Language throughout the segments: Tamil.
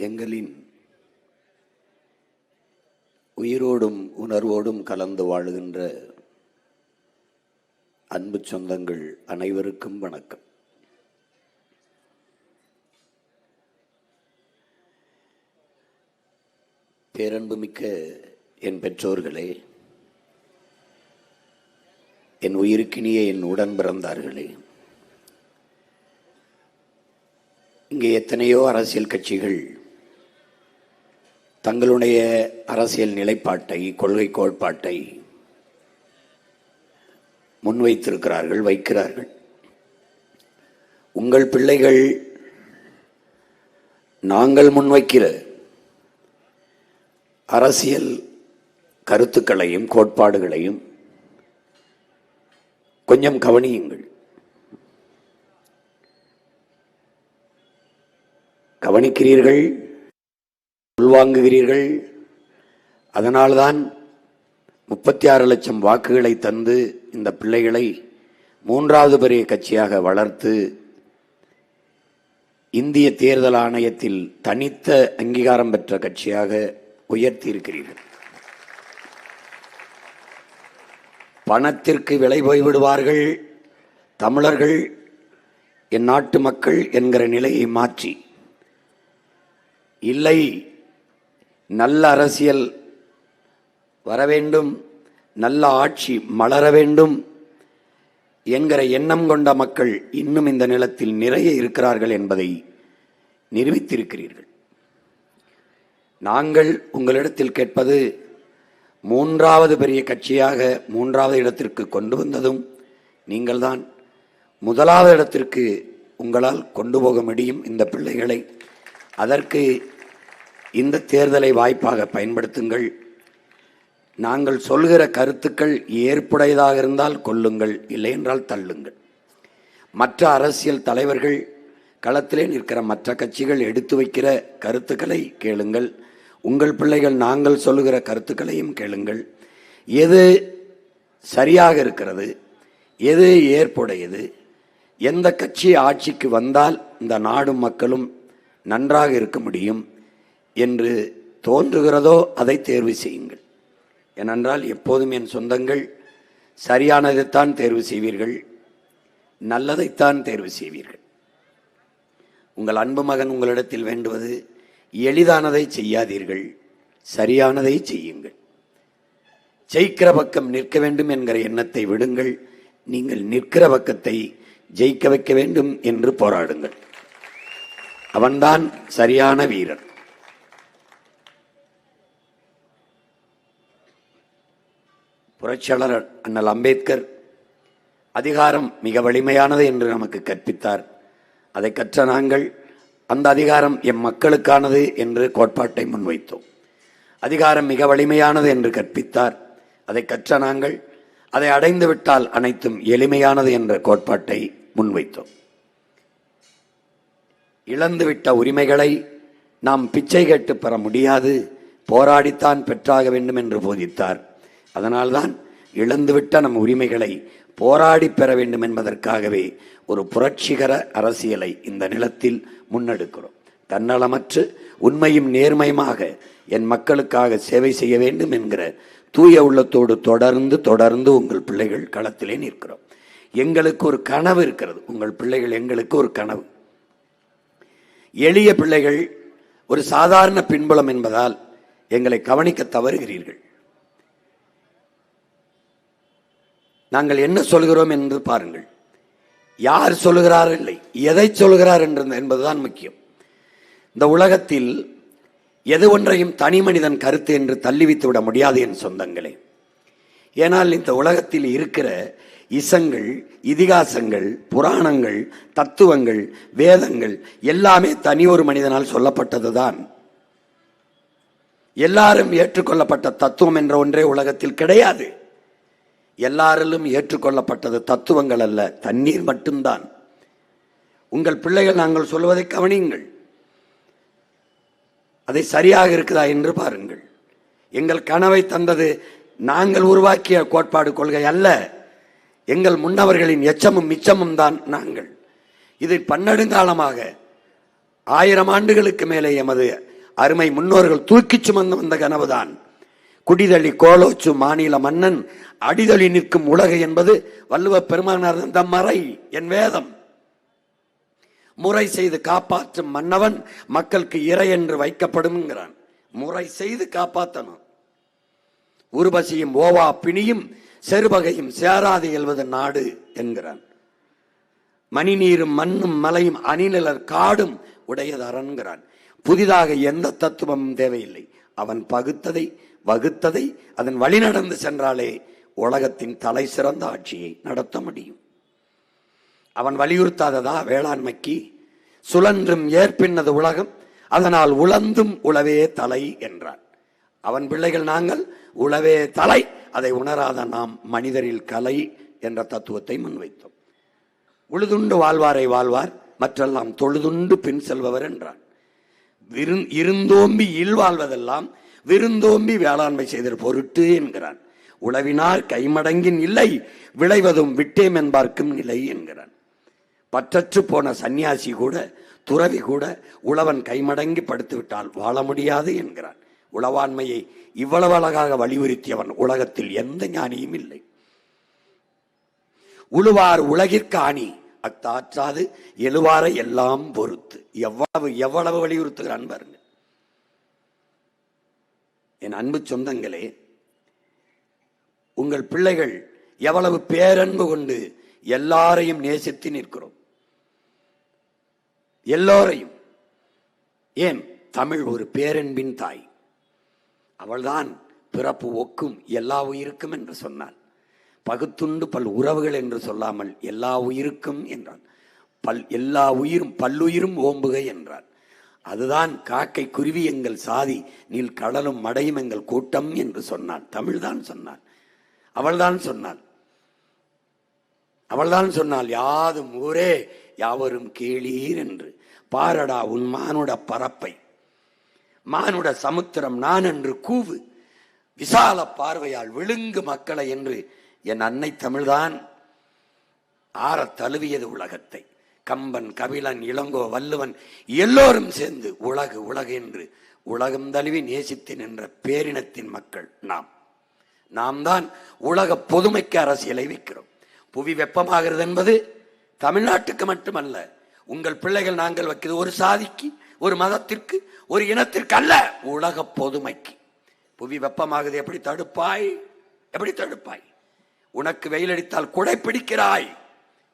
எங்களின் உயிரோடும் உணர்வோடும் கலந்து வாழுகின்ற அன்பு சொந்தங்கள் அனைவருக்கும் வணக்கம். பேரன்புமிக்க என் பெற்றோர்களே, என் உயிருக்கினிய என் உடன் பிறந்தார்களே, இங்கே எத்தனையோ அரசியல் கட்சிகள் தங்களுடைய அரசியல் நிலைப்பாட்டை, கொள்கை கோட்பாட்டை முன்வைத்திருக்கிறார்கள், வைக்கிறார்கள். உங்கள் பிள்ளைகள் நாங்கள் முன்வைக்கிற அரசியல் கருத்துக்களையும் கோட்பாடுகளையும் கொஞ்சம் கவனியுங்கள். கவனிக்கிறீர்கள், உள்வாங்குகிறீர்கள். அதனால்தான் 36 லட்சம் வாக்குகளை தந்து இந்த பிள்ளைகளை 3வது பெரிய கட்சியாக வளர்த்து இந்திய தேர்தல் ஆணையத்தில் தனித்த அங்கீகாரம் பெற்ற கட்சியாக உயர்த்தி இருக்கிறீர்கள். பணத்திற்கு விலை போய்விடுவார்கள் தமிழர்கள், என் நாட்டு மக்கள் என்கிற நிலையை மாற்றி, இல்லை நல்ல அரசியல் வர வேண்டும், நல்ல ஆட்சி மலர வேண்டும் என்கிற எண்ணம் கொண்ட மக்கள் இன்னும் இந்த நிலத்தில் நிறைய இருக்கிறார்கள் என்பதை நிரூபித்திருக்கிறீர்கள். நாங்கள் உங்களிடத்தில் கேட்பது, 3வது பெரிய கட்சியாக 3வது இடத்திற்கு கொண்டு வந்ததும் நீங்கள்தான். 1வது இடத்திற்கு உங்களால் கொண்டு போக முடியும் இந்த பிள்ளைகளை. அதற்கு இந்த தேர்தலை வாய்ப்பாக பயன்படுத்துங்கள். நாங்கள் சொல்கிற கருத்துக்கள் ஏற்புடையதாக இருந்தால் கொள்ளுங்கள், இல்லை என்றால் தள்ளுங்கள். மற்ற அரசியல் தலைவர்கள், களத்திலே நிற்கிற மற்ற கட்சிகள் எடுத்து வைக்கிற கருத்துக்களை கேளுங்கள். உங்கள் பிள்ளைகள் நாங்கள் சொல்லுகிற கருத்துக்களையும் கேளுங்கள். எது சரியாக இருக்கிறது, எது ஏற்புடையது, எந்த கட்சி ஆட்சிக்கு வந்தால் இந்த நாடும் மக்களும் நன்றாக இருக்க முடியும் என்று தோன்றுகிறதோ அதை தேர்வு செய்யுங்கள். ஏனென்றால் எப்போதும் என் சொந்தங்கள் சரியானதைத்தான் தேர்வு செய்வீர்கள், நல்லதைத்தான் தேர்வு செய்வீர்கள். உங்கள் அன்பு மகன் உங்களிடத்தில் வேண்டுவது, எளிதானதை செய்யாதீர்கள், சரியானதை செய்யுங்கள். ஜெயிக்கிற பக்கம் நிற்க வேண்டும் என்கிற எண்ணத்தை விடுங்கள். நீங்கள் நிற்கிற பக்கத்தை ஜெயிக்க வைக்க வேண்டும் என்று போராடுங்கள். அவன்தான் சரியான வீரன். புரட்சியாளர் அண்ணல் அம்பேத்கர் அதிகாரம் மிக வலிமையானது என்று நமக்கு கற்பித்தார். அதை கற்ற நாங்கள் அந்த அதிகாரம் எம் மக்களுக்கானது என்று கோட்பாட்டை முன்வைத்தோம். அதிகாரம் மிக வலிமையானது என்று கற்பித்தார். அதை கற்ற நாங்கள் அதை அடைந்து விட்டால் அனைத்தும் எளிமையானது என்ற கோட்பாட்டை முன்வைத்தோம். இழந்துவிட்ட உரிமைகளை நாம் பிச்சை கேட்டு பெற முடியாது, போராடித்தான் பெற்றாக வேண்டும் என்று போதித்தார். அதனால்தான் இழந்துவிட்ட நம் உரிமைகளை போராடி பெற வேண்டும் என்பதற்காகவே ஒரு புரட்சிகர அரசியலை இந்த நிலத்தில் முன்னெடுக்கிறோம். தன்னலமற்று உண்மையும் நேர்மையுமாக என் மக்களுக்காக சேவை செய்ய வேண்டும் என்கிற தூய உள்ளத்தோடு தொடர்ந்து உங்கள் பிள்ளைகள் களத்திலே நிற்கிறோம். எங்களுக்கு ஒரு கனவு இருக்கிறது, உங்கள் பிள்ளைகள் எங்களுக்கு ஒரு கனவு. எளிய பிள்ளைகள், ஒரு சாதாரண பின்புலம் என்பதால் எங்களை கவனிக்க தவறுகிறீர்கள். நாங்கள் என்ன சொல்கிறோம் என்று பாருங்கள். யார் சொல்லுகிறார் இல்லை, எதை சொல்கிறார் என்பதுதான் முக்கியம். இந்த உலகத்தில் எது ஒன்றையும் தனி மனிதன் கருத்து என்று தள்ளிவித்து விட முடியாது என் சொந்தங்களே. ஏனால் இந்த உலகத்தில் இருக்கிற இசங்கள், இதிகாசங்கள், புராணங்கள், தத்துவங்கள், வேதங்கள் எல்லாமே தனி ஒரு மனிதனால் சொல்லப்பட்டதுதான். எல்லாரும் ஏற்றுக்கொள்ளப்பட்ட தத்துவம் என்ற ஒன்றே உலகத்தில் கிடையாது. எல்லாரிலும் ஏற்றுக்கொள்ளப்பட்டது தத்துவங்கள் அல்ல, தண்ணீர் மட்டும்தான். உங்கள் பிள்ளைகள் நாங்கள் சொல்வதை கவனியுங்கள். அதை சரியாக இருக்குதா என்று பாருங்கள். எங்கள் கனவை தந்தது நாங்கள் உருவாக்கிய கோட்பாடு, கொள்கை அல்ல. எங்கள் முன்னவர்களின் எச்சமும் மிச்சமும் தான் நாங்கள். இதை பன்னெடுங்காலமாக 1000 ஆண்டுகளுக்கு மேலே எமது அருமை முன்னோர்கள் தூக்கி சுமந்து வந்த கனவுதான். குடிதளி கோலோச்சு மாநில மன்னன் அடிதளி நிற்கும் உலகு என்பது வள்ளுவ பெருமானார் அந்த மறை என் வேதம். முறை செய்து காப்பாற்றும் மன்னவன் மக்களுக்கு இறை என்று வைக்கப்படும்ங்கிறான். முறை செய்து காப்பாற்றணும். உருபசியும் ஓவா பிணியும் செருபகையும் சேராது எழுவது நாடு என்கிறான். மணிநீரும் மண்ணும் மலையும் அணிநிலர் காடும் உடையது அரண்கிறான். புதிதாக எந்த தத்துவமும் தேவையில்லை. அவன் பகுத்ததை வகுத்ததை அதன் வழி நடந்து சென்றாலே உலகத்தின் தலை சிறந்த ஆட்சியை நடத்த முடியும். அவன் வலியுறுத்தாததா வேளாண்மைக்கு? சுழன்றும் ஏற்பின்னது உலகம், அதனால் உழந்தும் உழவே தலை என்றான். அவன் பிள்ளைகள் நாங்கள் உழவே தலை, அதை உணராத நாம் மனிதரில் கலை என்ற தத்துவத்தை முன்வைத்தோம். உழுதுண்டு வாழ்வாரை வாழ்வார், மற்றெல்லாம் தொழுதுண்டு பின் செல்பவர் என்றான். இருந்தோம்பி இல்வாழ்வதெல்லாம் விருந்தோம்பி வேளாண்மை செய்த பொருட்டு என்கிறான். உழவினார் கைமடங்கின் இல்லை, விளைவதும் விட்டேம் என்பார்க்கும் நிலை என்கிறான். பற்றற்று போன சன்னியாசி கூட, துறவி கூட உழவன் கைமடங்கி படுத்து விட்டால் வாழ முடியாது என்கிறான். உழவாண்மையை இவ்வளவு அழகாக வலியுறுத்தியவன் உலகத்தில் எந்த ஞானியும் இல்லை. உழுவார் உலகிற்கு ஆணி அத்தாற்றாது எழுவாரை எல்லாம் பொறுத்து. எவ்வளவு எவ்வளவு வலியுறுத்துகிறான் பாருங்க. என் அன்பு சொந்தங்களே, உங்கள் பிள்ளைகள் எவ்வளவு பேரன்பு கொண்டு எல்லாரையும் நேசித்து நிற்கிறோம். எல்லோரையும். ஏன்? தமிழ் ஒரு பேரன்பின் தாய். அவள்தான் பிறப்பு ஒக்கும் எல்லா உயிருக்கும் என்று சொன்னாள். பகுத்துண்டு பல் உறவுகள் என்று சொல்லாமல் எல்லா உயிருக்கும் என்றான். எல்லா உயிரும் பல்லுயிரும் ஓம்புக என்றான். அதுதான் காக்கை குருவி எங்கள் சாதி, நீல் கடலும் மடையும் எங்கள் கூட்டம் என்று சொன்னாள். தமிழ்தான் சொன்னாள். அவள்தான் சொன்னாள். அவள்தான் சொன்னாள். யாதும் ஊரே யாவரும் கேளீர் என்று. பாரடா உன் மானுட பரப்பை, மானுட சமுத்திரம் நான் என்று கூவு, விசால பார்வையால் விழுங்கு மக்களை என்று என் அன்னை தமிழ்தான் ஆற தழுவியது உலகத்தை. கம்பன், கபிலன், இளங்கோ, வள்ளுவன் எல்லோரும் சேர்ந்து உலகு உலகு என்று உலகம் தழுவி நேசித்து நின்ற பேரினத்தின் மக்கள் நாம் தான் உலக பொதுமைக்கு அரசியலை வைக்கிறோம். புவி வெப்பமாகிறது என்பது தமிழ்நாட்டுக்கு மட்டுமல்ல. உங்கள் பிள்ளைகள் நாங்கள் வைக்கிறது ஒரு சாதிக்கு, ஒரு மதத்திற்கு, ஒரு இனத்திற்கு அல்ல, உலக பொதுமைக்கு. புவி வெப்பமாகுது, எப்படி தடுப்பாய்? எப்படி தடுப்பாய்? உனக்கு வெயிலடித்தால் குடை பிடிக்கிறாய்.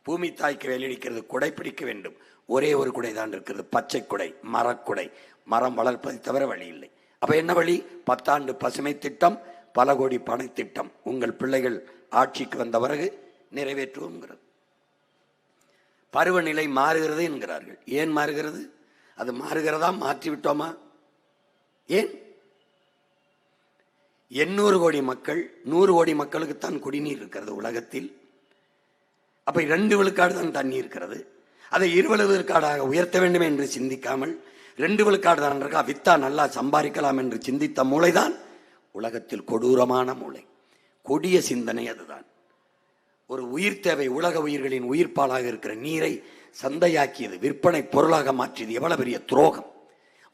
பூமி தாய்க்கு வெயிலடிக்கிறது, குடை பிடிக்க வேண்டும். ஒரே ஒரு குடை தான் இருக்கிறது, பச்சை குடை, மரக்குடை. மரம் வளர்ப்பதை தவிர வழி இல்லை. அப்ப என்ன வழி? 10 ஆண்டு பசுமை திட்டம், பல கோடி பண திட்டம். உங்கள் பிள்ளைகள் ஆட்சிக்கு வந்த பிறகு நிறைவேற்றுவோங்கிறது. பருவநிலை மாறுகிறது என்கிறார்கள். ஏன் மாறுகிறது? அது மாறுகிறதா? மாற்றிவிட்டோமா? ஏன்? 800 கோடி மக்கள், 100 கோடி மக்களுக்குத்தான் குடிநீர் இருக்கிறது உலகத்தில். அப்ப 2 விழுக்காடு தான் தண்ணி இருக்கிறது. அதை 20 விழுக்காடாக உயர்த்த வேண்டும் என்று சிந்திக்காமல் 2 விழுக்காடு தான் இருக்கா, வித்தா நல்லா சம்பாதிக்கலாம் என்று சிந்தித்த மூளைதான் உலகத்தில் கொடூரமான மூளை. கொடிய சிந்தனை அதுதான். ஒரு உயிர் தேவை, உலக உயிர்களின் உயிர்ப்பாலாக இருக்கிற நீரை சந்தையாக்கியது, விற்பனை பொருளாக மாற்றியது எவ்வளவு பெரிய துரோகம்.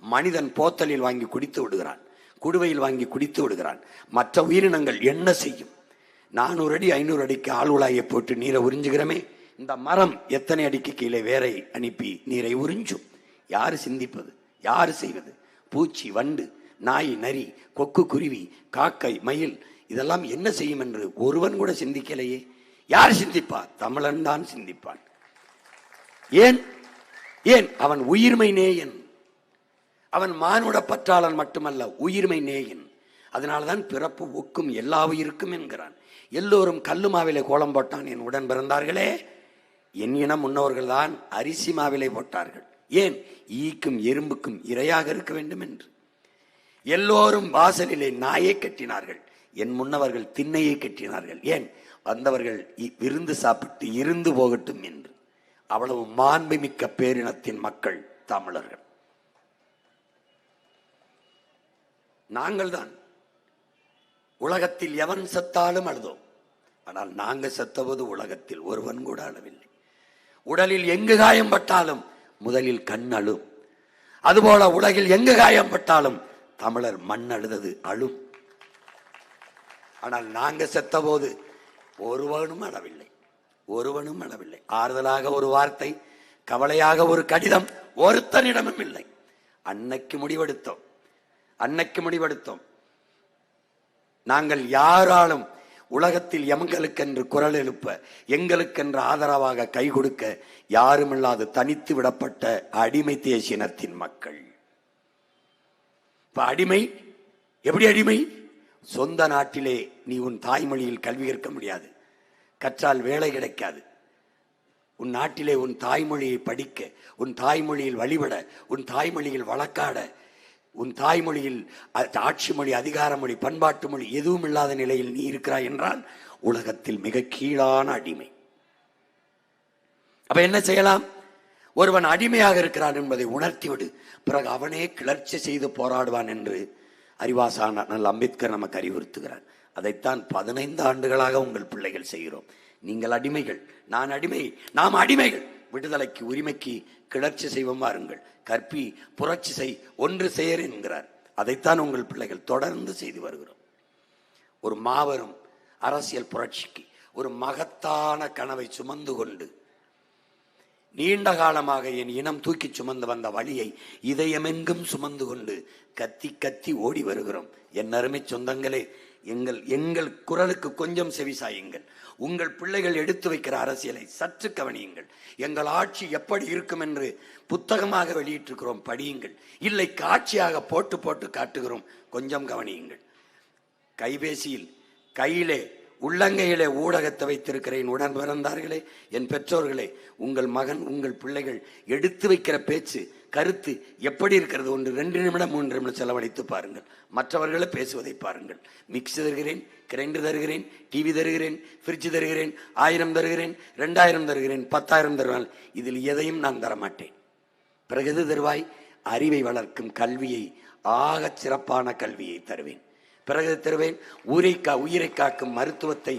மனிதன் போத்தலில் வாங்கி குடித்து விடுகிறான், குடுவையில் வாங்கி குடித்து விடுகிறான். மற்ற உயிரினங்கள் என்ன செய்யும்? 400 அடி 500 அடிக்கு ஆழ்வுளாயை போட்டு நீரை உறிஞ்சுகிறமே, இந்த மரம் எத்தனை அடிக்கு கீழே வேரை அனுப்பி நீரை உறிஞ்சும்? யாரு சிந்திப்பது? யாரு செய்வது? பூச்சி, வண்டு, நாய், நரி, கொக்கு, குருவி, காக்கை, மயில் இதெல்லாம் என்ன செய்யும் என்று ஒருவன் கூட சிந்திக்கலையே. யார் சிந்திப்பார்? தமிழன் தான் சிந்திப்பான். ஏன்? ஏன்? அவன் உயிர்மை நேயன். அவன் மானுட பற்றாளன் மட்டுமல்ல, உயிர்மை நேயன். அதனால்தான் பிறப்பு ஒக்கும் எல்லா உயிருக்கும் என்கிறான். எல்லோரும் கல்லு மாவிலை கோலம் போட்டான் என் உடன் பிறந்தார்களே. என் இனம் முன்னவர்கள் தான் அரிசி மாவிலை போட்டார்கள். ஏன்? ஈக்கும் எறும்புக்கும் இரையாக இருக்க வேண்டும் என்று. எல்லோரும் வாசலிலே நாயை கட்டினார்கள், என் முன்னவர்கள் திண்ணையை கட்டினார்கள். ஏன்? வந்தவர்கள் விருந்து சாப்பிட்டு இருந்து போகட்டும் என்று. அவ்வளவு மாண்புமிக்க பேரினத்தின் மக்கள் தமிழர்கள். நாங்கள் தான் உலகத்தில் எவன் செத்தாலும் அழுதோம். ஆனால் நாங்கள் செத்தபோது உலகத்தில் ஒருவன் கூட அழவில்லை. உடலில் எங்கு காயம் பட்டாலும் முதலில் கண் அழும். அதுபோல உலகில் எங்கு காயப்பட்டாலும் தமிழர் மண் அழுதது அழும். ஆனால் நாங்க செத்த போது ஒருவனும் அழவில்லை, ஒருவனும் அழவில்லை. ஆறுதலாக ஒரு வார்த்தை, கவலையாக ஒரு கடிதம் ஒருத்தனிடமும் இல்லை. அன்னைக்கு முடிவெடுத்தோம். நாங்கள் யாராலும் உலகத்தில் எங்களுக்கென்று குரல் எழுப்ப, எங்களுக்கென்று ஆதரவாக கை கொடுக்க யாருமில்லாது தனித்து விடப்பட்ட அடிமை தேசியனத்தின் மக்கள். இப்ப அடிமை எப்படி அடிமை? சொந்த நாட்டிலே நீ உன் தாய்மொழியில் கல்வி கற்க முடியாது, கற்றால் வேலை கிடைக்காது. உன் நாட்டிலே உன் தாய்மொழியை படிக்க, உன் தாய்மொழியில் வழிபட, உன் தாய்மொழியில் வழக்காட, உன் தாய்மொழியில் ஆட்சி மொழி, அதிகார மொழி, பண்பாட்டு மொழி எதுவும் இல்லாத நிலையில் நீ இருக்கிறாய் என்றால் உலகத்தில் மிக கீழான அடிமை. அப்ப என்ன செய்யலாம்? ஒருவன் அடிமையாக இருக்கிறான் என்பதை உணர்த்திவிடு, பிறகு அவனே கிளர்ச்சி செய்து போராடுவான் என்று அறிவாசான நல்ல அம்பேத்கர் நமக்கு அறிவுறுத்துகிறார். அதைத்தான் 15 ஆண்டுகளாக உங்கள் பிள்ளைகள் செய்கிறோம். நீங்கள் அடிமைகள், நான் அடிமை, நாம் அடிமைகள். விடுதலைக்கு, உரிமைக்கு கிளர்ச்சி செய்வோம் வாருங்கள். கற்பி, புரட்சி செய், ஒன்று செயர் என்கிறார். அதைத்தான் உங்கள் பிள்ளைகள் தொடர்ந்து செய்து வருகிறோம். ஒரு மாபெரும் அரசியல் புரட்சிக்கு ஒரு மகத்தான கனவை சுமந்து கொண்டு நீண்ட காலமாக என் இனம் தூக்கி சுமந்து வந்த வழியை இதயமெங்கும் சுமந்து கொண்டு கத்தி கத்தி ஓடி வருகிறோம். என் அருமை சொந்தங்களே, எங்கள் குரலுக்கு கொஞ்சம் செவிசாயுங்கள். உங்கள் பிள்ளைகள் எடுத்து வைக்கிற அரசியலை சற்று கவனியுங்கள். எங்கள் ஆட்சி எப்படி இருக்கும் என்று புத்தகமாக வெளியிட்டிருக்கிறோம், படியுங்கள். இல்லை, காட்சியாக போட்டு போட்டு காட்டுகிறோம், கொஞ்சம் கவனியுங்கள். கைபேசியில் கையிலே உள்ளங்கையிலே ஊடகத்தை வைத்திருக்கிறேன். உடன் பிறந்தார்களே, என் பெற்றோர்களே, உங்கள் மகன், உங்கள் பிள்ளைகள் எடுத்து வைக்கிற பேச்சு, கருத்து எப்படி இருக்கிறது? 1 2 நிமிடம் 3 நிமிடம் செலவழித்து பாருங்கள். மற்றவர்களை பேசுவதை பாருங்கள். மிக்சி தருகிறேன், கிரைண்டர் தருகிறேன், டிவி தருகிறேன், ஃப்ரிட்ஜ் தருகிறேன், 1000 தருகிறேன், 2000 தருகிறேன், 10,000 தருவான். இதில் எதையும் நான் தரமாட்டேன். பிறகு எது தருவாய்? அறிவை வளர்க்கும் கல்வியை, ஆக சிறப்பான கல்வியை தருவேன். பிறகு தருவேன் உயிரை காக்கும் மருத்துவத்தை,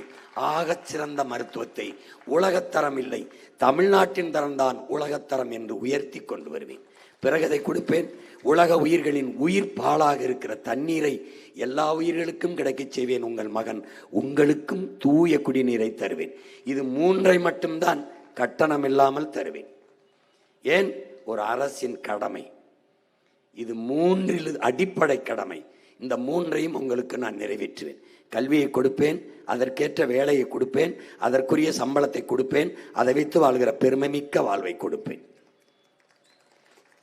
ஆகச் சிறந்த மருத்துவத்தை. உலகத்தரம் இல்லை, தமிழ்நாட்டின் தரம்தான் உலகத்தரம் என்று உயர்த்தி கொண்டு வருவேன். பிறகு அதை கொடுப்பேன். உலக உயிர்களின் உயிர் பாலாக இருக்கிற தண்ணீரை எல்லா உயிர்களுக்கும் கிடைக்கச் செய்வேன். உங்கள் மகன், உங்களுக்கும் தூய குடிநீரை தருவேன். இது 3ஐ மட்டும்தான் கட்டணம் இல்லாமல் தருவேன். ஏன்? ஒரு அரசின் கடமை இது. 3 அடிப்படை கடமை. இந்த 3ஐயும் உங்களுக்கு நான் நிறைவேற்றுவேன். கல்வியை கொடுப்பேன், அதற்கேற்ற வேலையை கொடுப்பேன், அதற்குரிய சம்பளத்தை கொடுப்பேன், அதை வைத்து வாழ்கிற பெருமைமிக்க வாழ்வை கொடுப்பேன்.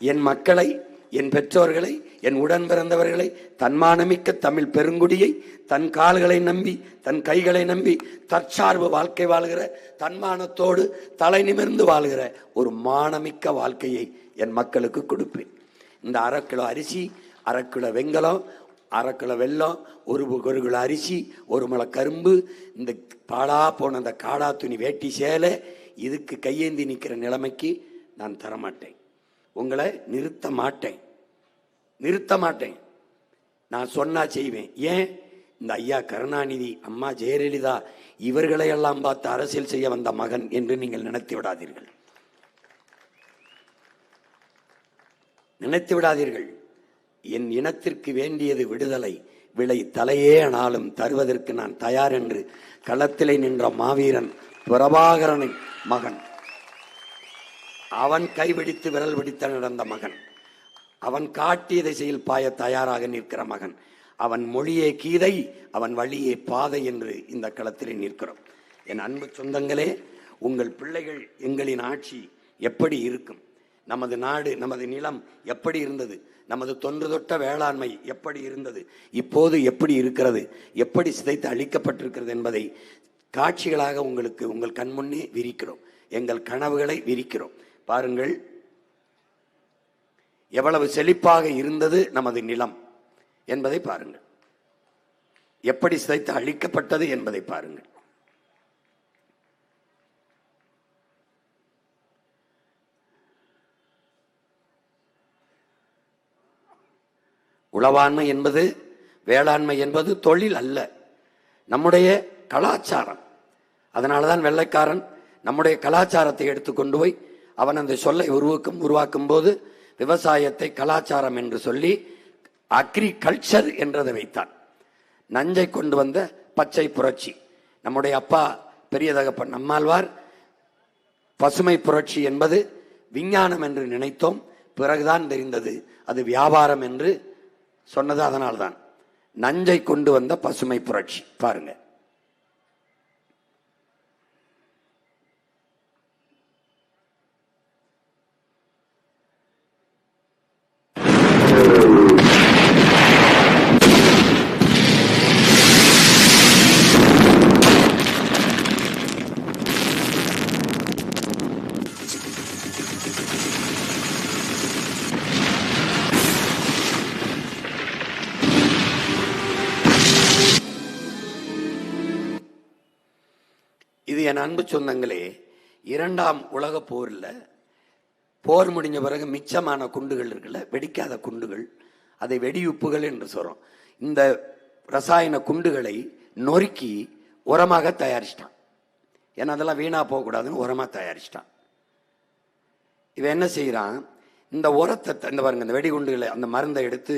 என் மக்களை, என் பெற்றோர்களை, என் உடன் பிறந்தவர்களை, தன்மானமிக்க தமிழ் பெருங்குடியை தன் கால்களை நம்பி, தன் கைகளை நம்பி தற்சார்பு வாழ்க்கை வாழ்கிற, தன்மானத்தோடு தலை நிமிர்ந்து வாழ்கிற ஒரு மானமிக்க வாழ்க்கையை என் மக்களுக்கு கொடுப்பேன். இந்த 1/2 கிலோ அரிசி, 1/2 கிலோ வெங்கலம், 1/2 கிலோ வெல்லம், 1 கிலோ அரிசி, 1 முளை கரும்பு, இந்த பாடா போன அந்த காடா துணி வேட்டி சேலை, இதுக்கு கையேந்தி நிற்கிற நிலைமைக்கு நான் தரமாட்டேன். உங்களை நிறுத்த மாட்டேன். நான் சொன்னா செய்வேன். ஏன்? இந்த ஐயா கருணாநிதி, அம்மா ஜெயலலிதா இவர்களையெல்லாம் பார்த்து அரசியல் செய்ய வந்த மகன் என்று நீங்கள் நினைத்து விடாதீர்கள். என் இனத்திற்கு வேண்டியது விடுதலை, விலை தலையே ஆனாலும் தருவதற்கு நான் தயார் என்று களத்திலே நின்ற மாவீரன் பிரபாகரனின் மகன். அவன் கைபிடித்து விரல் பிடித்த நடந்த மகன். அவன் காட்டிய திசையில் பாய தயாராக நிற்கிற மகன். அவன் மொழியே கீதை, அவன் வழியே பாதை என்று இந்த களத்திலே நிற்கிறோம். என் அன்பு சொந்தங்களே, உங்கள் பிள்ளைகள் எங்களின் ஆட்சி எப்படி இருக்கும், நமது நாடு, நமது நிலம் எப்படி இருந்தது, நமது தொன்று தொட்ட வேளாண்மை எப்படி இருந்தது, இப்போது எப்படி இருக்கிறது, எப்படி சிதைத்து அழிக்கப்பட்டிருக்கிறது என்பதை காட்சிகளாக உங்களுக்கு உங்கள் கண்முன்னே விரிக்கிறோம். எங்கள் கனவுகளை விரிக்கிறோம். பாருங்கள், எவ்வளவு செழிப்பாக இருந்தது நமது நிலம் என்பதை பாருங்கள், எப்படி சிதைத்து அழிக்கப்பட்டது என்பதை பாருங்கள். உளவாண்மை என்பது, வேளாண்மை என்பது தொழில் அல்ல, நம்முடைய கலாச்சாரம். அதனாலதான் வெள்ளைக்காரன் நம்முடைய கலாச்சாரத்தை எடுத்துக்கொண்டு போய் அவன் அந்த சொல்லை உருவாக்கும் போது விவசாயத்தை கலாச்சாரம் என்று சொல்லி அக்ரிகல்ச்சர் என்றதை வைத்தான். நஞ்சை கொண்டு வந்த பச்சை புரட்சி. நம்முடைய அப்பா பெரிய தகப்பன் நம்மாழ்வார் பசுமை புரட்சி என்பது விஞ்ஞானம் என்று நினைத்தோம், பிறகுதான் தெரிந்தது அது வியாபாரம் என்று சொன்னது. அதனால்தான் நஞ்சை கொண்டு வந்த பசுமை புரட்சி. பாருங்க, இது என் அன்பு சொந்தங்களே, இரண்டாம் உலக போரில் போர் முடிஞ்ச பிறகு மிச்சமான குண்டுகள் இருக்குல்ல, வெடிக்காத குண்டுகள், அதை வெடியுப்புகள் என்று சொல்றோம். இந்த ரசாயன குண்டுகளை நொறுக்கி உரமாக தயாரிச்சிட்டான். ஏன்னா அதெல்லாம் வீணா போகக்கூடாதுன்னு உரமாக தயாரிச்சிட்டான். இவன் என்ன செய்யறான், இந்த உரத்தை இந்த பாருங்க, இந்த வெடிகுண்டுகளை அந்த மருந்தை எடுத்து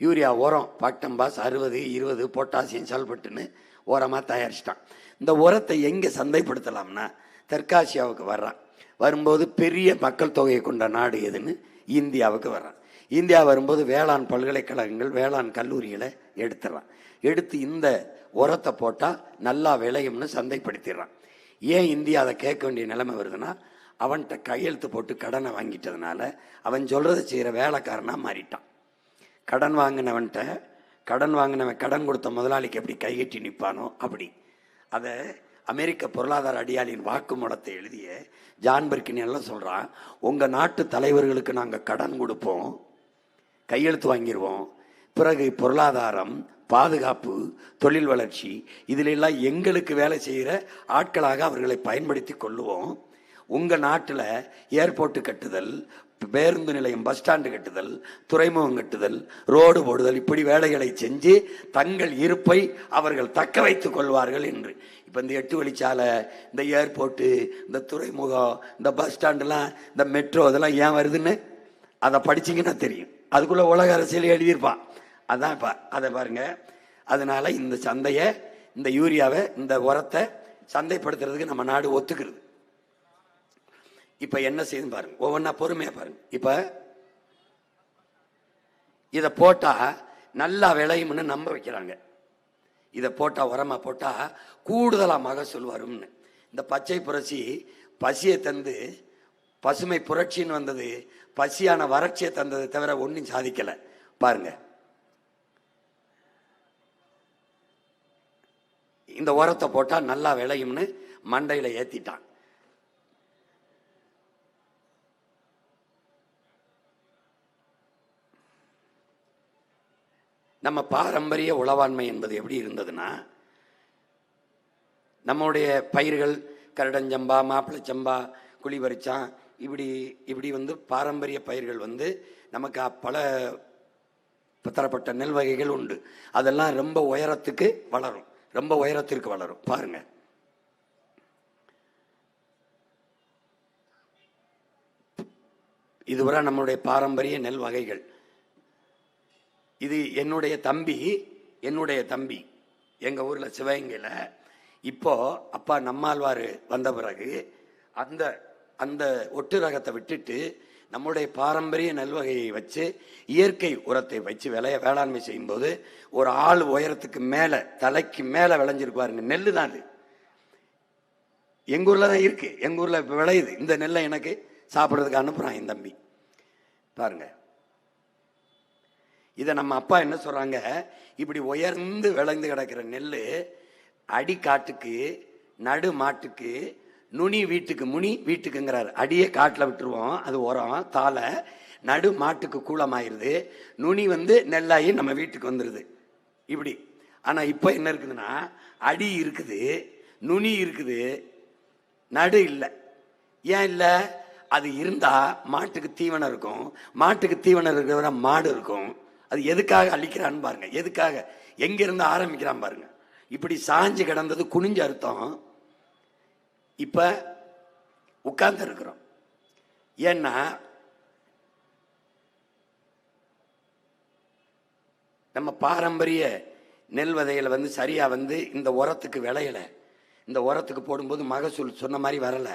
யூரியா உரம் பாக்டம்பாஸ் 60 20 பொட்டாசியம் சல்பட்டுன்னு உரமாக தயாரிச்சிட்டான். இந்த உரத்தை எங்கே சந்தைப்படுத்தலாம்னா தெற்காசியாவுக்கு வர்றான். வரும்போது பெரிய மக்கள் தொகையை கொண்ட நாடு எதுன்னு இந்தியாவுக்கு வர்றான். இந்தியா வரும்போது வேளாண் பல்கலைக்கழகங்கள் வேளாண் கல்லூரிகளை எடுத்துறான். எடுத்து இந்த உரத்தை போட்டால் நல்லா விளையும்னு சந்தைப்படுத்திடுறான். ஏன் இந்தியா அதை கேட்க வேண்டிய நிலைமை வருதுன்னா, அவன்கிட்ட கையெழுத்து போட்டு கடனை வாங்கிட்டதுனால அவன் சொல்றதை செய்கிற வேலைக்காரனாக மாறிட்டான். கடன் வாங்கினவன் கடன் கொடுத்த முதலாளிக்கு எப்படி கைகட்டி நிற்பானோ அப்படி. அதை அமெரிக்க பொருளாதார அடியாளின் வாக்குமூலத்தை எழுதிய ஜான் பெர்கின் எல்லாம் சொல்கிறான், உங்கள் நாட்டு தலைவர்களுக்கு நாங்கள் கடன் கொடுப்போம், கையெழுத்து வாங்கிடுவோம், பிறகு பொருளாதாரம், பாதுகாப்பு, தொழில் வளர்ச்சி இதிலெல்லாம் எங்களுக்கு வேலை செய்கிற ஆட்களாக அவர்களை பயன்படுத்தி கொள்ளுவோம். உங்கள் நாட்டில் ஏர்போர்ட்டு கட்டுதல், பேருந்து நிலையம், பஸ் ஸ்டாண்டு கட்டுதல், துறைமுகம் கட்டுதல், ரோடு போடுதல், இப்படி வேலைகளை செஞ்சு தங்கள் இருப்பை அவர்கள் தக்க வைத்துக் கொள்வார்கள் என்று. இப்போ இந்த 8 வழிச்சாலை, இந்த ஏர்போர்ட்டு, இந்த துறைமுகம், இந்த பஸ் ஸ்டாண்டுலாம், இந்த மெட்ரோ, இதெல்லாம் ஏன் வருதுன்னு அதை படிச்சிங்கன்னா தெரியும். அதுக்குள்ளே உலக அரசியல் எழுதியிருப்பான். அதான் இப்போ அதை பாருங்க. அதனால இந்த சந்தையை, இந்த யூரியாவை, இந்த உரத்தை சந்தைப்படுத்துறதுக்கு நம்ம நாடு ஒத்துக்கிறது. இப்ப என்ன செய்யுது பாருங்க, ஒவ்வொன்றா பொறுமையா பாருங்க. இப்ப இதை போட்டா நல்லா விளையும்னு நம்ப வைக்கிறாங்க. இதை போட்டா, உரமா போட்டா கூடுதலா மகசூல் வரும்னு. இந்த பச்சை புரட்சி பசியை தந்து, பசுமை புரட்சின்னு வந்தது பசியான வறட்சியை தந்ததை தவிர ஒன்றும் சாதிக்கல. பாருங்க, இந்த உரத்தை போட்டா நல்லா விளையும்னு மண்டையில ஏத்திட்டான். நம்ம பாரம்பரிய உழவாண்மை என்பது எப்படி இருந்ததுன்னா, நம்முடைய பயிர்கள் கரடஞ்சம்பா, மாப்பிளச்சம்பா, குழிபறிச்சான், இப்படி பாரம்பரிய பயிர்கள் நமக்கு பல தரப்பட்ட நெல் வகைகள் உண்டு. அதெல்லாம் ரொம்ப உயரத்துக்கு வளரும், ரொம்ப உயரத்திற்கு வளரும். பாருங்க, இதுவரை நம்முடைய பாரம்பரிய நெல் வகைகள். இது என்னுடைய தம்பி எங்க ஊர்ல சிவகங்கையில. இப்போ அப்பா நம்மாழ்வார் வந்த பிறகு அந்த அந்த ஒட்டு ரகத்தை விட்டுட்டு நம்முடைய பாரம்பரிய நெல் வகையை வச்சு இயற்கை உரத்தை வச்சு வேளாண்மை செய்யும் போது ஒரு ஆள் உயரத்துக்கு மேல, தலைக்கு மேல விளைஞ்சிருக்கு பாருங்க. நெல்லு தான் அது. எங்க ஊர்ல தான் இருக்கு, எங்க ஊர்ல இப்ப விளையுது. இந்த நெல்லை எனக்கு சாப்பிட்றதுக்கு அனுப்புறான் என் தம்பி. பாருங்க, இதை நம்ம அப்பா என்ன சொல்றாங்க, இப்படி உயர்ந்து விளைந்து கிடக்கிற நெல் அடி காட்டுக்கு, நடு மாட்டுக்கு, நுனி வீட்டுக்கு, முனி வீட்டுக்குங்கிறார். அடியே காட்டில் விட்டுருவோம், அது உரம் தாளை. நடு மாட்டுக்கு கூலமாயிருது, நுனி நெல்லாயி நம்ம வீட்டுக்கு வந்துடுது இப்படி. ஆனா இப்ப என்ன இருக்குதுன்னா, அடி இருக்குது, நுனி இருக்குது, நடு இல்லை. ஏன் இல்லை? அது இருந்தா மாட்டுக்கு தீவனம் இருக்கும், மாட்டுக்கு தீவனம் இருக்கிற மாடு இருக்கும். அது எதுக்காக அழிக்கிறான்னு பாருங்க, எதுக்காக, எங்கிருந்து ஆரம்பிக்கிறான் பாருங்க. இப்படி சாஞ்சு கிடந்தது குனிஞ்ச அர்த்தம். இப்ப உட்கார்ந்து இருக்கிறோம். ஏன்னா நம்ம பாரம்பரிய நெல் விதையில வந்து சரியா வந்து இந்த உரத்துக்கு விளையல. இந்த உரத்துக்கு போடும்போது மகசூல் சொன்ன மாதிரி வரல,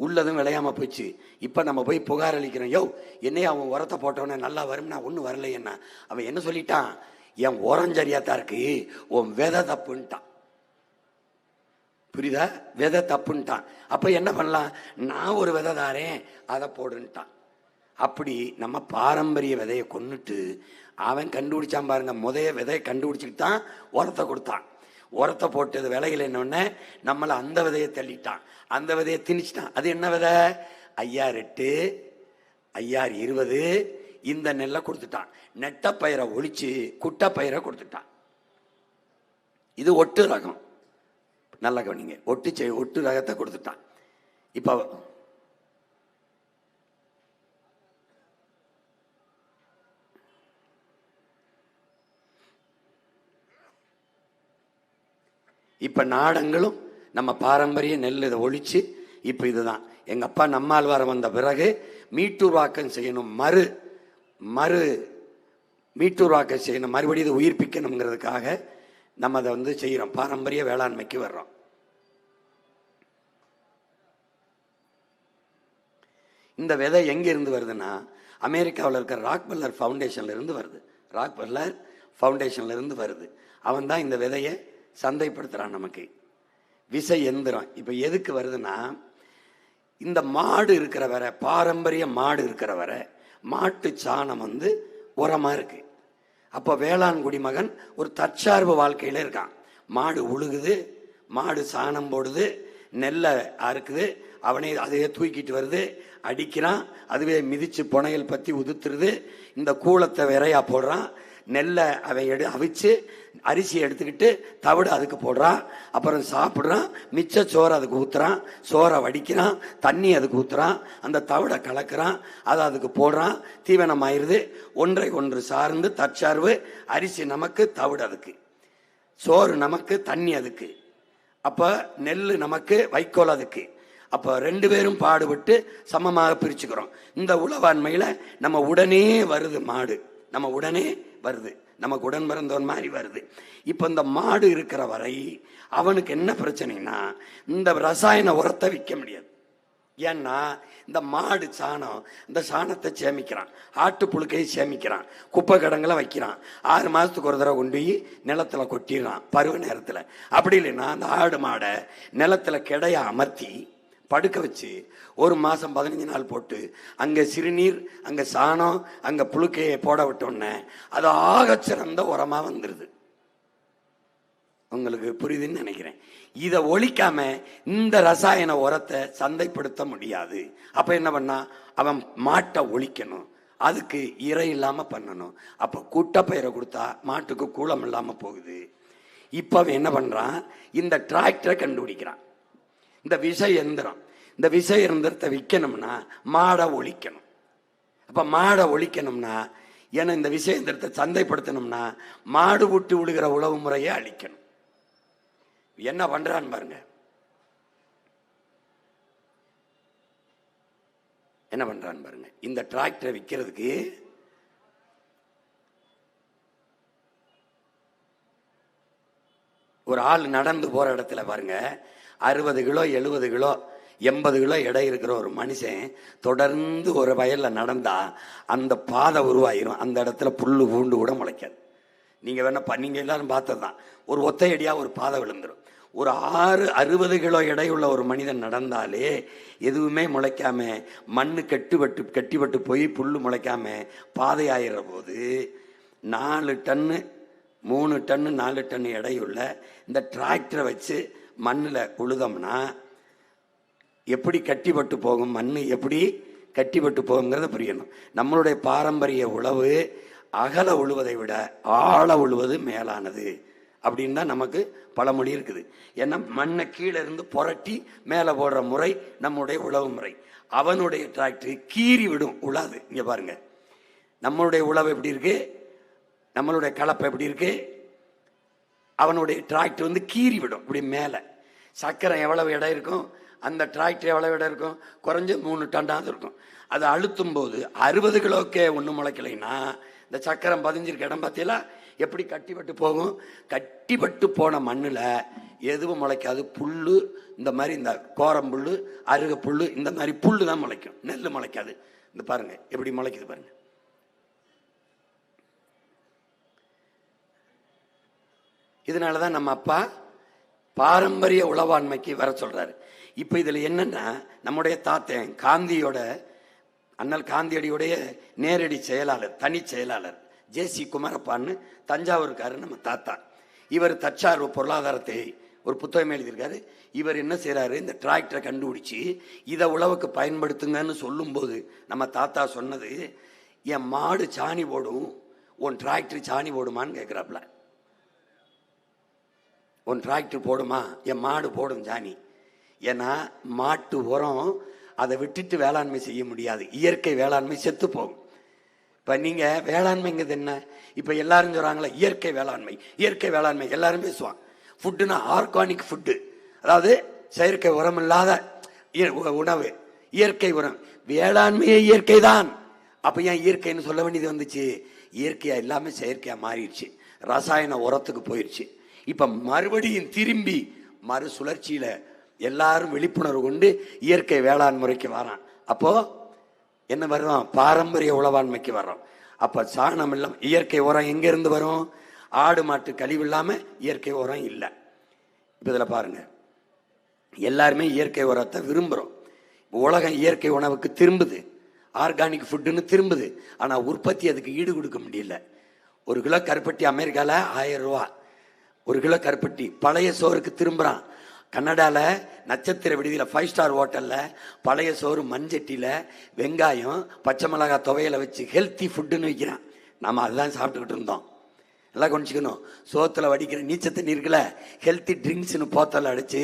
உள்ளதும் விளையாம போச்சு. இப்ப நம்ம போய் புகார் அளிக்கிறோம், யோ என்னைய அவன் உரத்தை போட்டவனே நல்லா வரும்னா ஒன்றும் வரலையேன்னா. அவன் என்ன சொல்லிட்டான், என் உரம் சரியாத்தான் இருக்கு, உன் விதை தப்புன்ட்டான். புரியுதா? விதை தப்புன்ட்டான். அப்ப என்ன பண்ணலாம், நான் ஒரு விதை தாரேன் அதை போடுன்ட்டான். அப்படி நம்ம பாரம்பரிய விதையை கொன்னுட்டு அவன் கண்டுபிடிச்சான் பாருங்க. முதைய விதையை கண்டுபிடிச்சிட்டு தான் உரத்தை கொடுத்தான். உரத்தை போட்டது விலையில் என்னொன்னே நம்மளை அந்த விதையை தள்ளிட்டான், அந்த விதையை திணிச்சிட்டான். அது என்ன விதை, 5008 5020 இந்த நெல்லை கொடுத்துட்டான். நெட்ட பயிரை ஒழிச்சு குட்டை பயிரை கொடுத்துட்டான். இது ஒட்டு ரகம், நல்லா கவனிங்க, ஒட்டு ரகத்தை கொடுத்துட்டான். இப்ப இப்ப நாடங்களும் நம்ம பாரம்பரிய நெல் இதை ஒழிச்சு இப்ப இதுதான். எங்க அப்பா நம்மாழ்வாரம் வந்த பிறகு மீட்டூர்வாக்கம் செய்யணும், மீட்டூர்வாக்கம் செய்யணும், மறுபடியும் இதை உயிர்ப்பிக்கணுங்கிறதுக்காக நம்ம அதை வந்து செய்யறோம். பாரம்பரிய வேளாண்மைக்கு வர்றோம். இந்த விதை எங்க இருந்து வருதுன்னா, அமெரிக்காவில் இருக்கிற ராக்பெல்லர் ஃபவுண்டேஷன்ல இருந்து வருது. ராக்பெல்லர் ஃபவுண்டேஷன்ல இருந்து வருது. அவன் தான் இந்த விதையை சந்தைப்படுத்துறான் நமக்கு. விசை எந்திரம் இப்ப எதுக்கு வருதுன்னா, இந்த மாடு இருக்கிற வரை, பாரம்பரிய மாடு இருக்கிற வரை மாட்டு சாணம் வந்து உரமா இருக்கு. அப்ப வேளாண் குடிமகன் ஒரு தற்சார்பு வாழ்க்கையில இருக்கான். மாடு உழுகுது, மாடு சாணம் போடுது, நெல்லை அறுக்குது, அவனே அதையே தூக்கிட்டு வருது, அடிக்கிறான், அதுவே மிதிச்சு புனையல் பத்தி உதுத்துருது, இந்த கூளத்தை விரையா போடுறான், நெல்லை அவன் அவிச்சு அரிசியை எடுத்துக்கிட்டு தவிடு அதுக்கு போடுறான், அப்புறம் சாப்பிட்றான், மிச்ச சோறை அதுக்கு ஊத்துறான், சோறை வடிக்கிறான், தண்ணி அதுக்கு ஊத்துறான், அந்த தவிடை கலக்கிறான், அதை அதுக்கு போடுறான், தீவனம் ஆயிருது. ஒன்றை ஒன்று சார்ந்து தற்சார்பு. அரிசி நமக்கு, தவிடு அதுக்கு, சோறு நமக்கு, தண்ணி அதுக்கு, அப்ப நெல் நமக்கு, வைக்கோல் அதுக்கு. அப்ப ரெண்டு பேரும் பாடுபட்டு சமமாக பிரிச்சுக்கிறோம். இந்த உழவாண்மையில நம்ம உடனே வருது மாடு, நம்ம உடனே வருது, நமக்கு உடன் பிறந்தவன் மாதிரி வருது. இப்ப இந்த மாடு இருக்கிற வரை அவனுக்கு என்ன பிரச்சனைனா, இந்த ரசாயன உரத்தை விற்க முடியாது. ஏன்னா இந்த மாடு சாணம், இந்த சாணத்தை சேமிக்கிறான், ஆட்டு புழுக்கையை சேமிக்கிறான், குப்பை கடங்களை வைக்கிறான், 6 மாசத்துக்கு ஒரு தடவை கொண்டு போய் நிலத்துல கொட்டிடுறான் பருவ நேரத்துல. அப்படி இல்லைன்னா அந்த ஆடு மாடை நிலத்துல கிடையா அமர்த்தி படுக்க வச்சு 1 மாசம் 15 நாள் போட்டு அங்க சிறுநீர், அங்க சாணம், அங்க புழுக்கையை போட விட்டோன்னே அது ஆக சிறந்த உரமா வந்துருது. உங்களுக்கு புரியுதுன்னு நினைக்கிறேன். இதை ஒழிக்காம இந்த ரசாயன உரத்தை சந்தைப்படுத்த முடியாது. அப்ப என்ன பண்ணா, அவன் மாட்டை ஒழிக்கணும், அதுக்கு இறை இல்லாம பண்ணணும். அப்ப குட்டப்பயிரை கொடுத்தா மாட்டுக்கு கூளம் இல்லாம போகுது. இப்ப அவன் என்ன பண்றான், இந்த டிராக்டரை கண்டுபிடிக்கிறான், இந்த விசை எந்திரம். இந்த விசை எந்திரத்தை விற்கணும்னா மாடை ஒழிக்கணும். அப்ப மாடை ஒழிக்கணும்னா, ஏன்னா இந்த விசை எந்திரத்தை சந்தைப்படுத்தணும்னா மாடு விட்டு விழுகிற உழவு முறையை அழிக்கணும். என்ன பண்றான்னு பாருங்க, என்ன பண்றான்னு பாருங்க. இந்த டிராக்டரை விற்கிறதுக்கு ஒரு ஆள் நடந்து போற இடத்துல பாருங்க, 60 கிலோ 70 கிலோ 80 கிலோ எடை இருக்கிற ஒரு மனுஷன் தொடர்ந்து ஒரு வயல்ல நடந்தா அந்த பாதை உருவாயிரும். அந்த இடத்துல புல்லு பூண்டு கூட முளைக்காது. நீங்க வேணா நீங்க எல்லாரும் பார்த்ததுதான், ஒரு ஒத்தையடியா ஒரு பாதை விழுந்துடும். ஒரு 60 கிலோ எடையுள்ள ஒரு மனிதன் நடந்தாலே எதுவுமே முளைக்காம மண்ணு கட்டிப்பட்டு போய் புல்லு முளைக்காம பாதை ஆயிடுற போது 4 டன்னு 3 டன்னு 4 டன்னு எடையுள்ள இந்த டிராக்டரை வச்சு மண்ணில் உழுதோம்னா எப்படி கட்டிப்பட்டு போகும், மண் எப்படி கட்டிப்பட்டு போகுங்கிறத புரியணும். நம்மளுடைய பாரம்பரிய உழவு அகல உழுவதை விட ஆழ உழுவது மேலானது அப்படின்னு தான் நமக்கு பழமொழி இருக்குது. ஏன்னா மண்ணை கீழே இருந்து புரட்டி மேலே போடுற முறை நம்முடைய உழவு முறை. அவனுடைய டிராக்டர் கீறி விடும், உழாது. இங்க பாருங்க, நம்மளுடைய உழவு எப்படி இருக்கு, நம்மளுடைய கலப்பை எப்படி இருக்கு, அவனுடைய டிராக்டர் வந்து கீறி விடும் இப்படி மேலே. சக்கரம் எவ்வளவு இடம் இருக்கும், அந்த டிராக்டர் எவ்வளவு இடம் இருக்கும், குறைஞ்சு 3 டன்னாவது இருக்கும். அதை அழுத்தும் போது 60 கிலோக்கே ஒன்று முளைக்கலைன்னா இந்த சக்கரம் பதிஞ்சிருக்க இடம் பார்த்தீங்களா, எப்படி கட்டிப்பட்டு போகும்? கட்டிப்பட்டு போன மண்ணில் எதுவும் முளைக்காது. புல்லு, இந்த மாதிரி இந்த கோரம்புல்லு, அருக புல்லு, இந்த மாதிரி புல்லு தான் முளைக்கும், நெல் முளைக்காது. இந்த பாருங்க எப்படி முளைக்குது பாருங்க. இதனாலதான் நம்ம அப்பா பாரம்பரிய உளவாண்மைக்கு வர சொல்றாரு. இப்ப இதுல என்னன்னா, நம்முடைய தாத்தன் காந்தியோட, அண்ணல் காந்தியடியுடைய நேரடி செயலாளர், தனி செயலாளர் ஜே.சி. குமாரப்பான்னு தஞ்சாவூருக்காரு நம்ம தாத்தா. இவர் தற்சார்பு பொருளாதாரத்தை ஒரு புத்தகம் எழுதியிருக்காரு. இவர் என்ன செய்யறாரு, இந்த டிராக்டரை கண்டுபிடிச்சு இதை உழவுக்கு பயன்படுத்துங்கன்னு சொல்லும் போது நம்ம தாத்தா சொன்னது, என் மாடு சாணி போடும், உன் டிராக்டர் சாணி போடுமான்னு கேட்கிறாப்ல. உன் டிராக்டர் போடுமா? என் மாடு போடும் சாணி. ஏன்னா மாட்டு உரம் அதை விட்டுட்டு வேளாண்மை செய்ய முடியாது. இயற்கை வேளாண்மை செத்து போகும். இப்ப நீங்க வேளாண்மைங்கிறது என்ன? இப்ப எல்லாரும் சொல்றாங்களா இயற்கை வேளாண்மை, இயற்கை வேளாண்மை எல்லாரும் பேசுவாங்க. ஃபுட்டுனா ஆர்கானிக் ஃபுட்டு, அதாவது செயற்கை உரம் இல்லாத உணவு, இயற்கை உரம். வேளாண்மையே இயற்கை தான். அப்ப ஏன் இயற்கைன்னு சொல்ல வேண்டியது வந்துச்சு? இயற்கையா எல்லாமே செயற்கையா மாறிடுச்சு, ரசாயன உரத்துக்கு போயிடுச்சு. இப்ப மறுபடியும் திரும்பி மறு சுழற்சியில எல்லாரும் விழிப்புணர்வு கொண்டு இயற்கை வேளாண் முறைக்கு வரான். அப்போ என்ன வரும்? பாரம்பரிய உளவாண்மைக்கு வரோம். அப்ப சாணம் இல்லாம இயற்கை உரம் எங்க இருந்து வரும்? ஆடு மாட்டு கழிவு இல்லாம இயற்கை உரம் இல்லை. இப்ப இதுல பாருங்க, எல்லாருமே இயற்கை உரத்தை விரும்புறோம். உலகம் இயற்கை உணவுக்கு திரும்புது, ஆர்கானிக் ஃபுட்டுன்னு திரும்புது. ஆனா உற்பத்தி அதுக்கு ஈடு கொடுக்க முடியல. 1 கிலோ கருப்பட்டி அமெரிக்கால 1000 ரூபா. 1 கிலோ கருப்பட்டி. பழைய சோறுக்கு திரும்புறான். கன்னடால நட்சத்திர விடுதியில 5 ஸ்டார் ஹோட்டல்ல பழைய சோறு மண்சட்டியில வெங்காயம் பச்சை மிளகாய் துவையில வச்சு ஹெல்த்தி ஃபுட்டுன்னு வைக்கிறான். நம்ம அதுதான் சாப்பிட்டுக்கிட்டு இருந்தோம். எல்லாம் கொஞ்சிக்கணும். சோத்துல வடிக்கிற நீச்சல் தண்ணி இருக்குல்ல, ஹெல்த்தி ட்ரிங்க்ஸ்னு போத்தல அடிச்சு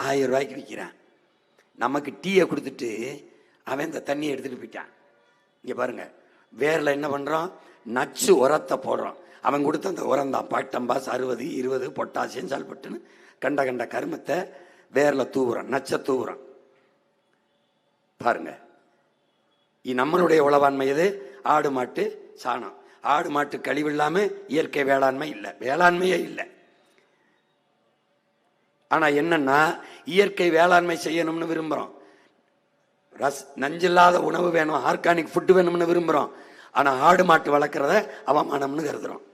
1000 ரூபாய்க்கு விற்கிறான். நமக்கு டீயை கொடுத்துட்டு அவன் இந்த தண்ணியை எடுத்துட்டு போயிட்டான். இங்க பாருங்க, வேர்ல என்ன பண்றோம்? நச்சு உரத்தை போடுறோம். அவன் கொடுத்த அந்த உரம் தான் பாக்டம்பாஸ் 60, 20 பொட்டாசியம் சல்பட்டுன்னு கண்ட கண்ட கருமத்தை வேர்ல தூவுறோம், நச்ச தூவுறோம். பாருங்க, நம்மளுடைய உளவாண்மை எது? ஆடு மாட்டு சாணம். ஆடு மாட்டு கழிவு இல்லாம இயற்கை வேளாண்மை இல்லை, வேளாண்மையே இல்லை. ஆனா என்னன்னா, இயற்கை வேளாண்மை செய்யணும்னு விரும்புறோம். நஞ்சில்லாத உணவு வேணும், ஆர்கானிக் ஃபுட்டு வேணும்னு விரும்புறோம். ஆனா ஆடு மாட்டு வளர்க்கறத அவமானம்னு கருதுறோம்.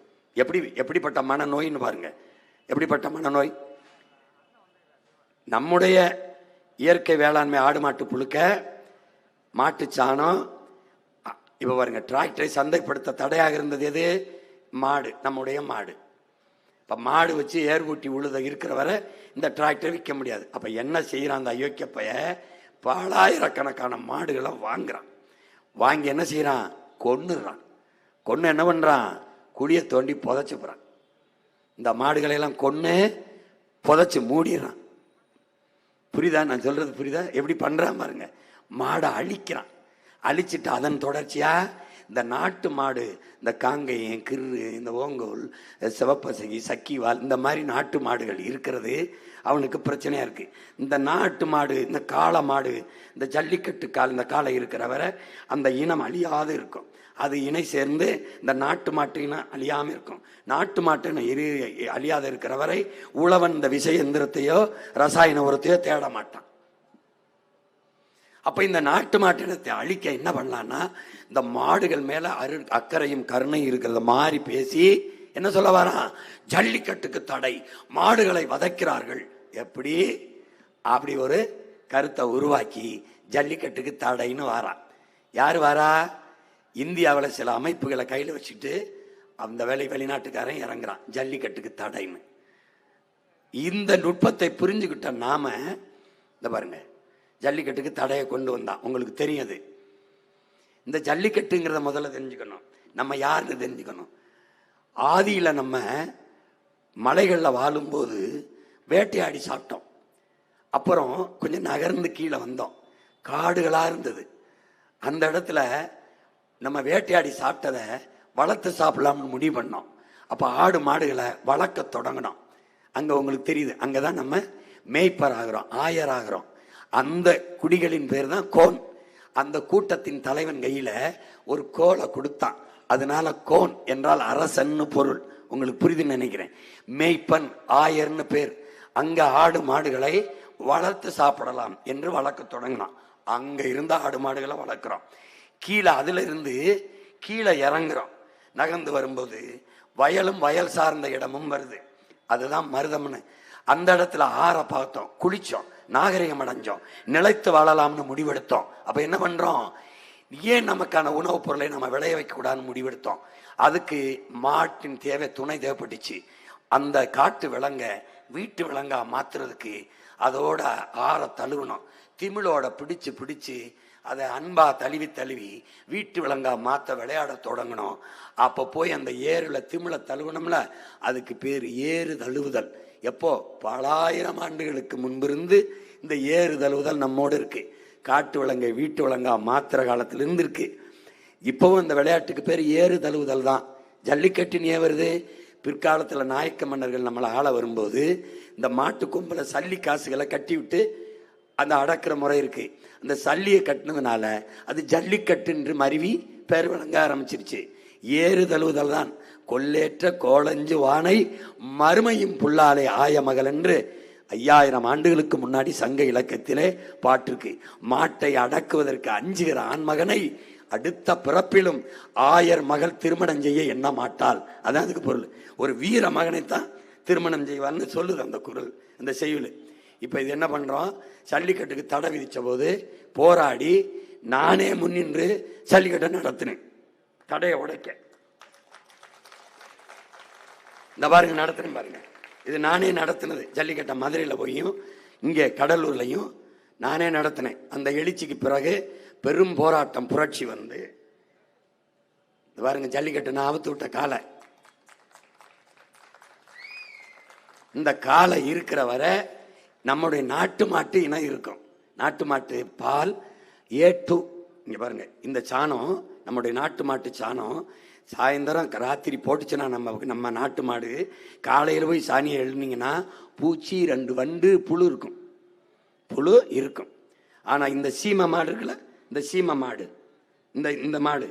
எப்படிப்பட்ட மனநோயின்னு பாருங்க, எப்படிப்பட்ட மனநோய். நம்முடைய இயற்கை வேளாண்மை ஆடு மாட்டு புழுக்க, மாட்டு சாணம். இப்ப பாருங்க, டிராக்டரை சந்தைப்படுத்த தடையாக இருந்தது எது? மாடு, நம்முடைய மாடு. இப்ப மாடு வச்சு ஏர்கூட்டி உழுத இருக்கிற வரை இந்த டிராக்டரை விற்க முடியாது. அப்ப என்ன செய்யறான் அந்த அயோக்கிய பைய? பலாயிரக்கணக்கான மாடுகளை வாங்குறான். வாங்கி என்ன செய்யறான்? கொன்னுறான். கொன்னு என்ன பண்றான்? குழிய தோண்டி புதைச்சு போறான். இந்த மாடுகளை எல்லாம் கொன்னு புதைச்சு மூடிடுறான். புரியுதா நான் சொல்றது? புரியுதா? எப்படி பண்றான் பாருங்க. மாடை அழிக்கிறான். அழிச்சிட்டு அதன் தொடர்ச்சியா இந்த நாட்டு மாடு, இந்த காங்கையம், கிரு, இந்த ஓங்கோல், சிவப்பசகி, சக்கிவால், இந்த மாதிரி நாட்டு மாடுகள் இருக்கிறது அவனுக்கு பிரச்சனையா இருக்கு. இந்த நாட்டு மாடு, இந்த காளை மாடு, இந்த ஜல்லிக்கட்டு கால், இந்த காளை இருக்கிற வரை அந்த இனம் அழியாது இருக்கும். அது இணை சேர்ந்து இந்த நாட்டு மாட்டு இனம் அழியாம இருக்கும். நாட்டு மாட்டு இனம் அழியாத இருக்கிற வரை உழவன் இந்த விசை எந்திரத்தையோ ரசாயன உரத்தையோ தேட மாட்டான். அப்ப இந்த நாட்டு மாட்டினத்தை அழிக்க என்ன பண்ணலான்னா, இந்த மாடுகள் மேல அக்கறையும் கருணையும் இருக்கிறத மாறி பேசி என்ன சொல்ல வரான்? ஜல்லிக்கட்டுக்கு தடை, மாடுகளை வதைக்கிறார்கள். எப்படி? அப்படி ஒரு கருத்தை உருவாக்கி ஜல்லிக்கட்டுக்கு தடைன்னு வாரான். யாரு வாரா? இந்தியாவில் சில அமைப்புகளை கையில் வச்சுட்டு அந்த வேலை வெளிநாட்டுக்காரன் இறங்குறான், ஜல்லிக்கட்டுக்கு தடைன்னு. இந்த நுட்பத்தை புரிஞ்சுக்கிட்ட நாம, இந்த பாருங்க, ஜல்லிக்கட்டுக்கு தடையை கொண்டு வந்தான். உங்களுக்கு தெரியாது. இந்த ஜல்லிக்கட்டுங்கிறத முதல்ல தெரிஞ்சுக்கணும். நம்ம யாருன்னு தெரிஞ்சுக்கணும். ஆதியில நம்ம மலைகளில் வாழும்போது வேட்டையாடி சாப்பிட்டோம். அப்புறம் கொஞ்சம் நகர்ந்து கீழே வந்தோம், காடுகளா இருந்தது. அந்த இடத்துல நம்ம வேட்டையாடி சாப்பிட்டதை வளர்த்து சாப்பிடலாம்னு முடிவு பண்ணோம். அப்ப ஆடு மாடுகளை வளர்க்க தொடங்கினோம். அங்க உங்களுக்கு தெரியுது, அங்கதான் நம்ம மேய்ப்பர் ஆகிறோம், ஆயர் ஆகிறோம். அந்த குடிகளின் பேர் தான் கோன். அந்த கூட்டத்தின் தலைவன் கையில ஒரு கோலை கொடுத்தான். அதனால கோன் என்றால் அரசன்னு பொருள். உங்களுக்கு புரியுதுன்னு நினைக்கிறேன். மேய்ப்பன், ஆயர்னு பேர். அங்க ஆடு மாடுகளை வளர்த்து சாப்பிடலாம் என்று வளர்க்க தொடங்கினான். அங்க இருந்த ஆடு மாடுகளை வளர்க்குறோம். கீழே அதுல இருந்து கீழே இறங்குறோம். நகர்ந்து வரும்போது வயலும் வயல் சார்ந்த இடமும் வருது. அதுதான் மருதம்னு. அந்த இடத்துல ஆற பார்த்தோம், குளிச்சோம், நாகரிகம் அடைஞ்சோம், நிலைத்து வாழலாம்னு முடிவெடுத்தோம். அப்ப என்ன பண்றோம்? ஏன் நமக்கான உணவுப் பொருளை நம்ம விளைய வைக்க கூடாதுன்னு முடிவெடுத்தோம். அதுக்கு மாட்டின் தேவை, துணை தேவைப்பட்டுச்சு. அந்த காட்டு விலங்க வீட்டு விலங்கா மாத்துறதுக்கு அதோட ஆற தழுவணும். திமிழோட பிடிச்சு பிடிச்சு அதை அன்பா தழுவி தழுவி வீட்டு விலங்கா மாத்த விளையாட தொடங்கணும். அப்ப போய் அந்த ஏறுல திமிழ தழுவணும்ல, அதுக்கு பேர் ஏறு தழுவுதல். எப்போ? பலாயிரம் ஆண்டுகளுக்கு முன்பிருந்து இந்த ஏறு தழுவுதல் நம்மோடு இருக்கு. காட்டு விலங்கை வீட்டு விலங்கா மாத்திர காலத்துல இருந்து இருக்கு. இப்பவும் இந்த விளையாட்டுக்கு பேர் ஏறு தழுவுதல் தான். ஜல்லிக்கட்டுன்னு ஏன் வருது? பிற்காலத்துல நாயக்க மன்னர்கள் நம்மளை ஆள வரும்போது இந்த மாட்டு கொம்புல சல்லி காசுகளை கட்டி விட்டு அந்த அடக்கிற முறை இருக்கு. அந்த சல்லியை கட்டினதுனால அது ஜல்லிக்கட்டு என்று மருவி பேர் விளங்க ஆரம்பிச்சிருச்சு. ஏறு தழுவுதல் தான். கொல்லேற்ற கோளஞ்சு வானை மறுமையும் புல்லாலை ஆய மகள் என்று 5000 ஆண்டுகளுக்கு முன்னாடி சங்க இலக்கியத்திலே பாட்டிருக்கு. மாட்டை அடக்குவதற்கு அஞ்சுகிற ஆண்மகனை அடுத்த பிறப்பிலும் ஆயர் மகள் திருமணம் செய்ய எண்ண மாட்டாள். அதான் அதுக்கு பொருள். ஒரு வீர மகனைத்தான் திருமணம் செய்வார்னு சொல்லுது அந்த குரல், அந்த செய்யுள். இப்ப இது என்ன பண்றோம்? ஜல்லிக்கட்டுக்கு தடை விதிச்ச போது போராடி நானே முன்னின்று ஜல்லிக்கட்டை நடத்தினேன். தடையை உடைக்க இந்த பாருங்க நடத்தினேன் பாருங்க. இது நானே நடத்தினது. ஜல்லிக்கட்டை மதுரையில் போயும் இங்கே கடலூர்லையும் நானே நடத்தினேன். அந்த எழுச்சிக்கு பிறகு பெரும் போராட்டம், புரட்சி வந்து பாருங்க ஜல்லிக்கட்டு நான் அவுத்து விட்ட காலை. இந்த காலை இருக்கிற வரை நம்முடைய நாட்டு மாட்டு இனம் இருக்கும். நாட்டு மாட்டு பால் A2. இங்க பாருங்க, இந்த சாணம் நம்முடைய நாட்டு மாட்டு சாணம் சாயந்தரம் ராத்திரி போட்டுச்சுன்னா நம்ம நாட்டு மாடு காலையில் போய் சாணியை எழுதினீங்கன்னா பூச்சி 2 வண்டு புழு இருக்கும். புழு இருக்கும். ஆனா இந்த சீமை மாடு இருக்குல்ல, இந்த சீமை மாடு, இந்த மாடு,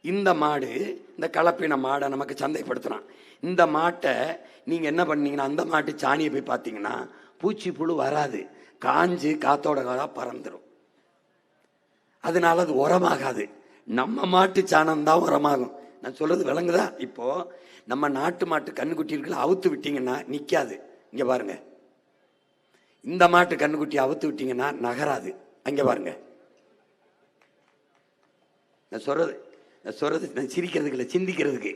இந்த மாடு, இந்த கலப்பின மாடை நமக்கு சந்தைப்படுத்துறான். இந்த மாட்டை நீங்க என்ன பண்ணீங்கன்னா அந்த மாட்டு சாணியை போய் பார்த்தீங்கன்னா பூச்சி புழு வராது. காஞ்சு காத்தோட காலா பறந்துடும். அதனால அது உரமாகாது. நம்ம மாட்டு சாணம் தான் உரமாகும். நான் சொல்றது விளங்குதா? இப்போ நம்ம நாட்டு மாட்டு கண்ணுக்குட்டி இருக்குல்ல, அவுத்து விட்டீங்கன்னா நிக்காது. இங்க பாருங்க, இந்த மாட்டு கண்ணுக்குட்டி அவுத்து விட்டீங்கன்னா நகராது. அங்க பாருங்க, நான் சொல்றது நான் சிரிக்கிறதுக்கு இல்லை, சிந்திக்கிறதுக்கு.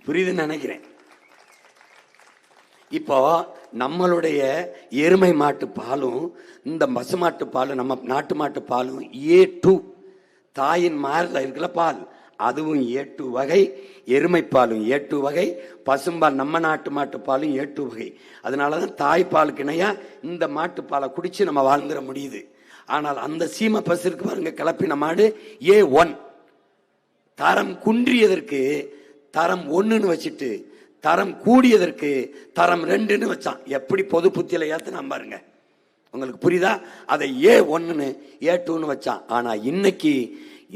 புரியுதுன்னு நினைக்கிறேன். இப்போ நம்மளுடைய எருமை மாட்டு பாலும் இந்த பசு மாட்டு பாலும் நம்ம நாட்டு மாட்டு பாலும் A2. தாயின் மாரில் இருக்குல்ல பால், அதுவும் A2 வகை. எருமை பாலும் A2 வகை. பசும்பால் நம்ம நாட்டு மாட்டு பாலும் A2 வகை. அதனாலதான் தாய்ப்பாலுக்கு இணையா இந்த மாட்டு பாலை குடிச்சு நம்ம வாழ்ந்துட முடியுது. ஆனால் அந்த சீமை பசு இருக்கு பாருங்க, கிளப்பின மாடு A1. தரம் குன்றியதற்கு தரம் 1ன்னு வச்சுட்டு தரம் கூடியதற்கு தரம் 2ன்னு வச்சான். எப்படி பொது புத்தியில ஏத்துனா பாருங்க. உங்களுக்கு புரியுதா? அதை A1ன்னு A2ன்னு வச்சான். ஆனா இன்னைக்கு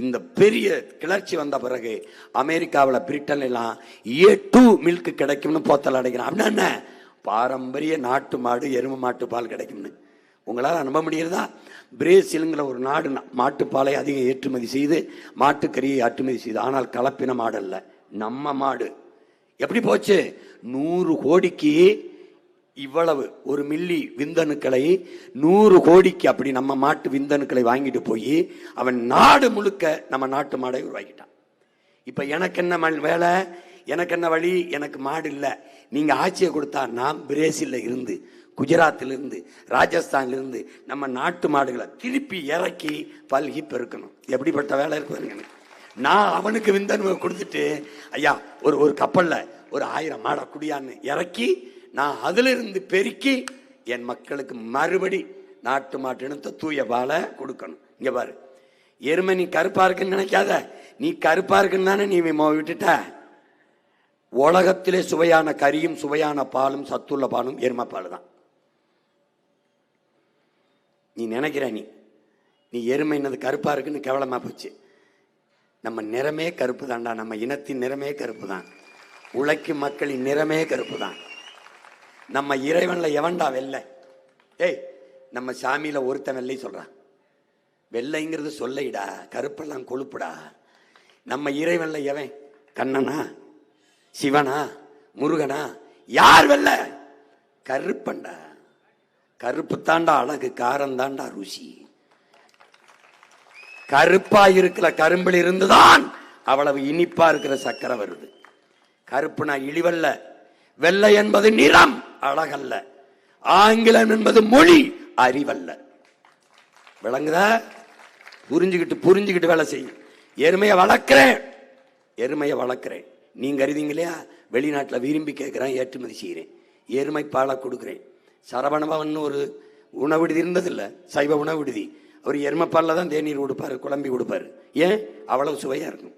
இந்த பெரிய கிளர்ச்சி வந்த பிறகு அமெரிக்காவில், பிரிட்டன்ல எல்லாம் A2 மில்க் கிடைக்கும்னு போத்தல் அடைக்கிறான். அப்படின்னா என்ன? பாரம்பரிய நாட்டு மாடு எருமை மாட்டு பால் கிடைக்கும்னு. உங்களால் நம்ப முடிகிறதா? பிரேசிலுங்கிற ஒரு நாடு மாட்டுப்பாலை அதிகம் ஏற்றுமதி செய்து மாட்டுக்கறியை ஏற்றுமதி செய்து. ஆனால் கலப்பின மாடு அல்ல, நம்ம மாடு. எப்படி போச்சு? 100 கோடிக்கு இவ்வளவு 1 மில்லி விந்தணுக்களை 100 கோடிக்கு அப்படி நம்ம மாட்டு விந்தணுக்களை வாங்கிட்டு போய் அவன் நாடு முழுக்க நம்ம நாட்டு மாடை உருவாக்கிட்டான். இப்ப எனக்கு என்ன வேலை, எனக்கு என்ன வழி? எனக்கு மாடு இல்லை. நீங்க ஆட்சியை கொடுத்தா நான் பிரேசில்ல இருந்து, குஜராத்ல இருந்து, ராஜஸ்தான்ல இருந்து நம்ம நாட்டு மாடுகளை திருப்பி இறக்கி பல்கி பெருக்கணும். எப்படிப்பட்ட வேலை இருக்கு? நான் அவனுக்கு விந்தணு கொடுத்துட்டு ஐயா ஒரு கப்பல்ல ஒரு 1000 மாடை குடியான்னு இறக்கி நான் அதுல இருந்து பெருக்கி என் மக்களுக்கு மறுபடி நாட்டு மாட்டு இனத்தை தூய பாலை கொடுக்கணும். இங்க பாரு, எருமை நீ கருப்பா இருக்குன்னு நினைக்காத. நீ கருப்பா இருக்குன்னு தானே நீ விட்டுட்ட. உலகத்திலே சுவையான கறியும் சுவையான பாலும் சத்துள்ள பாலும் எருமை பால் தான். நீ நினைக்கிற நீ எருமைன்னது கருப்பா இருக்குன்னு கேவலமா போச்சு. நம்ம நிறமே கருப்பு தான்டா. நம்ம இனத்தின் நிறமே கருப்பு தான். உழைக்கும் மக்களின் நிறமே கருப்பு தான். நம்ம இறைவன்ல எவன்டா வெள்ளை? ஏய், நம்ம சாமியில ஒருத்தன் வெள்ளை சொல்றான். வெள்ளைங்கிறது சொல்லைடா, கருப்பெல்லாம் கொழுப்புடா. நம்ம இறைவன்ல எவன்? கண்ணனா, சிவனா, முருகனா? யார் வெள்ள? கருப்பண்டா. கருப்பு தாண்டா அழகு, காரம் தாண்டா ருசி. கருப்பா இருக்கிற கரும்பில் இருந்துதான் அவ்வளவு இனிப்பா இருக்கிற சக்கரை வருது. கருப்புனா இழிவல்ல. வெள்ளை என்பது நிறம், அழகல்ல. ஆங்கிலம் என்பது மொழி, அறிவல்ல. விளங்குதா? புரிஞ்சுக்கிட்டு வேலை செய்யும். எருமையை வளர்க்கிறேன். நீங்க அறிவீங்க இல்லையா? வெளிநாட்டில் விரும்பி கேட்கிறேன், ஏற்றுமதி செய்கிறேன். எருமை பாலை கொடுக்குறேன். சரவணபவன் ஒரு உணவு விடுதி இருந்ததில்ல, சைவ உணவு விடுதி. அவர் எருமைப்பாலில் தான் தேநீர் கொடுப்பாரு, குழம்பி கொடுப்பாரு. ஏன்? அவ்வளவு சுவையா இருக்கும்.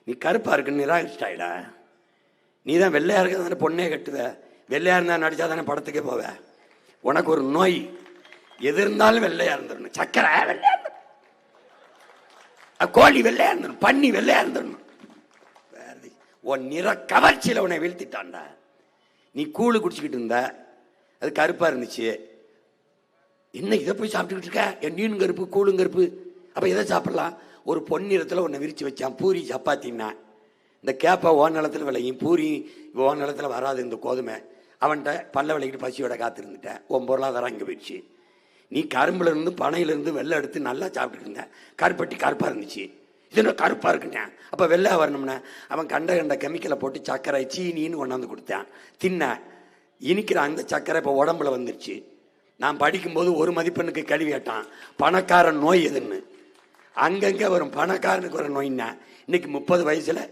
நீ கருப்பா இருக்குன்னு நிராகரிச்சிட்டாயிடா. நீ தான் வெள்ளையா இருக்க தானே பொண்ணே கட்டுவ. வெள்ளையா இருந்தா நடிச்சா தானே படத்துக்கே போவ. உனக்கு ஒரு நோய், எது இருந்தாலும் வெள்ளையா இருந்துடணும். சக்கரை வெள்ளையா இருந்துடணும், கோழி வெள்ளையா இருந்துடணும், பன்னி வெள்ளையா இருந்துடணும். உன் நிற கவர்ச்சியில உன்னை வீழ்த்திட்டான்டா. நீ கூழு குடிச்சுக்கிட்டு இருந்த, அது கருப்பா இருந்துச்சு. என்ன இதை போய் சாப்பிட்டுக்கிட்டு இருக்க? என் நீனும் கருப்பு, கூழும் கருப்பு. அப்ப எதை சாப்பிடலாம்? ஒரு பொன்னிறத்துல உன்னை விரிச்சு வச்சான். பூரி சப்பாத்தின்னா இந்த கேப்பை ஓ நிலத்துல விளையும், பூரி ஓ நிலத்துல வராது. இந்த கோதுமை அவன்கிட்ட பல்ல விளைக்கிட்டு பசியோட காத்திருந்துட்டேன். உன் பொருளாதாரம் இங்கே போயிடுச்சு. நீ கரும்புல இருந்து பனையில இருந்து வெள்ளை எடுத்து நல்லா சாப்பிட்டுட்டு இருந்த. கருப்பட்டி கருப்பா இருந்துச்சு. இது என்ன கருப்பா இருக்குண்ணே? அப்ப வெள்ளை வரணும்னா அவன் கண்ட கெமிக்கலை போட்டு சர்க்கரை சீனின்னு கொண்டாந்து கொடுத்தான். தின்ன இனிக்கிற அந்த சர்க்கரை இப்போ உடம்புல வந்துருச்சு. நான் படிக்கும்போது ஒரு மதிப்பெண்ணுக்கு கேள்வி கேட்டான், பணக்காரன் நோய் எதுன்னு. அங்கங்கே வரும் பணக்காரனுக்கு ஒரு நோய்னா. இன்னைக்கு 30 வயசுல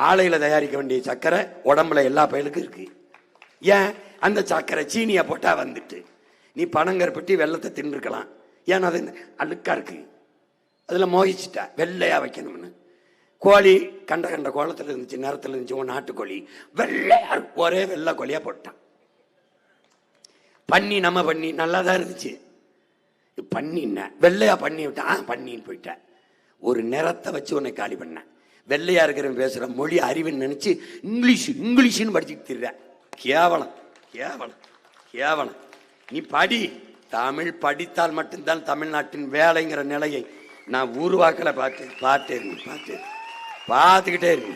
ஆலையில தயாரிக்க வேண்டிய சர்க்கரை உடம்புல எல்லா பயலுக்கும் இருக்கு. ஏன்? அந்த சர்க்கரை சீனியை போட்டா வந்துட்டு. நீ பனங்கருப்பட்டி வெள்ளத்தை தின்னுருக்கலாம். ஏன்னா அது அழுக்கா இருக்கு, அதுல மோகிச்சுட்டா. வெள்ளையா வைக்கணும்னு கோழி கண்ட கோலத்தில் இருந்துச்சு, நேரத்தில் இருந்துச்சு. உன் நாட்டுக்கோழி வெள்ளையா ஒரே வெள்ளை கோழியா போட்டான். பன்னி நம்ம பண்ணி நல்லா தான் இருந்துச்சு. பண்ணின்ன வெள்ளையா பண்ணி விட்டான். பண்ணின்னு போயிட்ட. ஒரு நிறத்தை வச்சு உன்னை காலி பண்ண. வெள்ளையா இருக்கிறவன் பேசுற மொழி அறிவுன்னு நினைச்சு இங்கிலீஷ்னு படிச்சுட்டு திரிற. கேவலம் கேவலம் கேவலம். நீ படி. தமிழ் படித்தால் மட்டும்தான் தமிழ்நாட்டின் வேலைங்கிற நிலையை நான் உருவாக்கல. பார்த்துக்கிட்டே இருக்கு.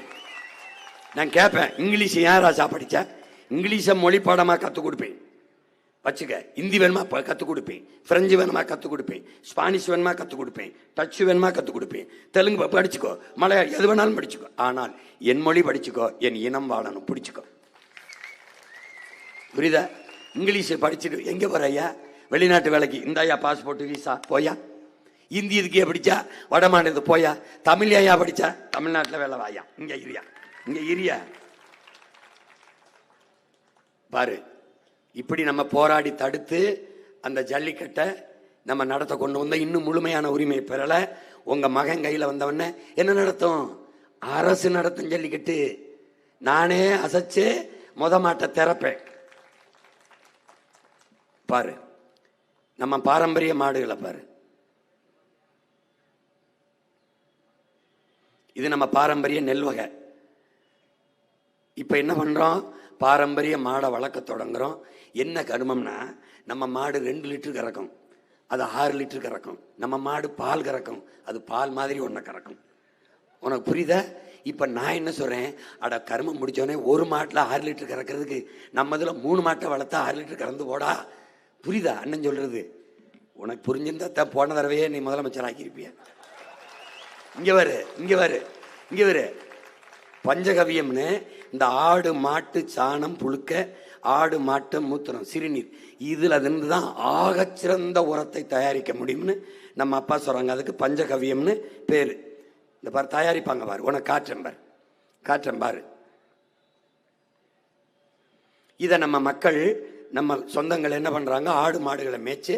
நான் கேட்பேன், இங்கிலீஷ் ஏன் ராசா படிச்ச? இங்கிலீஷை மொழி பாடமா கற்றுக் கொடுப்பேன் வச்சுக்க. ஹிந்தி வேணுமா கற்றுக் கொடுப்பேன், பிரெஞ்சு வேணுமா கற்றுக் கொடுப்பேன், ஸ்பானிஷ் வேணுமா கற்றுக் கொடுப்பேன், டச்சு வேணுமா கற்றுக் கொடுப்பேன், தெலுங்கு படிச்சுக்கோ, மலையாளம் எது வேணாலும் படிச்சுக்கோ. ஆனால் என் மொழி படிச்சுக்கோ, என் இனம் வாழணும் பிடிச்சிக்கோ. புரியுதா? இங்கிலீஷ் படிச்சுட்டு எங்கே போற ஐயா? வெளிநாட்டு வேலைக்கு இந்தாயா பாஸ்போர்ட் விசா போயா. இந்தி இதுக்கே படிச்சா வட மாநிலத்து போயா. தமிழ் ஐயா படிச்சா தமிழ்நாட்டில் வேலை வாயா. இங்க இரியா பாரு. இப்படி நம்ம போராடி தடுத்து அந்த ஜல்லிக்கட்டை நம்ம நடத்த கொண்டு வந்த இன்னும் முழுமையான உரிமை பெறல. உங்க மகன் கையில வந்தவன என்ன நடத்தும்? அரசு நடத்தும் ஜல்லிக்கட்டு. நானே அசைச்சு மாட்டை திறப்பேன். பாரு நம்ம பாரம்பரிய மாடுகளை பாரு. இது நம்ம பாரம்பரிய நெல் வகை. இப்ப என்ன பண்றோம்? பாரம்பரிய மாடை வளர்க்க தொடங்குறோம். என்ன கருமம்னா, நம்ம மாடு 2 லிட்டர் கறக்கும், அது 6 லிட்டர் கறக்கும். நம்ம மாடு பால் கறக்கும், அது பால் மாதிரி ஒன்றை கறக்கும். உனக்கு புரியுதா? இப்ப நான் என்ன சொல்றேன், அட கருமம் முடிச்சோடனே ஒரு மாட்டில் 6 லிட்டர் கறக்கிறதுக்கு நம்ம இதுல 3 மாட்டை வளர்த்தா 6 லிட்டர் கறந்து போடா. புரியுதா அண்ணன் சொல்றது? உனக்கு புரிஞ்சிருந்தா போன தடவையே நீ முதலமைச்சர் ஆக்கியிருப்பிய. இங்க வரு பஞ்சகவியம்னு இந்த ஆடு மாட்டு சாணம் புழுக்க, ஆடு மாட்டு மூத்திரம் சிறுநீர், இதுல இருந்து தான் ஆகச்சிறந்த உரத்தை தயாரிக்க முடியும்னு நம்ம அப்பா சொல்றாங்க. அதுக்கு பஞ்சகவியம்னு பேரு. இந்த பாரு தயாரிப்பாங்க பாரு, உனக்கு காற்றேன் பாரு. இதை நம்ம மக்கள், நம்ம சொந்தங்கள் என்ன பண்றாங்க? ஆடு மாடுகளை மேய்ச்சி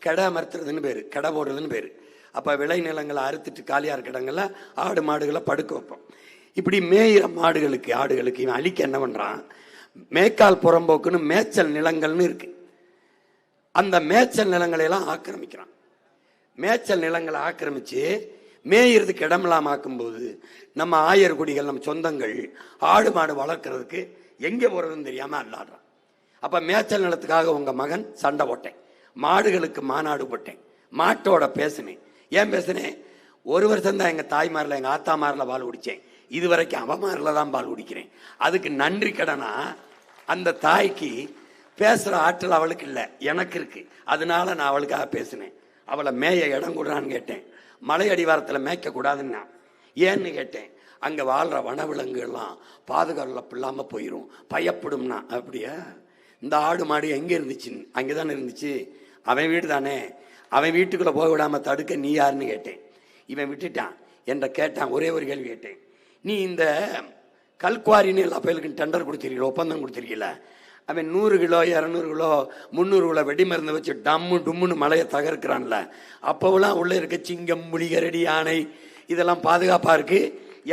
கெடை அமர்த்துறதுன்னு பேரு, கெடை போடுறதுன்னு பேரு. அப்ப விளை நிலங்களை அறுத்துட்டு காலியா இருக்க இடங்கள்ல ஆடு மாடுகளை படுக்க வைப்போம். இப்படி மேயிற மாடுகளுக்கு ஆடுகளுக்கு இவன் அழிக்க என்ன பண்றான்? மேய்க்கால் புறம்போக்குன்னு மேய்ச்சல் நிலங்கள்னு இருக்கு. அந்த மேய்ச்சல் நிலங்களை எல்லாம் ஆக்கிரமிக்கிறான். மேய்ச்சல் நிலங்களை ஆக்கிரமிச்சு மேயறதுக்கு இடமெல்லாம் ஆக்கும்போது நம்ம ஆயர் குடிகள், நம்ம சொந்தங்கள் ஆடு மாடு வளர்க்கறதுக்கு எங்கே போறதுன்னு தெரியாம அல்லாடுறான். அப்ப மேய்ச்சல் நிலத்துக்காக உங்க மகன் சண்டை போட்டேன், மாடுகளுக்கு மாநாடு போட்டேன், மாட்டோட பேசினேன். ஏன் பேசினேன்? ஒரு வருஷம் தான் எங்க தாய்மாரில் எங்க ஆத்தாமாரில் பால் குடிச்சேன், இது வரைக்கும் அவமாரில் தான் பால் குடிக்கிறேன். அதுக்கு நன்றி கடனா அந்த தாய்க்கு பேசுற ஆற்றல் அவளுக்கு இல்லை, எனக்கு இருக்கு. அதனால நான் அவளுக்காக பேசினேன். அவளை மேய இடம் கொடுறான்னு கேட்டேன். மலை அடிவாரத்தில் மேய்க்க கூடாதுன்னா ஏன்னு கேட்டேன். அங்க வாழ்ற வனவிலங்குகள்லாம் பாதுகாப்பு இல்லாம போயிடும், பயப்படும்னா. அப்படியா? இந்த ஆடு மாடு எங்க இருந்துச்சு? அங்கேதானே இருந்துச்சு. அவன் வீடு தானே, அவன் வீட்டுக்குள்ள போக விடாம தடுக்க நீ யாருன்னு கேட்டேன். இவன் விட்டுட்டான் என்ற கேட்டான். ஒரே ஒரு கேள்வி கேட்டேன், நீ இந்த கல்குவாரின்னு எல்லா பயிலுக்கும் டெண்டர் கொடுத்துருக்கீங்களா, ஒப்பந்தம் கொடுத்துருக்கீங்களா? அவன் 100 கிலோ 200 கிலோ 300 கிலோ வெடி மருந்து வச்சு டம்மு டும்முன்னு மலையை தகர்க்கிறான்ல, அப்போவெல்லாம் உள்ள இருக்க சிங்கம், புலி, கரடி, யானை இதெல்லாம் பாதுகாப்பா இருக்கு.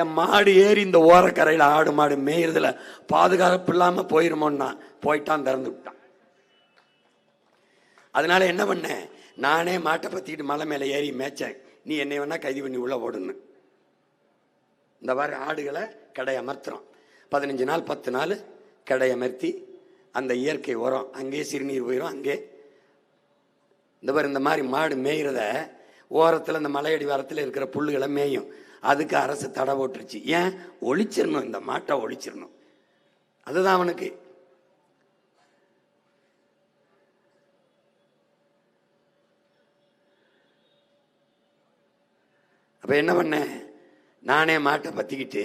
என் மாடு ஏறி இந்த ஓரக்கரையில் ஆடு மாடு மேய்றதுல பாதுகாப்பு இல்லாம போயிருமோன்னா போயிட்டான், திறந்து விட்டான். அதனால என்ன பண்ணேன், நானே மாட்டை பத்திக்கிட்டு மலை மேலே ஏறி மேய்ச்சேன். நீ என்னை வேணா கைது பண்ணி உள்ள ஓடுன்னு. இந்த மாதிரி ஆடுகளை கடை அமர்த்துறோம். 15 நாள் 10 நாள் கடை அமர்த்தி அந்த இயற்கை உரம் அங்கேயே சிறுநீர் போயிடும். அங்கே இந்த மாதிரி மாடு மேய்கிறத ஓரத்தில் இந்த மலையடி வாரத்தில் இருக்கிற புல்லுகளை மேயும். அதுக்கு அரசு தடை போட்டுருச்சு. ஏன்? ஒழிச்சிடணும், இந்த மாட்டை ஒழிச்சிடணும். அதுதான் அவனுக்கு. அப்ப என்ன பண்ணேன், நானே மாட்டை பத்திக்கிட்டு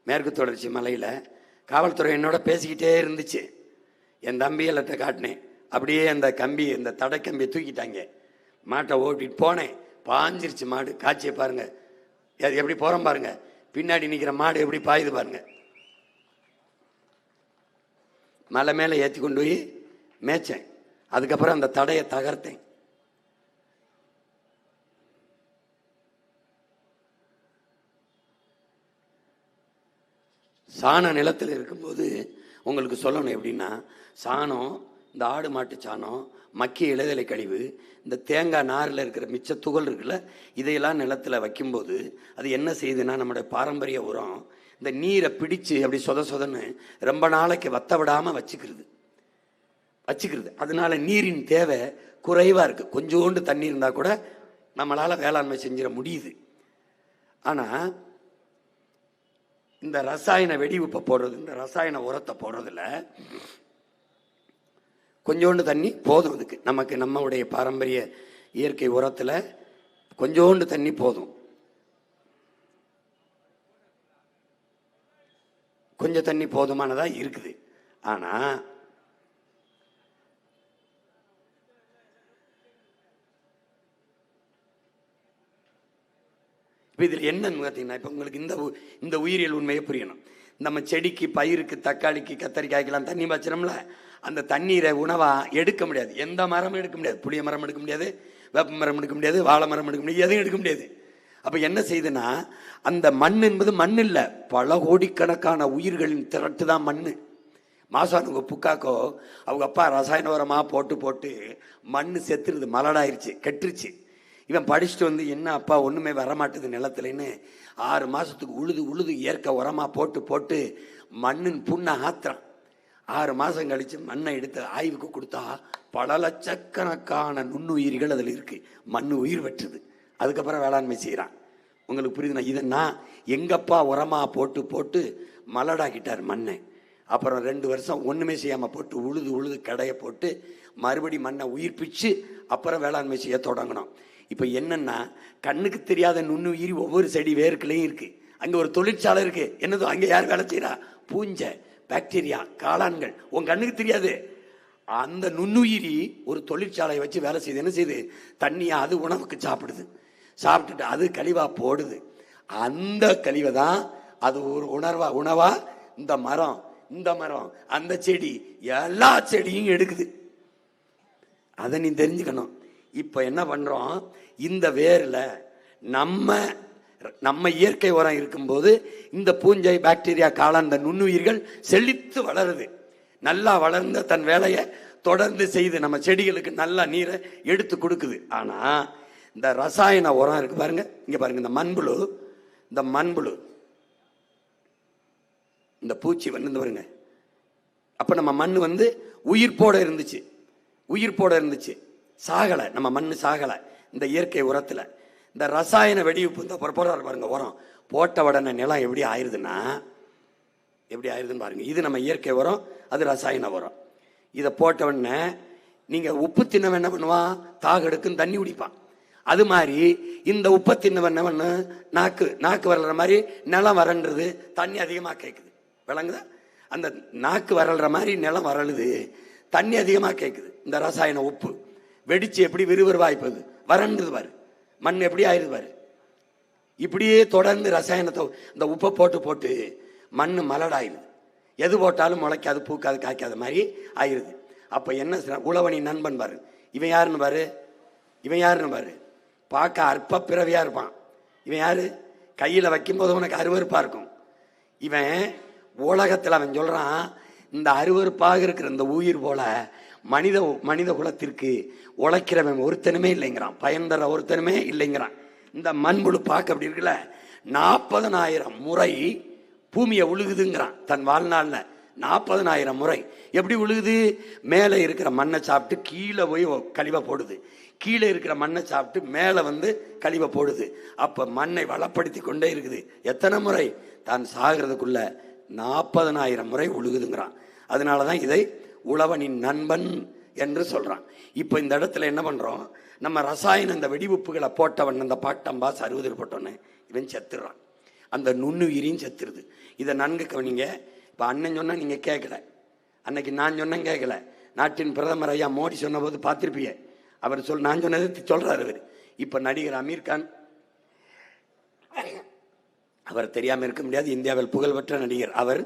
மேற்கு தொடர்ச்சி மலையில காவல்துறை என்னோட பேசிக்கிட்டே இருந்துச்சு. என் தம்பி எல்லாத்த காட்டினேன். அப்படியே அந்த கம்பி, இந்த தடை கம்பியை தூக்கிட்டாங்க. மாட்டை ஓட்டிட்டு போனேன். பாஞ்சிருச்சு மாடு. காட்சியை பாருங்க, எப்படி போறோம் பாருங்க. பின்னாடி நிக்கிற மாடு எப்படி பாயுது பாருங்க. மலை மேல ஏற்றி கொண்டு போய் மேய்ச்சேன். அதுக்கப்புறம் அந்த தடையை தகர்த்தேன். சாண நிலத்தில் இருக்கும்போது உங்களுக்கு சொல்லணும் எப்படின்னா, சாணம், இந்த ஆடு மாட்டு சாணம், மக்கிய இலைதலை கழிவு, இந்த தேங்காய் நாரில் இருக்கிற மிச்ச துகள் இருக்குல்ல, இதையெல்லாம் நிலத்தில் வைக்கும்போது அது என்ன செய்யுதுன்னா, நம்முடைய பாரம்பரிய உரம் இந்த நீரை பிடிச்சு அப்படி சொதன்னு ரொம்ப நாளைக்கு வத்த விடாமல் வச்சுக்கிறது. அதனால நீரின் தேவை குறைவாக இருக்கு. கொஞ்சோண்டு தண்ணி இருந்தால் கூட நம்மளால் வேளாண்மை செஞ்சிட முடியுது. ஆனால் இந்த ரசாயன வெடி உப்பை போடுறது, இந்த ரசாயன உரத்தை போடுறதுல கொஞ்சோண்டு தண்ணி போதும். அதுக்கு நமக்கு நம்மளுடைய பாரம்பரிய இயற்கை உரத்தில் கொஞ்சோண்டு தண்ணி போதும். கொஞ்சம் தண்ணி போதுமானதா இருக்குது. ஆனா இப்போ இதில் என்னன்னு பார்த்தீங்கன்னா, இப்போ உங்களுக்கு இந்த உயிரியல் உண்மையை புரியணும். நம்ம செடிக்கு, பயிருக்கு, தக்காளிக்கு, கத்தரிக்காய்க்கெல்லாம் தண்ணி வச்சிடோம்ல, அந்த தண்ணீரை உணவாக எடுக்க முடியாது. எந்த மரமும் எடுக்க முடியாது. புளிய மரம் எடுக்க முடியாது, வேப்ப மரம் எடுக்க முடியாது, வாழை மரம் எடுக்க முடியாது, எதுவும் எடுக்க முடியாது. அப்போ என்ன செய்யுதுன்னா, அந்த மண் என்பது மண் இல்லை, பல கோடிக்கணக்கான உயிர்களின் திரட்டு தான் மண். மாசானுங்க புக்காக்கோ அவங்க அப்பா ரசாயன உரமாக போட்டு மண் செத்துருது, மலடாயிருச்சு, கெட்டுருச்சு. இவன் படிச்சுட்டு வந்து, என்ன அப்பா ஒன்றுமே வரமாட்டுது நிலத்துலன்னு 6 மாதத்துக்கு உழுது இயற்கை உரமாக போட்டு மண்ணின் புண்ணை ஆத்துறான். 6 மாதம் கழித்து மண்ணை எடுத்து ஆய்வுக்கு கொடுத்தா பல லட்சக்கணக்கான நுண்ணுயிர்கள் அதில் இருக்கு. மண் உயிர் வெட்டுது. அதுக்கப்புறம் வேளாண்மை செய்கிறான். உங்களுக்கு புரியுதுண்ணா? இதன்னா எங்கப்பா உரமாக போட்டு மலடாக்கிட்டார் மண்ணை. அப்புறம் 2 வருஷம் ஒன்றுமே செய்யாமல் போட்டு உழுது கடையை போட்டு மறுபடி மண்ணை உயிர்ப்பிச்சு அப்புறம் வேளாண்மை செய்ய தொடங்கணும். இப்போ என்னன்னா, கண்ணுக்கு தெரியாத நுண்ணுயிரி ஒவ்வொரு செடி வேருக்குலையும் இருக்கு. அங்கே ஒரு தொழிற்சாலை இருக்கு. என்னதோ அங்கே யார் வேலை செய்யறா? பூஞ்சை, பாக்டீரியா, காளான்கள். உன் கண்ணுக்கு தெரியாது. அந்த நுண்ணுயிரி ஒரு தொழிற்சாலையை வச்சு வேலை செய்யுது. என்ன செய்யுது? தண்ணியை அது உணவுக்கு சாப்பிட்டுட்டு அது கழிவா போடுது. அந்த கழிவை தான் அது ஒரு உணவா இந்த மரம் அந்த செடி எல்லா செடியும் எடுக்குது. அதை நீ தெரிஞ்சுக்கணும். இப்ப என்ன பண்றோம், இந்த வேர்ல நம்ம இயற்கை உரம் இருக்கும்போது இந்த பூஞ்சை, பாக்டீரியா, காளான், இந்த நுண்ணுயிர்கள் செழித்து வளருது. நல்லா வளர்ந்த தன் வேலையை தொடர்ந்து செய்து நம்ம செடிகளுக்கு நல்லா நீரை எடுத்து கொடுக்குது. ஆனா இந்த ரசாயன உரம் இருக்கு பாருங்க, இங்க பாருங்க, இந்த மண்புழு இந்த பூச்சி வந்து பாருங்க. அப்ப நம்ம மண் வந்து உயிர்ப்போட இருந்துச்சு, சாகலை, நம்ம மண் சாகலை. இந்த இயற்கை உரத்துல இந்த ரசாயன வெடிவுப்பு இந்த போடுறாரு பாருங்க உரம், போட்ட உடனே நிலம் எப்படி ஆயிருதுன்னு பாருங்க. இது நம்ம இயற்கை உரம், அது ரசாயன உரம். இதை போட்ட உடனே நீங்க உப்பு தின்னவன் என்ன பண்ணுவான், தாகெடுக்குன்னு தண்ணி குடிப்பான். அது மாதிரி இந்த உப்பை தின்னவன் என்ன பண்ணு, நாக்கு வரல்ற மாதிரி நிலம் வரன்றது, தண்ணி அதிகமாக கேட்குது. விளங்குதா? அந்த நாக்கு வரல்ற மாதிரி நிலம் வரலுது, தண்ணி அதிகமாக கேட்குது. இந்த ரசாயன உப்பு வெடிச்சு எப்படி விறுவிறுவாய்ப்பது, வரன்றது பாரு, மண் எப்படி ஆயிருது பாரு. இப்படியே தொடர்ந்து ரசாயனத்தை இந்த உப்பை போட்டு மண் மலடாயிருது. எது போட்டாலும் முளைக்காது, பூக்காது, காய்க்காத மாதிரி ஆயிருது. அப்ப என்ன உழவனின் நண்பன் பாரு, இவன் யாருன்னு பாரு, பார்க்க அற்ப பிறவியா இருப்பான். இவன் யாரு? கையில வைக்கும் போது உனக்கு அருவருப்பா இருக்கும். இவன் உலகத்தில் அவன் சொல்றான், இந்த அருவருப்பாக இருக்கிற இந்த உயிர் போல மனித குலத்திற்கு உழைக்கிறவன் ஒருத்தனுமே இல்லைங்கிறான், பயன் தர ஒருத்தனுமே இல்லைங்கிறான். இந்த மண்புழு பார்க்க அப்படி இருக்குல்ல, 40,000 முறை பூமியை உழுகுதுங்கிறான் தன் வாழ்நாள்ல. 40,000 முறை. எப்படி உழுகுது? மேலே இருக்கிற மண்ணை சாப்பிட்டு கீழே போய் கழிவை போடுது, கீழே இருக்கிற மண்ணை சாப்பிட்டு மேலே வந்து கழிவை போடுது. அப்ப மண்ணை வளப்படுத்தி கொண்டே இருக்குது. எத்தனை முறை? தான் சாகிறதுக்குள்ள 40,000 முறை உழுகுதுங்கிறான். அதனாலதான் இதை உழவனின் நண்பன் என்று சொல்றான். இப்ப இந்த இடத்துல என்ன பண்றோம், நம்ம ரசாயன இந்த வெடிவுப்புகளை போட்டவன், அந்த பாட்டம்பாஸ் 60 போட்டோன்னு இவன் செத்துறான், அந்த நுண்ணுயிரியும் செத்துருது. இதை நன்கு கவனிங்க. இப்போ அண்ணன் சொன்னா நீங்க கேட்கல, அன்னைக்கு நான் சொன்னேன் கேட்கல. நாட்டின் பிரதமர் ஐயா மோடி சொன்ன போது பார்த்திருப்பீங்க, அவர் நான் சொன்னது சொல்றாரு அவர். இப்ப நடிகர் அமீர் கான், அவர் தெரியாம இருக்க முடியாது, இந்தியாவில் புகழ்பெற்ற நடிகர். அவர்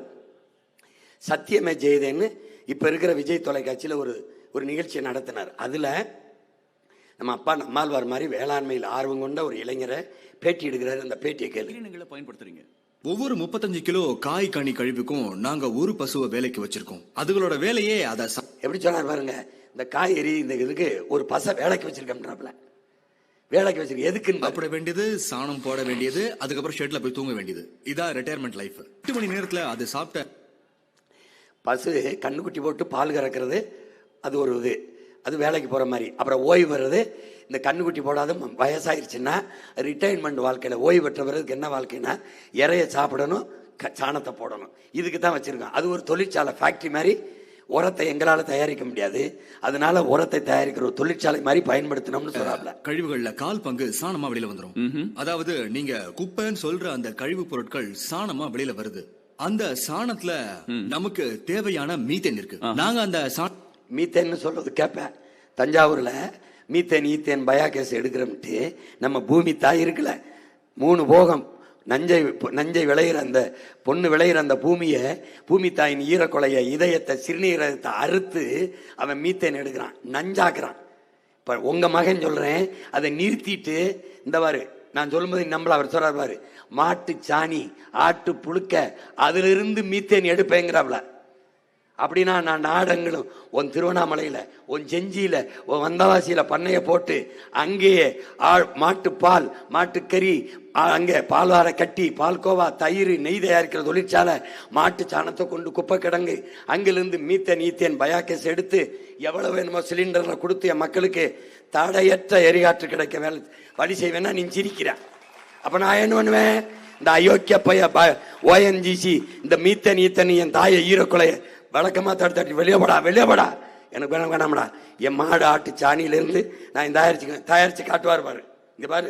சத்தியமே ஜெயதேன்னு இப்ப இருக்கிற விஜய் தொலைக்காட்சியில் ஒரு நிகழ்ச்சியை நடத்தினார். அதுல நம்ம அப்பா நம்மாழ்வார் மாதிரி வேளாண்மையில் ஆர்வம் கொண்ட ஒரு இளைஞரை பேட்டி எடுக்கிறாரு. அந்த பேட்டியை கேள்வி பயன்படுத்துறீங்க. ஒவ்வொரு 35 கிலோ காய் கனி கழிவுக்கும் நாங்க ஒரு பசுவை வேலைக்கு வச்சிருக்கோம். அதுகளோட வேலையே அதை எப்படி சொன்னார் பாருங்க. இந்த காய்கறி இந்த இதுக்கு ஒரு பசை வேலைக்கு வச்சிருக்கோம்ன்றாப்ல. வேலைக்கு வச்சிருக்க எதுக்குன்னு சாப்பிட வேண்டியது, சாணம் போட வேண்டியது, அதுக்கப்புறம் ஷெட்ல போய் தூங்க வேண்டியது. இதான் ரிட்டையர்மெண்ட் லைஃப். 8 மணி நேரத்துல அது சாப்பிட்ட பசு கண்ணுக்குட்டி போட்டு பால் கறக்கிறது, அது ஒரு இது, அது வேலைக்கு போற மாதிரி. அப்புறம் ஓய்வு வர்றது, இந்த கண்ணுக்குட்டி போடாத வயசாயிருச்சுன்னா ரிட்டையர்மெண்ட் வாழ்க்கையில ஓய்வு பெற்ற பிறகு என்ன வாழ்க்கைன்னா, இறைய சாப்பிடணும், சாணத்தை போடணும். இதுக்கு தான் வச்சிருக்கோம். அது ஒரு தொழிற்சாலை, ஃபேக்டரி மாதிரி. உரத்தை எங்களால் தயாரிக்க முடியாது, அதனால உரத்தை தயாரிக்கிற ஒரு தொழிற்சாலை மாதிரி பயன்படுத்தணும்னு சொல்றாப்ல. கழிவுகள்ல 1/4 பங்கு சாணமா வெளியில வந்துடும். அதாவது நீங்க குப்பைன்னு சொல்ற அந்த கழிவு பொருட்கள் சாணமா வெளியில வருது. அந்த சாணத்துல நமக்கு தேவையான மீத்தேன் இருக்கு. நாங்க அந்த மீத்தேன்னு சொல்றது கேட்பேன். தஞ்சாவூர்ல மீத்தேன் ஈத்தேன் பயாகேஸ் எடுக்கிறோம்ட்டு நம்ம பூமி தாய் இருக்குல்ல, 3 போகம் நஞ்சை விளையிற அந்த பொண்ணு விளையிற அந்த பூமி தாயின் ஈரக்கொலைய இதயத்தை சிறுநீரகத்தை அறுத்து அவன் மீத்தேன் எடுக்கிறான், நஞ்சாக்குறான். இப்ப உங்க மகன் சொல்றேன், அதை நிறுத்திட்டு இந்த பாரு நான் சொல்லும்போது நம்மள அவர் சொல்றாரு பாரு, மாட்டு சாணி ஆட்டு புழுக்க அதுல இருந்து மீத்தேன் எடுப்பேங்கிறாப்ல. அப்படின்னா நான் நாடங்களும் உன் திருவண்ணாமலையில, உன் செஞ்சியில, உன் வந்தவாசியில பண்ணைய போட்டு அங்கேயே மாட்டு பால், மாட்டுக்கறி, அங்கே பால்வார கட்டி, பால்கோவா, தயிர், நெய் தயாரிக்கிற தொழிற்சாலை, மாட்டு சாணத்தை கொண்டு குப்பை கிடங்கு, அங்கிலிருந்து மீத்தேன் ஈத்தேன் பயாகேஸ் எடுத்து எவ்வளவு வேணுமோ சிலிண்டர்ல கொடுத்து என் மக்களுக்கு தடையற்ற எரிகாற்று கிடைக்க வழி செய்வேன்னா நீ சிரிக்கிற. அப்ப நான் என்ன பண்ணுவேன், இந்த அயோக்கிய பைய ONGC இந்த மீத்தேன் ஈத்தேன் என் தாயை ஈரக்குலைய வழக்கமா தடுத்தாட்டி வெளியேபடா எனக்கு வேணாம்டா, என் மாடு ஆட்டு சாணியில இருந்து நான் தயாரிச்சு காட்டுவார் பாரு. இங்க பாரு,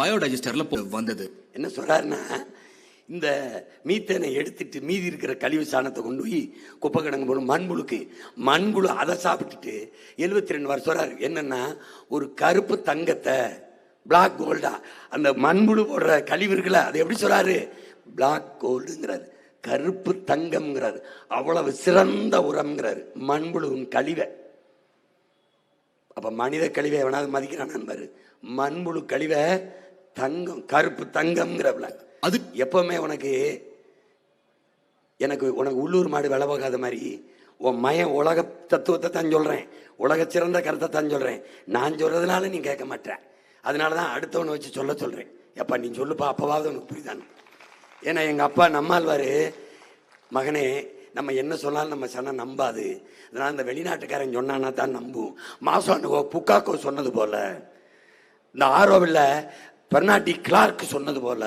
பயோடைஜஸ்டர்ல வந்தது. என்ன சொல்றாருன்னா, இந்த மீத்தேனை எடுத்துட்டு மீதி இருக்கிற கழிவு சாணத்தை கொண்டு போய் குப்பை கிடங்கு போடும் மண்புழு அதை சாப்பிட்டுட்டு 72 வருஷம் சொல்றாரு. என்னன்னா, ஒரு கருப்பு தங்கத்தை பிளாக் கோல்டா அந்த மண்புழு போடுற கழிவு இருக்குல்ல, அது எப்படி சொல்றாரு, பிளாக் கோல்டுங்கிறாரு, கருப்பு தங்கம்ங்கிறாரு. அவ்வளவு சிறந்த உரம்ங்கிறாரு மண்புழுவின் கழிவை. அப்ப மனித கழிவை எவனாவது மதிக்கிறான் பாரு, மண்புழு கழிவை தங்கம், கருப்பு தங்கம்ங்கிறவள. அது எப்பவுமே உனக்கு உள்ளூர் மாடு விலை போகாத மாதிரி உன் மயம் உலக தத்துவத்தை தான் சொல்றேன், உலக சிறந்த கருத்தை தான் சொல்றேன். நான் சொல்றதுனால நீ கேட்க மாட்டேன். அதனால தான் அடுத்தவனை வச்சு சொல்கிறேன். எப்பா நீ சொல்லுப்பா, அப்போவாவது உனக்கு புரியுதானு. ஏன்னா எங்கள் அப்பா நம்மாழ்வார், மகனே நம்ம என்ன சொன்னாலும் நம்ம சனம் நம்பாது, அதனால் இந்த வெளிநாட்டுக்காரன் சொன்னான்னா தான் நம்பும். மாசானுகோ புக்காக்கோ சொன்னது போல, இந்த ஆரோவில் பெர்னாட்டி கிளார்க் சொன்னது போல.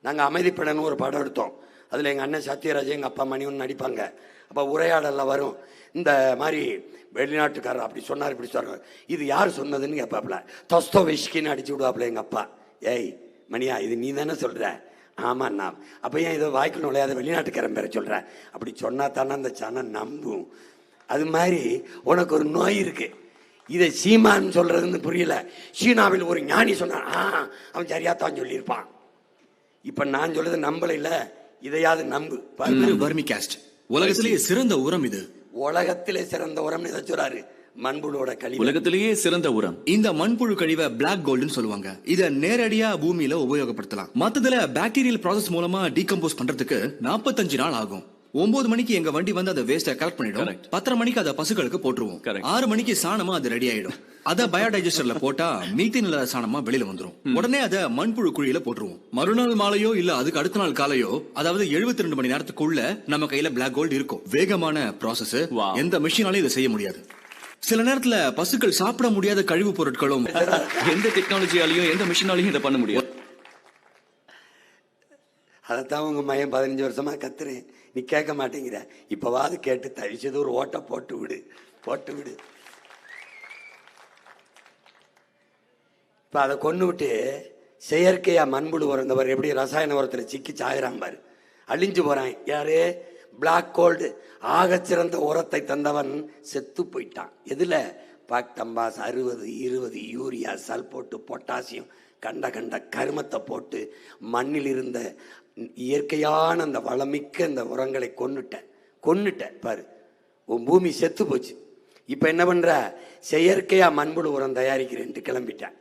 நாங்கள் அமைதிப்படன்னு ஒரு படம் எடுத்தோம். அதில் எங்கள் அண்ணன் சத்யராஜ் எங்கள் அப்பா மணிவன் நடிப்பாங்க. அப்போ உரையாடலில் வரும், இந்த மாதிரி வெளிநாட்டுக்காரர் அப்படி சொன்னார் இப்படி சொன்னார், இது யார் சொன்னதுன்னு கேட்பாப்புல. தஸ்தோவெஸ்கின்னு அடிச்சு விடுவாப்புல எங்கள் அப்பா. ஏய் மணியா, இது நீ தானே சொல்கிற? ஆமாண்ணா. அப்போ ஏன் இதை வாய்க்கு நுழையாத வெளிநாட்டுக்காரன் பேரை சொல்கிற? அப்படி சொன்னா தானே அந்த சனம் நம்பும். அது மாதிரி உனக்கு ஒரு நோய் இருக்கு. இதை சீமான்னு சொல்றதுன்னு புரியல. சீனாவில் ஒரு ஞானி சொன்னான், அவன் சரியாத்தான் சொல்லியிருப்பான். இப்ப நான் சொல்றது நம்பல இல்ல, இதையாவது நம்பு. வர்மி காஸ்ட் உலகத்திலேயே சிறந்த உரம். இது உலகத்திலே சிறந்த உரம் இதை சொல்றாரு. மண்புழுவோட கழிவு உலகத்திலேயே சிறந்த உரம். இந்த மண்புழு கழிவை பிளாக் கோல்டுன்னு சொல்லுவாங்க. இத நேரடியா பூமியில உபயோகப்படுத்தலாம். மத்ததுல பாக்டீரியல் ப்ராசஸ் மூலமா டீகம்போஸ் பண்றதுக்கு 45 நாள் ஆகும். 9 மணிக்கு எங்க வண்டி வந்து அதை வேஸ்ட கலெக்ட் பண்ணிடும். 10:30 மணிக்கு அதை பசுக்களுக்கு போட்டுருவோம். 6 மணிக்கு சாணமா அது ரெடி ஆயிடும். அத பயோடைஜஸ்டர்ல போட்டா மீத்தேன் இல்லாத சாணமா வெளியில வந்துரும். உடனே அதை மண்புழு குழியில போட்டுருவோம். மறுநாள் மாலையோ இல்ல அதுக்கு அடுத்த நாள் காலையோ, அதாவது 72 மணி நேரத்துக்குள்ள நம்ம கையில பிளாக் கோல்டு இருக்கும். வேகமான ப்ராசஸ், எந்த மிஷினாலையும் இதை செய்ய முடியாது. சில நேரத்துல பசுக்கள் சாப்பிட முடியாத கழிவு பொருட்களும் எந்த டெக்னாலஜியாலையும் எந்த மிஷினாலையும் இதை பண்ண முடியாது. அதைத்தான் உங்க மையம் 15 வருஷமா கத்துறேன், நீ கேட்க மாட்டேங்கிற. இப்பவாது கேட்டு தவிச்சது ஒரு ஓட்ட போட்டு விடு. இப்ப அதை கொண்டு விட்டு செயற்கையா மண்புழு உரந்தவர் எப்படி ரசாயன உரத்துல சிக்கி சாயிறான் பாரு, அழிஞ்சு போறான். யாரு? Black gold. ஆகச்சிறந்த உரத்தை தந்தவன் செத்து போயிட்டான். எதுல? பாக்டம்பாஸ் 60, 20, யூரியா, சல்போட்டு, பொட்டாசியம், கண்ட கருமத்தை போட்டு மண்ணில் இருந்த இயற்கையான அந்த வளமிக்க அந்த உரங்களை கொன்னுட்ட பாரு, உன் பூமி செத்து போச்சு. இப்ப என்ன பண்ற? செயற்கையா மண்புழு உரம் தயாரிக்கிறேன்ட்டு கிளம்பிட்டேன்.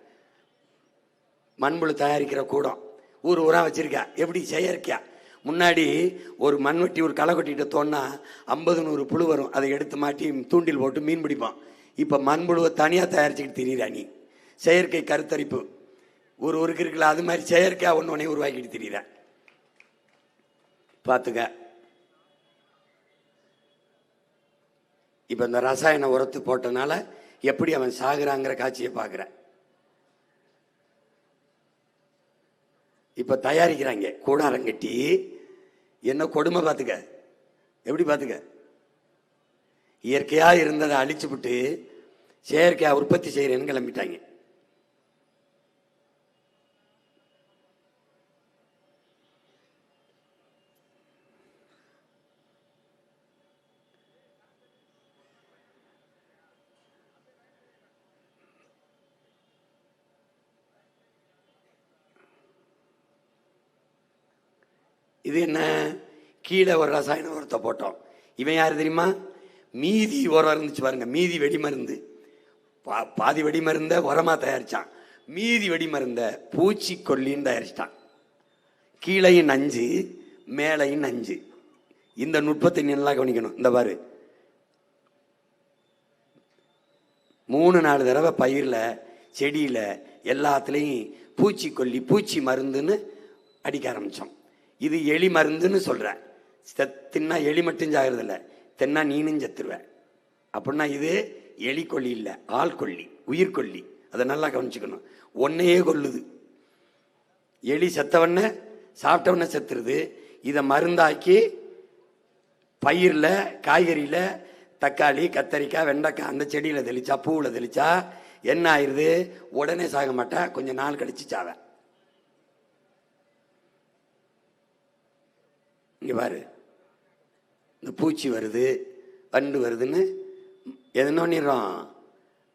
மண்புழு தயாரிக்கிற கூடம் ஒரு உரம் வச்சிருக்கா. எப்படி? செயற்கையா. முன்னாடி ஒரு மண்வெட்டி ஒரு களை கொட்டிட்டு தோன்னா 50-100 புழு வரும். அதை எடுத்து மாட்டி தூண்டில் போட்டு மீன் பிடிப்பான். இப்ப மண்புழுவை தனியா தயாரிச்சுக்கிட்டு திரியிறா நீ. செயற்கை கருத்தரிப்பு ஒரு இருக்குல்ல, அது மாதிரி செயற்கையா ஒன்னே உருவாக்கிட்டு திரியிற. பார்த்துக்க. இப்ப இந்த ரசாயன உரத்து போட்டனால எப்படி அவன் சாகுறாங்கிற காட்சியை பார்க்கிற. இப்ப தயாரிக்கிறாங்க கூடாரம் கட்டி. என்ன கொடுமை பார்த்துக்க, எப்படி பார்த்துக்க. இயற்கையா இருந்ததை அழிச்சு விட்டு செயற்கையா உற்பத்தி செய்யறேன்னு கிளம்பிட்டாங்க. இது என்ன? கீழே ஒரு ரசாயன உரத்தை போட்டோம். இவன் யாரு தெரியுமா? மீதி உரம் இருந்துச்சு பாருங்க, மீதி வெடி மருந்து. பாதி வெடி மருந்த உரமா தயாரிச்சான், மீதி வெடி மருந்த பூச்சிக்கொல்லின்னு தயாரிச்சிட்டான். கீழையும் நஞ்சு, மேலையும் நஞ்சு. இந்த நுட்பத்தை நல்லா கவனிக்கணும். இந்த பாரு, 3-4 தடவை பயிரில், செடியில் எல்லாத்துலேயும் பூச்சிக்கொல்லி, பூச்சி மருந்துன்னு அடிக்க ஆரம்பித்தோம். இது எலி மருந்துன்னு சொல்ற. தின்னா எலி மட்டும் சாகிறது இல்லை, தென்னா நீனும் செத்துருவேன். அப்படின்னா இது எலி கொல்லி இல்லை, ஆள் கொல்லி, உயிர்கொல்லி. அதை நல்லா கவனிச்சுக்கணும். ஒன்னையே கொல்லுது. எலி செத்தவன சாப்பிட்டவன செத்துருது. இதை மருந்தாக்கி பயிரில், காய்கறியில், தக்காளி, கத்தரிக்காய், வெண்டைக்காய் அந்த செடியில் தெளிச்சா, பூவில் தெளிச்சா என்ன ஆயிடுது? உடனே சாக மாட்டா, கொஞ்சம் நாள் கழிச்சு சாவ. இங்க பாரு, இந்த பூச்சி வருது, வண்டு வருதுன்னு எதனோன்னிறோம்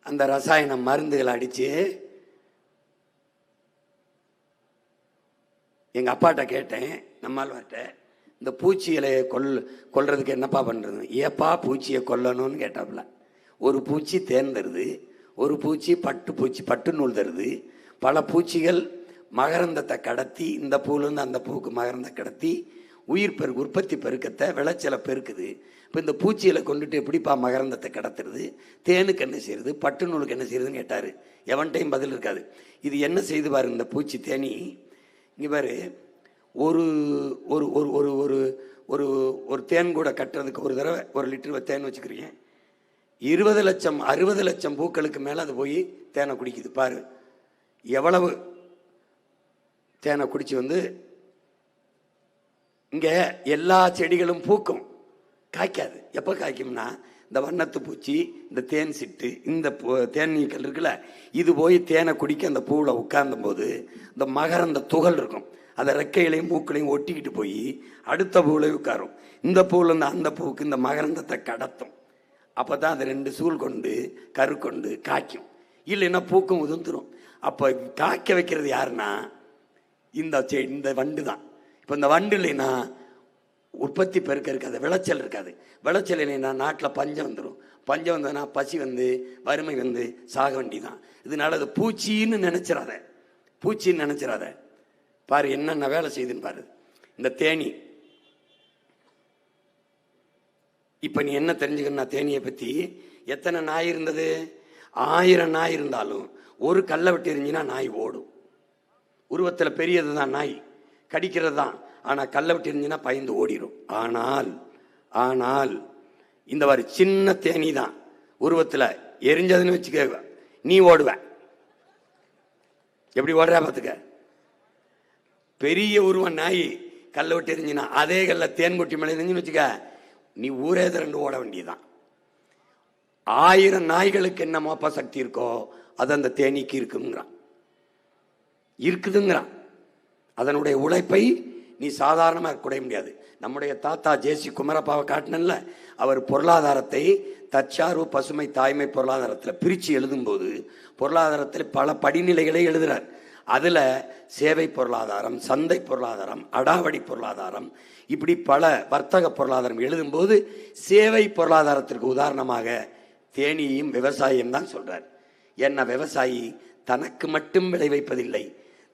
அந்த ரசாயன மருந்துகளை அடிச்சு. எங்க அப்பாட்ட கேட்டேன், நம்மாழ்வார்ட்ட, இந்த பூச்சிகளை கொல்றதுக்கு என்னப்பா பண்றது? ஏப்பா பூச்சியை கொல்லணும்னு கேட்டாப்புல. ஒரு பூச்சி தேன் தருது, ஒரு பூச்சி பட்டு நூல் தருது. பல பூச்சிகள் மகரந்தத்தை கடத்தி, இந்த பூலேருந்து அந்த பூவுக்கு மகரந்த கடத்தி உயிர் பெருக்கு, உற்பத்தி பெருக்கத்தை, விளைச்சலை பெருக்குது. இப்போ இந்த பூச்சிகளை கொண்டுட்டு எப்படிப்பா மகரந்தத்தை கடத்துறது, தேனுக்கு என்ன செய்யறது, பட்டு நூலுக்கு என்ன செய்யறதுன்னு கேட்டார். எவன்டையும் பதில் இருக்காது. இது என்ன செய்து பாரு இந்த பூச்சி தேனி, இங்கே பாரு, ஒரு ஒரு ஒரு ஒரு ஒரு ஒரு ஒரு தேன் கூட கட்டுறதுக்கு ஒரு தடவை 1 லிட்டர் தேன் வச்சுக்கிறீங்க. 20 லட்சம் 60 லட்சம் பூக்களுக்கு மேலே அது போய் தேனை குடிக்குது. பாரு எவ்வளவு தேனை குடிச்சு வந்து இங்கே எல்லா செடிகளும் பூக்கும், காய்க்காது. எப்போ காய்க்கும்னா இந்த வண்ணத்து பூச்சி, இந்த தேன் சிட்டு, இந்த தேனீக்கள் இருக்குல்ல, இது போய் தேனை குடிக்க அந்த பூவில் உட்கார்ந்த போது இந்த மகரந்த துகள் இருக்கும், அதை ரெக்கைகளையும் மூக்களையும் ஒட்டிக்கிட்டு போய் அடுத்த பூவில் உட்காரும். இந்த பூவிலேருந்து அந்த பூவுக்கு இந்த மகரந்தத்தை கடத்தும். அப்போ தான் அது 2 சூழ் கொண்டு கரு கொண்டு காய்க்கும். இல்லைன்னா பூக்கும் உதிர்ந்துடும். அப்போ காய்க்க வைக்கிறது யாருன்னா இந்த வண்டு தான். இப்போ இந்த வண்டு இல்லைன்னா உற்பத்தி பெருக்க இருக்காது, விளைச்சல் இருக்காது. விளைச்சல் இல்லைன்னா நாட்டில் பஞ்சம் வந்துடும். பஞ்சம் வந்ததுன்னா பசி வந்து வறுமை வந்து சாக வேண்டி தான். இதனால அது பூச்சின்னு நினைச்சிடாத, பூச்சின்னு நினைச்சிடாத. பாரு என்னென்ன வேலை செய்யுதுன்னு பாரு இந்த தேனி. இப்போ நீ என்ன தெரிஞ்சுக்கணும்னா தேனியை பற்றி, எத்தனை நாய் இருந்தது? 1000 நாய் இருந்தாலும் ஒரு கல்லை விட்டு எரிஞ்சினா நாய் ஓடும். உருவத்தில் பெரியது தான் நாய், கடிக்கிறது தான். ஆனால் கல்லை விட்டு எரிஞ்சினா பயந்து ஓடிடும். ஆனால் இந்த மாதிரி சின்ன தேனி தான் உருவத்தில் எரிஞ்சதுன்னு வச்சுக்க, நீ ஓடுவ. எப்படி ஓடுறா பார்த்துக்க. பெரிய உருவம் நாய் கல்லை விட்டு எரிஞ்சினா அதே கல்ல தேன் கொட்டி மேலே எரிஞ்சுன்னு வச்சுக்க, நீ ஊரே 2 ஓட வேண்டியதுதான். 1000 நாய்களுக்கு என்ன மோப்ப சக்தி இருக்கோ அது அந்த தேனீக்கு இருக்குதுங்கிறான். அதனுடைய உழைப்பை நீ சாதாரணமாக குறைய முடியாது. நம்முடைய தாத்தா ஜேசி குமரப்பாவை காட்டினல்ல, அவர் பொருளாதாரத்தை தற்சார்பு பசுமை தாய்மை பொருளாதாரத்தில் பிரித்து எழுதும்போது பொருளாதாரத்தில் பல படிநிலைகளை எழுதுகிறார். அதில் சேவை பொருளாதாரம், சந்தை பொருளாதாரம், அடாவடி பொருளாதாரம், இப்படி பல வர்த்தக பொருளாதாரம் எழுதும்போது சேவை பொருளாதாரத்திற்கு உதாரணமாக தேனியையும் விவசாயியும் தான் சொல்றார். என்ன, விவசாயி தனக்கு மட்டும் விளைவிப்பதில்லை,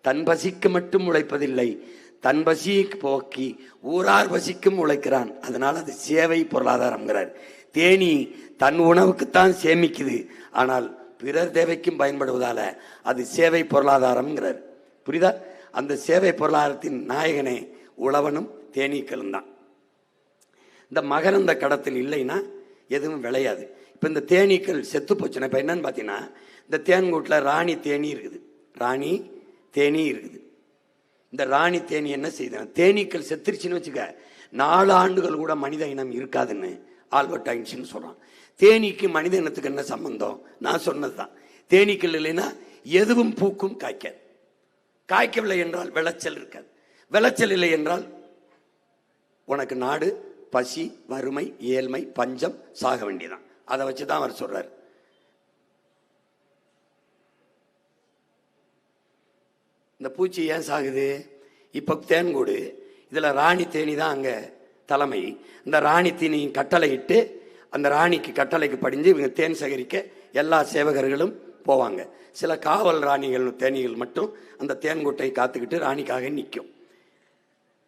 தன் பசிக்கு மட்டும் உழைப்பதில்லை, தன் பசியை போக்கி ஊரார் பசிக்கும் உழைக்கிறான். அதனால அது சேவை பொருளாதாரம்ங்கிறார். தேனி தன் உணவுக்குத்தான் சேமிக்குது, ஆனால் பிறர் தேவைக்கும் பயன்படுவதால அது சேவை பொருளாதாரம்ங்கிறார். புரியுதா? அந்த சேவை பொருளாதாரத்தின் நாயகனே உழவனும் தேனீக்களும் தான். இந்த மகரந்த கடத்தல் இல்லைன்னா எதுவும் விளையாது. இப்போ இந்த தேனீக்கள் செத்து போச்சுன்னா இப்போ என்னன்னு பார்த்தீங்கன்னா, இந்த தேன்கூட்டில் ராணி தேனி இருக்குது, ராணி தேனி இருக்குது. இந்த ராணி தேனி என்ன செய்யுதுன்னா, தேனீக்கள் செத்துருச்சுன்னு வச்சுக்க 4 ஆண்டுகள் கூட மனித இனம் இருக்காதுன்னு ஆல்பர்ட் ஐன்ஸ்டீன் சொல்றான். தேனீக்கு மனித இனத்துக்கு என்ன சம்பந்தம்? நான் சொன்னது தான். தேனீக்கள் இல்லைன்னா எதுவும் பூக்கும், காய்க்காது. காய்க்கவில்லை என்றால் விளைச்சல் இருக்காது. விளைச்சல் இல்லை என்றால் உனக்கு நாடு பசி, வறுமை, ஏழ்மை, பஞ்சம், சாக வேண்டியதான். அதை வச்சுதான் அவர் சொல்றார். இந்த பூச்சி ஏன் சாகுது? இப்போ தேன்கூடு, இதில் ராணி தேனி தான் அங்கே தலைமை. இந்த ராணி தேனி கட்டளையிட்டு அந்த ராணிக்கு கட்டளைக்கு படிஞ்சு இவங்க தேன் சேகரிக்க எல்லா சேவகர்களும் போவாங்க. சில காவல் ராணிகள் தேனிகள் மட்டும் அந்த தேன்கூட்டை காத்துக்கிட்டு ராணிக்காக நிற்கும்.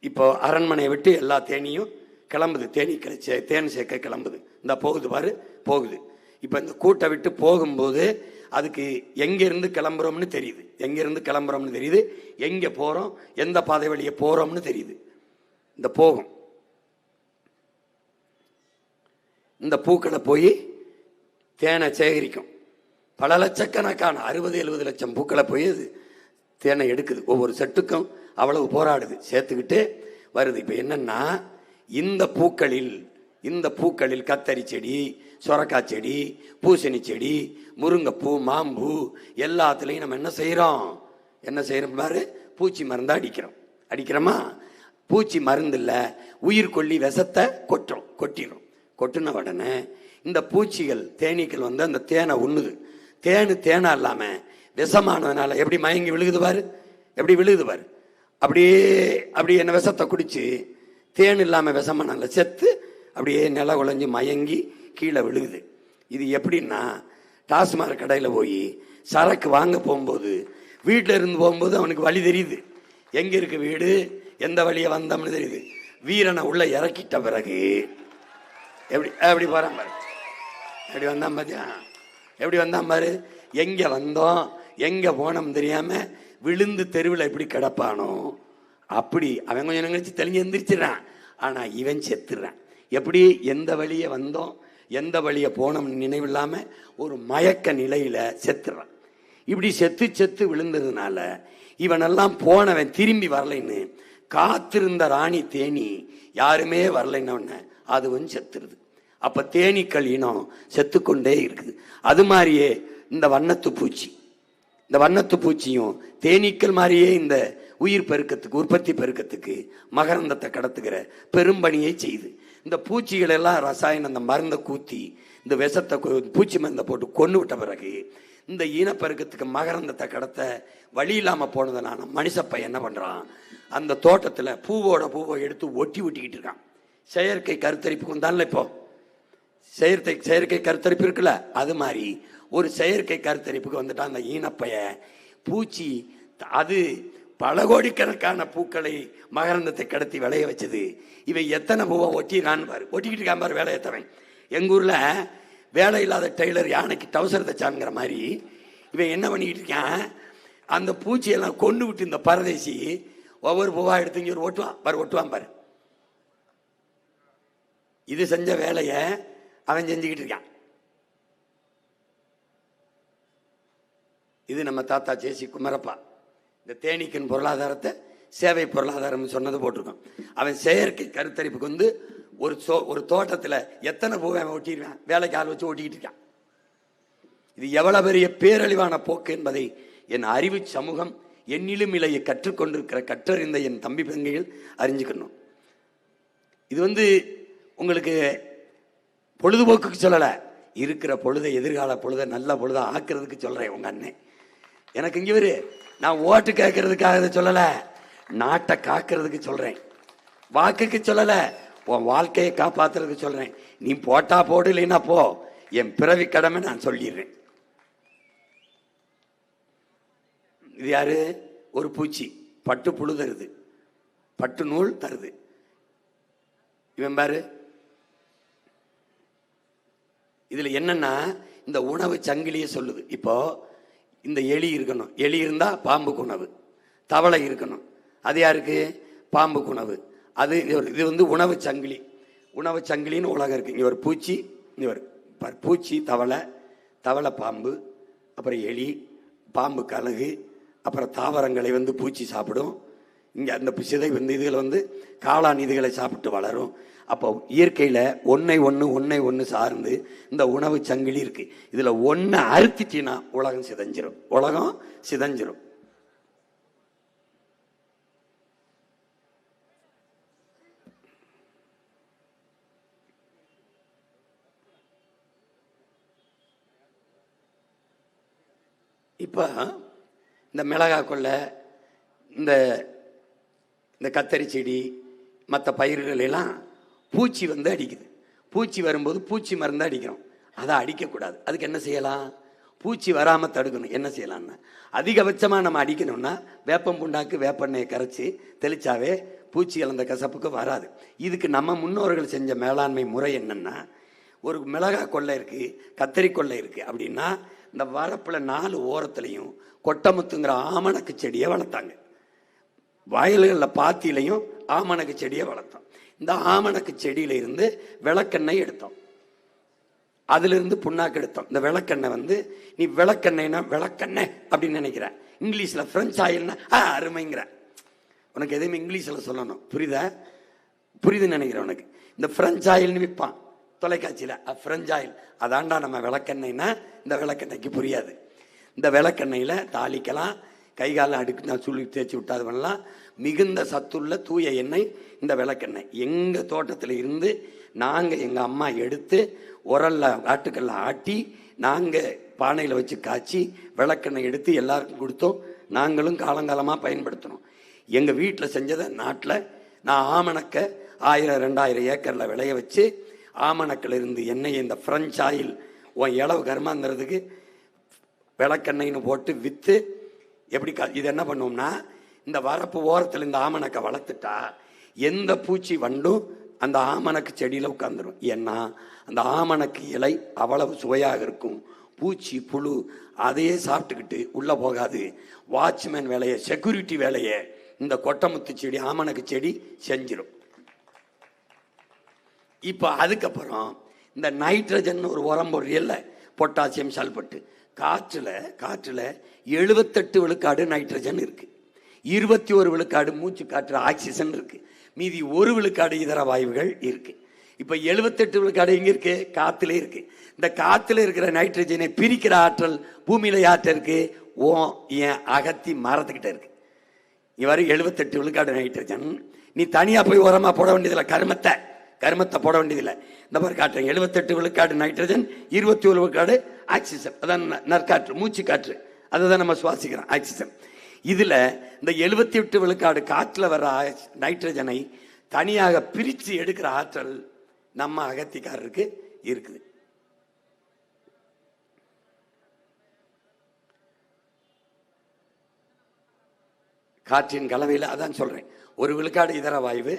இப்போ அரண்மனையை விட்டு எல்லா தேனியும் கிளம்புது, தேனீக்களை தேன் சேர்க்க கிளம்புது. இந்த போகுது பாரு, போகுது. இப்போ இந்த கூட்டை விட்டு போகும்போது அதுக்கு எங்கேருந்து கிளம்புறோம்னு தெரியுது, எங்கேருந்து கிளம்புறோம்னு தெரியுது, எங்கே போகிறோம், எந்த பாதை வழியே போகிறோம்னு தெரியுது. இந்த போகும், இந்த பூக்களை போய் தேனை சேகரிக்கும். பல லட்சக்கணக்கான 60-70 லட்சம் பூக்களை போய் அது தேனை எடுக்குது. ஒவ்வொரு செட்டுக்கும் அவ்வளவு போராடுது, சேர்த்துக்கிட்டு வருது. இப்போ என்னன்னா, இந்த பூக்களில் கத்தரி செடி, சொரக்காய் செடி, பூசணி செடி, முருங்கைப்பூ, மாம்பூ எல்லாத்துலேயும் நம்ம என்ன செய்கிறோம் பாரு, பூச்சி மருந்து அடிக்கிறோமா? பூச்சி மருந்து இல்லை, உயிர்கொல்லி விஷத்தை கொட்டிடும். கொட்டின உடனே இந்த பூச்சிகள் தேனீக்கள் வந்து அந்த தேனை உண்ணுது. தேனா இல்லாமல் விஷமானதுனால எப்படி மயங்கி விழுகுது பாரு, எப்படி விழுகுது பாரு. அப்படியே என்ன விஷத்தை குடிச்சு தேன் இல்லாமல் விஷமானால செத்து அப்படியே நில குழஞ்சி மயங்கி கீழே விழுகுது. இது எப்படின்னா, டாஸ்மாக் கடையில் போய் சரக்கு வாங்க போகும்போது வீட்டில் இருந்து போகும்போது அவனுக்கு வழி தெரியுது, எங்கே இருக்கு வீடு, எந்த வழியை வந்தோம்னு தெரியுது. வீரனை உள்ள இறக்கிட்ட பிறகு எப்படி எப்படி போறான் பாரு, எப்படி வந்தான் பாத்தியா, எப்படி வந்தான் பாரு. எங்க வந்தோம் எங்க போனோம் தெரியாம விழுந்து தெருவில் எப்படி கிடப்பானோ அப்படி அவன் கொஞ்சம் நேரம் கழிச்சு தெளிஞ்சு எந்திரிச்சிடறான். ஆனா இவன் செத்துறான். எப்படி, எந்த வழியை வந்தோம் எந்த வழியை போனோம் நினைவில்லாம ஒரு மயக்க நிலையில செத்துறான். இப்படி செத்து செத்து விழுந்ததுனால இவனெல்லாம் போனவன் திரும்பி வரலைன்னு காத்திருந்த ராணி தேனி யாருமே வரலைன்னு அதுவும் செத்துருது. அப்ப தேனீக்கள் இனம் செத்துக்கொண்டே இருக்குது. அது மாதிரியே இந்த வண்ணத்து பூச்சி, இந்த வண்ணத்து பூச்சியும் தேனீக்கள் மாதிரியே இந்த உயிர் பெருக்கத்துக்கு உற்பத்தி பெருக்கத்துக்கு மகரந்தத்தை கடத்துகிற பெரும்பணியை செய்யுது. இந்த பூச்சிகள் எல்லாம் ரசாயனம் அந்த மருந்தை கூத்தி இந்த விஷத்தை பூச்சி மருந்தை போட்டு கொண்டு விட்ட பிறகு இந்த ஈனப்பெருக்கத்துக்கு மகரந்தத்தை கடத்த வழி இல்லாம போனதுனால மனுஷப்பை என்ன பண்றான், அந்த தோட்டத்துல பூவை எடுத்து ஒட்டிக்கிட்டு இருக்கான். செயற்கை கருத்தரிப்பு வந்தால இப்போ செயற்கை கருத்தரிப்பு இருக்குல்ல, அது மாதிரி ஒரு செயற்கை கருத்தரிப்புக்கு வந்துட்டான் அந்த ஈனப்பைய பூச்சி. அது பல கோடிக்கணக்கான பூக்களை மகரந்தத்தை கடத்தி விளைய வச்சது. இவன் எத்தனை பூவை ஒட்டிறான்னு பாரு, ஒட்டிக்கிட்டு இருக்கான் பாரு வேலையத்தவன். எங்க ஊர்ல வேலை இல்லாத டெய்லர் யானைக்கு டவுசர் தைச்சாங்கிற மாதிரி இவன் என்ன பண்ணிக்கிட்டு இருக்கான், அந்த பூச்சியெல்லாம் கொண்டு விட்டு இந்த பரதேசி ஒவ்வொரு பூவா எடுத்து இங்க ஒரு ஒட்டுவான் பாரு. இது செஞ்ச வேலைய அவன் செஞ்சுக்கிட்டு இருக்கான். இது நம்ம தாத்தா ஜேசி குமரப்பா இந்த தேனீக்கின் பொருளாதாரத்தை சேவை பொருளாதாரம் சொன்னது போட்டிருக்கோம். அவன் செயற்கை கருத்தரிப்புக்கு வந்து ஒரு தோட்டத்துல எத்தனை பூவை அவன் ஒட்டிடுவான், வேலைக்கு ஆள் வச்சு ஒட்டிக்கிட்டு இருக்கான். இது எவ்வளவு பெரிய பேரழிவான போக்கு என்பதை என் அறிவு சமூகம் என்னிலும் இலையை கற்றுக்கொண்டிருக்கிற கற்றறிந்த என் தம்பி பெங்கைகள் அறிஞ்சுக்கணும். இது வந்து உங்களுக்கு பொழுதுபோக்குக்கு சொல்லல, இருக்கிற பொழுதை எதிர்கால பொழுதை நல்ல பொழுதை ஆக்குறதுக்கு சொல்றேன். உங்க அண்ணன் எனக்கு இங்க வரு, நான் ஓட்டு கேட்கறதுக்காக சொல்லல, நாட்டை காக்கிறதுக்கு சொல்றேன். வாக்குக்கு சொல்லல, உன் வாழ்க்கையை காப்பாத்துறதுக்கு சொல்றேன். நீ போட்டா போடு, இல்லைன்னா போ, என் பிறவி கடமை நான் சொல்லிடுறேன். இது யாரு, ஒரு பூச்சி பட்டு புழு தருது, பட்டு நூல் தருது. இவன் பாரு, இதுல என்னன்னா இந்த உணவு சங்கிலியே சொல்லுது. இப்போ இந்த எலி இருக்கணும், எலி இருந்தா பாம்புக்கு உணவு, தவளை இருக்கணும், அது யாருக்கு, பாம்புக்கு உணவு. அது இது வந்து உணவு சங்கிலி. உணவு சங்கிலின்னு உலகம் இருக்கு. இங்க ஒரு பூச்சி, இவர் பூச்சி, தவளை பாம்பு, அப்புறம் எலி, பாம்பு கழுகு, அப்புறம் தாவரங்களை வந்து பூச்சி சாப்பிடும். இங்க அந்த சிதை வந்து இதுகளை வந்து காளான் இதுகளை சாப்பிட்டு வளரும். அப்போ இயற்கையில ஒன்னை ஒன்று சார்ந்து இந்த உணவு சங்கிலி இருக்கு. இதுல ஒன்னை அறுத்திட்டினா உலகம் சிதைஞ்சிரும். இப்ப இந்த மிளகாய் கொள்ளை, இந்த கத்தரி செடி, மற்ற பயிர்கள் எல்லாம் பூச்சி வந்து அடிக்குது. பூச்சி வரும்போது பூச்சி மருந்து அடிக்கிறோம். அதை அடிக்கக்கூடாது. அதுக்கு என்ன செய்யலாம், பூச்சி வராமல் தடுக்கணும். என்ன செய்யலாம்னா, அதிகபட்சமாக நம்ம அடிக்கணும்னா வேப்பம் புண்ணாக்கு வேப்பெண்ணெயை கரைச்சி தெளிச்சாவே பூச்சி இழந்த கசப்புக்கு வராது. இதுக்கு நம்ம முன்னோர்கள் செஞ்ச மேலாண்மை முறை என்னன்னா, ஒரு மிளகாய் கொள்ளை இருக்கு, கத்தரி கொள்ளை இருக்கு அப்படின்னா இந்த வரப்புல 4 ஓரத்துலையும் கொட்டமுத்துங்கிற ஆமணக்கு செடியை வளர்த்தாங்க. வயல்களில் பாத்திலையும் ஆமணக்கு செடியை வளர்த்தோம். இந்த ஆமணக்கு செடியில இருந்து விளக்கெண்ணெய் எடுத்தோம், அதுல இருந்து புண்ணாக்கு எடுத்தோம். இந்த விளக்கெண்ணெய் வந்து நீ விளக்கெண்ணெய்னா விளக்கெண்ணெய் அப்படின்னு நினைக்கிற, இங்கிலீஷ்ல பிரெஞ்சு ஆயில்னா அருமைங்கிற. உனக்கு எதையுமே இங்கிலீஷ்ல சொல்லணும், புரியுதுன்னு நினைக்கிறேன். உனக்கு இந்த பிரெஞ்சு ஆயில்னு விற்பான் தொலைக்காட்சியில, பிரெஞ்சு ஆயில், அதாண்டா நம்ம விளக்கெண்ணெய்னா இந்த விளக்கெண்ணெய்க்கு புரியாது. இந்த விளக்கெண்ணெயில தாளிக்கலாம், கை கால அடுக்கு நான் சுழி தேய்ச்சி விட்டாது பண்ணலாம். மிகுந்த சத்துள்ள தூய எண்ணெய் இந்த விளக்கெண்ணெய். எங்க தோட்டத்தில் இருந்து நாங்க எங்க அம்மா எடுத்து உரல்ல ஆட்டுக்கல்ல ஆட்டி நாங்க பானையில வச்சு காய்ச்சி விளக்கெண்ணெய் எடுத்து எல்லாருக்கும் கொடுத்தோம். நாங்களும் காலங்காலமா பயன்படுத்தணும். எங்க வீட்டில் செஞ்சதை நாட்டில் நான் ஆமணக்க 1000-2000 ஏக்கர்ல விளைய வச்சு ஆமணக்கில் இருந்து எண்ணெய் இந்த பிரெஞ்சு ஆயில் உன் இளவு கர்மாங்கிறதுக்கு விளக்கெண்ணெய்னு போட்டு விற்று எப்படி இது என்ன பண்ணுவோம்னா, இந்த வரப்பு ஓரத்தில் இந்த ஆமணக்கை வளர்த்துட்டா எந்த பூச்சி வண்டும் அந்த ஆமணக்கு செடியில் உட்காந்துரும். ஏன்னா அந்த ஆமணக்கு இலை அவ்வளவு சுவையாக இருக்கும். பூச்சி புழு அதையே சாப்பிட்டுக்கிட்டு உள்ளே போகாது. வாட்ச்மேன் வேலையை, செக்யூரிட்டி வேலையை இந்த கொட்டமுத்து செடி, ஆமணக்கு செடி செஞ்சிடும். இப்போ அதுக்கப்புறம் இந்த நைட்ரஜன் ஒரு உரம் பொருள், பொட்டாசியம் சல்பட்டு, காற்றுல 78 விழுக்காடு நைட்ரஜன் இருக்கு, 21 விழுக்காடு மூச்சு காற்று ஆக்சிஜன் இருக்கு, மீதி 1 விழுக்காடு இதர வாயுகள் இருக்கு. இப்ப 78 விழுக்காடு எங்க இருக்கு? காத்துல இருக்கு. இந்த காத்துல இருக்கிற நைட்ரஜனை பிரிக்கிற ஆற்றல் பூமியில யார்கிட்ட இருக்கு? என் அகத்தி மரத்துக்கிட்ட இருக்கு. இவ்வாறு 78 விழுக்காடு நைட்ரஜன். நீ தனியா போய் உரமா போட வேண்டியதில்லை, கருமத்தை போட வேண்டியதில்லை. இந்த மாதிரி காட்டுறேன். 78 விழுக்காடு நைட்ரஜன், 21 விழுக்காடு ஆக்சிஜன். அதான் நற்காற்று, மூச்சு காற்று, அதுதான் நம்ம சுவாசிக்கிறோம், ஆக்சிஜன். இதுல இந்த 78 விழுக்காடு காற்றுல வர நைட்ரஜனை தனியாக பிரித்து எடுக்கிற ஆற்றல் நம்ம அகத்திக்காரருக்கு இருக்குது. காற்றின் கலவையில் அதான் சொல்றேன். 1 விழுக்காடு இதர வாயு.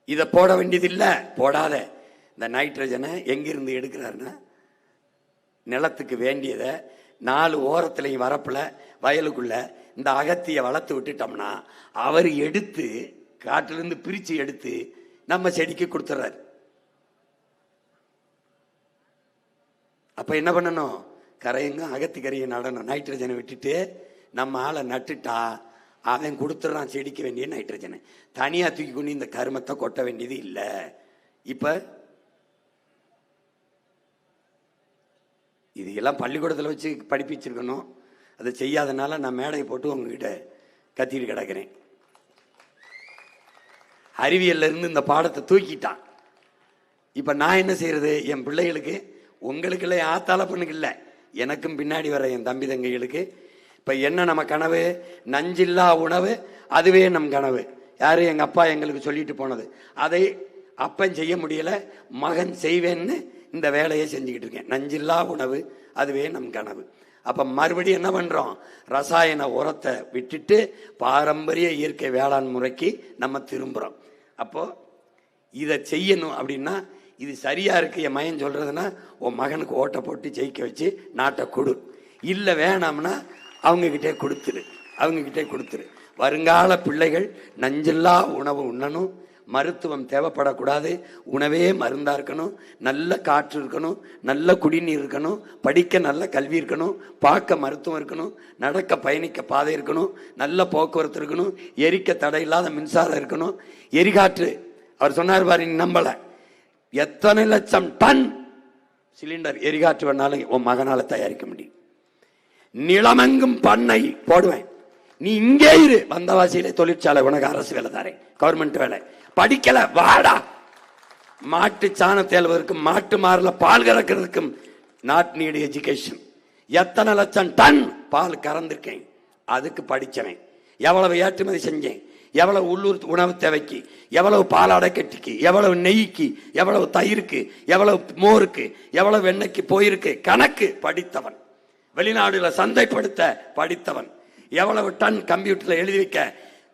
இதை போட வேண்டியதில்லை, போடாத. இந்த நைட்ரஜனை எங்கிருந்து எடுக்கிறாருன்னா, நிலத்துக்கு வேண்டியதை 4 ஓரத்துலையும் வரப்புல வயலுக்குள்ள இந்த அகத்தியை வளர்த்து விட்டுட்டோம்னா அவர் எடுத்து காட்டிலிருந்து பிரித்து எடுத்து நம்ம செடிக்கு கொடுத்துறாரு. அப்ப என்ன பண்ணணும்? கரையுங்க அகத்தி கரையை நடணும். நைட்ரஜனை விட்டுட்டு நம்ம ஆளை நட்டுட்டா அவன் கொடுத்துட்றான் செடிக்க வேண்டிய நைட்ரஜனை. தனியா தூக்கி கொண்டு இந்த கருமத்தை கொட்ட வேண்டியது இல்லை. இப்ப இது எல்லாம் பள்ளிக்கூடத்தில் வச்சு படிப்பிச்சிருக்கணும். அதை செய்யாதனால நான் மேடையை போட்டு உங்ககிட்ட கத்திட்டு கிடக்கிறேன். அறிவியல்ல இருந்து இந்த பாடத்தை தூக்கிட்டான். இப்ப நான் என்ன செய்யறது? என் பிள்ளைகளுக்கு, உங்களுக்கு இல்லை, ஆத்தால பொண்ணுக்கு இல்லை, எனக்கும் பின்னாடி வர என் தம்பி தங்கைகளுக்கு இப்ப என்ன நம்ம கனவு? நஞ்சில்லா உணவு, அதுவே நம் கனவு. யாரு? எங்க அப்பா எங்களுக்கு சொல்லிட்டு போனது. அதை அப்பன் செய்ய முடியல, மகன் செய்வேன்னு இந்த வேலையை செஞ்சுக்கிட்டு இருக்கேன். நஞ்சில்லா உணவு, அதுவே நம் கனவு. அப்ப மறுபடியும் என்ன பண்றோம்? ரசாயன உரத்தை விட்டுட்டு பாரம்பரிய இயற்கை வேளாண் முறைக்கு நம்ம திரும்புறோம். அப்போ இதை செய்யணும் அப்படின்னா, இது சரியா இருக்கு என் மகன் சொல்றதுன்னா, உன் மகனுக்கு ஓட்டை போட்டு ஜெயிக்க வச்சு நாட்டை கொடு. இல்லை வேணாம்னா அவங்க கிட்டே கொடுத்துரு. வருங்கால பிள்ளைகள் நஞ்சில்லா உணவு உண்ணணும், மருத்துவம் தேவைப்படக்கூடாது, உணவே மருந்தா இருக்கணும், நல்ல காற்று இருக்கணும், நல்ல குடிநீர் இருக்கணும், படிக்க நல்ல கல்வி இருக்கணும், பார்க்க மருத்துவம் இருக்கணும், நடக்க பயணிக்க பாதை இருக்கணும், நல்ல போக்குவரத்து இருக்கணும், எரிக்க தடை இல்லாத மின்சாரம் இருக்கணும், எரிகாற்று. அவர் சொன்னார் பாரு, நம்பல, எத்தனை லட்சம் டன் சிலிண்டர் எரிகாற்று வேணாலும் உன் மகனால தயாரிக்க முடியும். நிலமெங்கும் பண்ணை போடுவேன், நீ இங்கே இரு, வந்தவாசியிலே தொழிற்சாலை, உனக்கு அரசு வேலை தாரேன், கவர்மெண்ட் வேலை. படிக்கல வாடா, மாட்டு சாணம் தேல்வதற்கும் மாட்டு மாறல பால் கறக்கிறதுக்கும் நாட் நீடு எஜுகேஷன். எத்தனை லட்சம் டன் பால் கறந்திருக்கேன், அதுக்கு படிச்சவன். எவ்வளவு ஏற்றுமதி செஞ்சேன், எவ்வளவு உள்ளூர் உணவு தேவைக்கு, எவ்வளவு பாலாடை கட்டிக்கு, எவ்வளவு நெய்க்கு, எவ்வளவு தயிருக்கு, எவ்வளவு மோருக்கு, எவ்வளவு வெண்ணெய்க்கு போயிருக்கு, கணக்கு படித்தவன். வெளிநாடுல சந்தைப்படுத்த படித்தவன். எவ்வளவு டன் கம்ப்யூட்டர்ல எழுதி வைக்க,